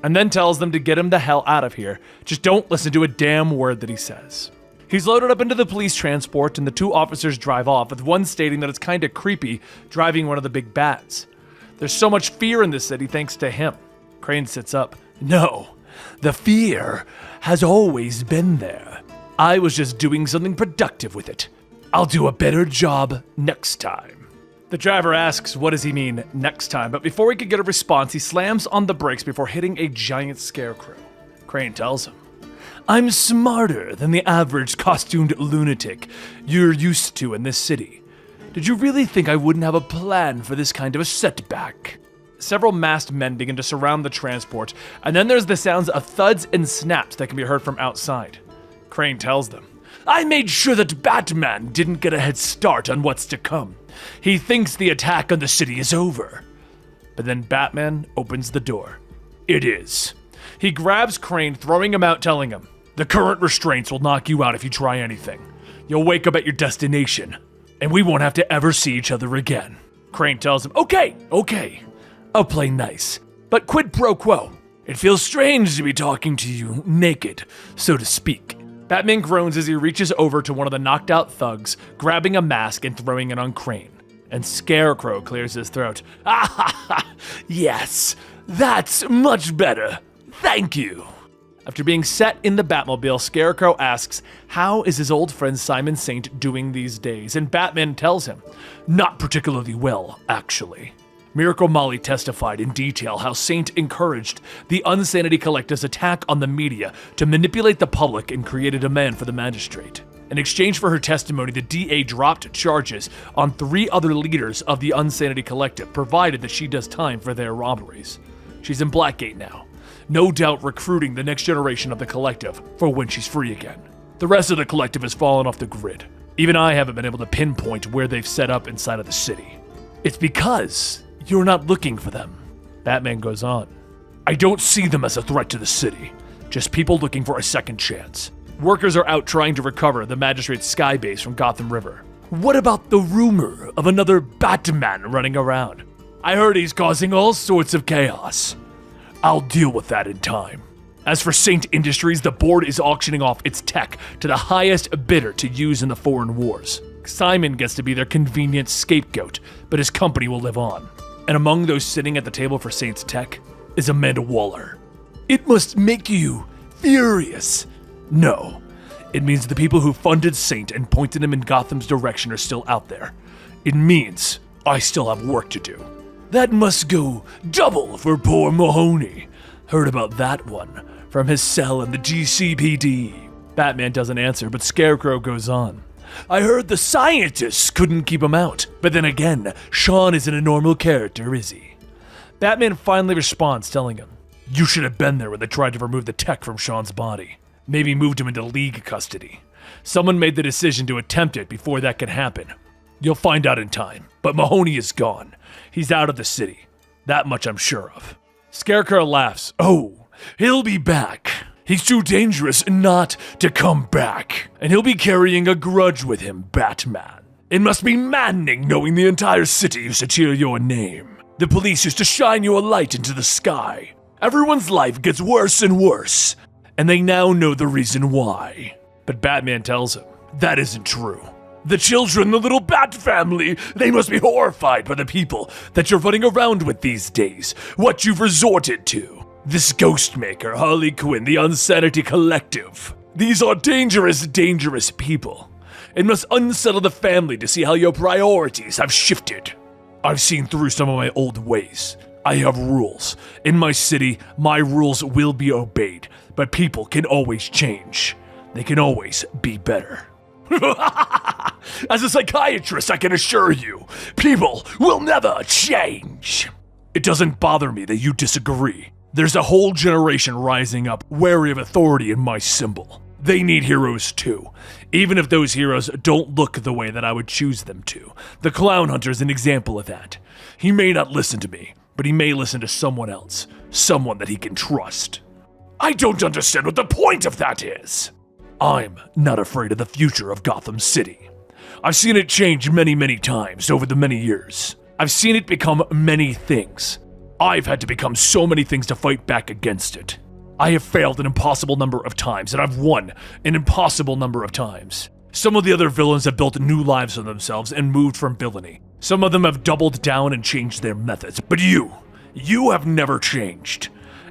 and then tells them to get him the hell out of here. Just don't listen to a damn word that he says. He's loaded up into the police transport, and the two officers drive off, with one stating that it's kinda creepy driving one of the big bats. There's so much fear in this city thanks to him. Crane sits up. No, the fear has always been there. I was just doing something productive with it. I'll do a better job next time. The driver asks what does he mean next time, but before he could get a response, he slams on the brakes before hitting a giant scarecrow. Crane tells him, I'm smarter than the average costumed lunatic you're used to in this city. Did you really think I wouldn't have a plan for this kind of a setback? Several masked men begin to surround the transport, and then there's the sounds of thuds and snaps that can be heard from outside. Crane tells them, I made sure that Batman didn't get a head start on what's to come. He thinks the attack on the city is over. But then Batman opens the door. It is. He grabs Crane, throwing him out, telling him, the current restraints will knock you out if you try anything. You'll wake up at your destination, and we won't have to ever see each other again. Crane tells him, okay, I'll play nice, but quid pro quo. It feels strange to be talking to you naked, so to speak. Batman groans as he reaches over to one of the knocked out thugs, grabbing a mask and throwing it on Crane. And Scarecrow clears his throat. Ah ha ha! Yes, that's much better. Thank you. After being set in the Batmobile, Scarecrow asks, how is his old friend Simon Saint doing these days? And Batman tells him, not particularly well, actually. Miracle Molly testified in detail how Saint encouraged the Unsanity Collective's attack on the media to manipulate the public and create a demand for the Magistrate. In exchange for her testimony, the DA dropped charges on 3 other leaders of the Unsanity Collective, provided that she does time for their robberies. She's in Blackgate now, no doubt recruiting the next generation of the Collective for when she's free again. The rest of the Collective has fallen off the grid. Even I haven't been able to pinpoint where they've set up inside of the city. It's because you're not looking for them. Batman goes on. I don't see them as a threat to the city, just people looking for a second chance. Workers are out trying to recover the Magistrate's sky base from Gotham River. What about the rumor of another Batman running around? I heard he's causing all sorts of chaos. I'll deal with that in time. As for Saint Industries, the board is auctioning off its tech to the highest bidder to use in the foreign wars. Simon gets to be their convenient scapegoat, but his company will live on. And among those sitting at the table for Saint's tech is Amanda Waller. It must make you furious. No, it means the people who funded Saint and pointed him in Gotham's direction are still out there. It means I still have work to do. That must go double for poor Mahoney. Heard about that one from his cell in the GCPD. Batman doesn't answer, but Scarecrow goes on. I heard the scientists couldn't keep him out, but then again, Sean isn't a normal character, is he? Batman finally responds, telling him, you should have been there when they tried to remove the tech from Sean's body. Maybe moved him into League custody. Someone made the decision to attempt it before that could happen. You'll find out in time, but Mahoney is gone. He's out of the city. That much I'm sure of. Scarecrow laughs. Oh, he'll be back. He's too dangerous not to come back. And he'll be carrying a grudge with him, Batman. It must be maddening knowing the entire city used to cheer your name. The police used to shine your light into the sky. Everyone's life gets worse and worse. And they now know the reason why. But Batman tells him, that isn't true. The children, the little Bat family, they must be horrified by the people that you're running around with these days. What you've resorted to. This Ghostmaker, Harley Quinn, the Unsanity Collective. These are dangerous, dangerous people. It must unsettle the family to see how your priorities have shifted. I've seen through some of my old ways. I have rules. In my city, my rules will be obeyed, but people can always change. They can always be better. As a psychiatrist, I can assure you, people will never change. It doesn't bother me that you disagree. There's a whole generation rising up, wary of authority in my symbol. They need heroes too, even if those heroes don't look the way that I would choose them to. The Clown Hunter's an example of that. He may not listen to me, but he may listen to someone else, someone that he can trust. I don't understand what the point of that is. I'm not afraid of the future of Gotham City. I've seen it change many, many times over the many years. I've seen it become many things. I've had to become so many things to fight back against it. I have failed an impossible number of times, and I've won an impossible number of times. Some of the other villains have built new lives for themselves and moved from villainy. Some of them have doubled down and changed their methods. But you have never changed.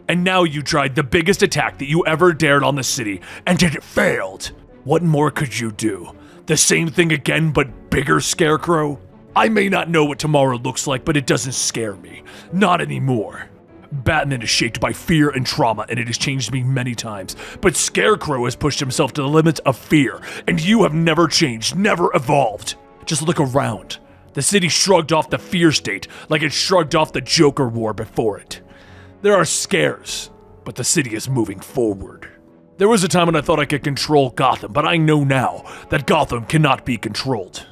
And now you tried the biggest attack that you ever dared on the city, and it failed. What more could you do? The same thing again, but bigger, Scarecrow? I may not know what tomorrow looks like, but it doesn't scare me. Not anymore. Batman is shaped by fear and trauma, and it has changed me many times. But Scarecrow has pushed himself to the limits of fear, and you have never changed, never evolved. Just look around. The city shrugged off the fear state like it shrugged off the Joker War before it. There are scares, but the city is moving forward. There was a time when I thought I could control Gotham, but I know now that Gotham cannot be controlled.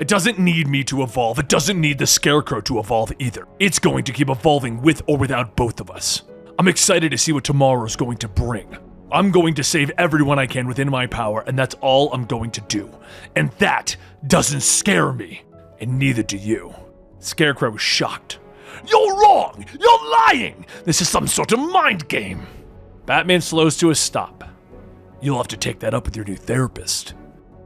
It doesn't need me to evolve. It doesn't need the Scarecrow to evolve either. It's going to keep evolving with or without both of us. I'm excited to see what tomorrow's going to bring. I'm going to save everyone I can within my power, and that's all I'm going to do. And that doesn't scare me, and neither do you. Scarecrow is shocked. You're wrong! You're lying! This is some sort of mind game! Batman slows to a stop. You'll have to take that up with your new therapist.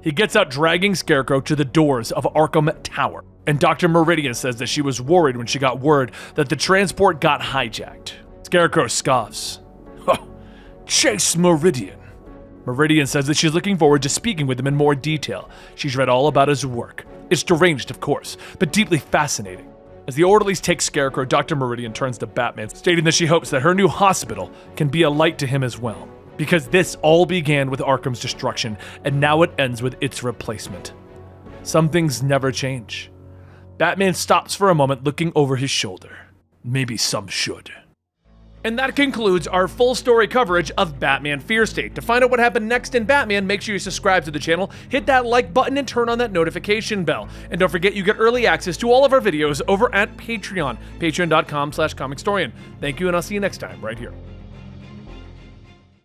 He gets out, dragging Scarecrow to the doors of Arkham Tower, and Dr. Meridian says that she was worried when she got word that the transport got hijacked. Scarecrow scoffs. Chase Meridian. Meridian says that she's looking forward to speaking with him in more detail. She's read all about his work. It's deranged, of course, but deeply fascinating. As the orderlies take Scarecrow, Dr. Meridian turns to Batman, stating that she hopes that her new hospital can be a light to him as well. Because this all began with Arkham's destruction, and now it ends with its replacement. Some things never change. Batman stops for a moment, looking over his shoulder. Maybe some should. And that concludes our full story coverage of Batman Fear State. To find out what happened next in Batman, make sure you subscribe to the channel, hit that like button, and turn on that notification bell. And don't forget, you get early access to all of our videos over at Patreon, patreon.com/Comicstorian. Thank you, and I'll see you next time right here.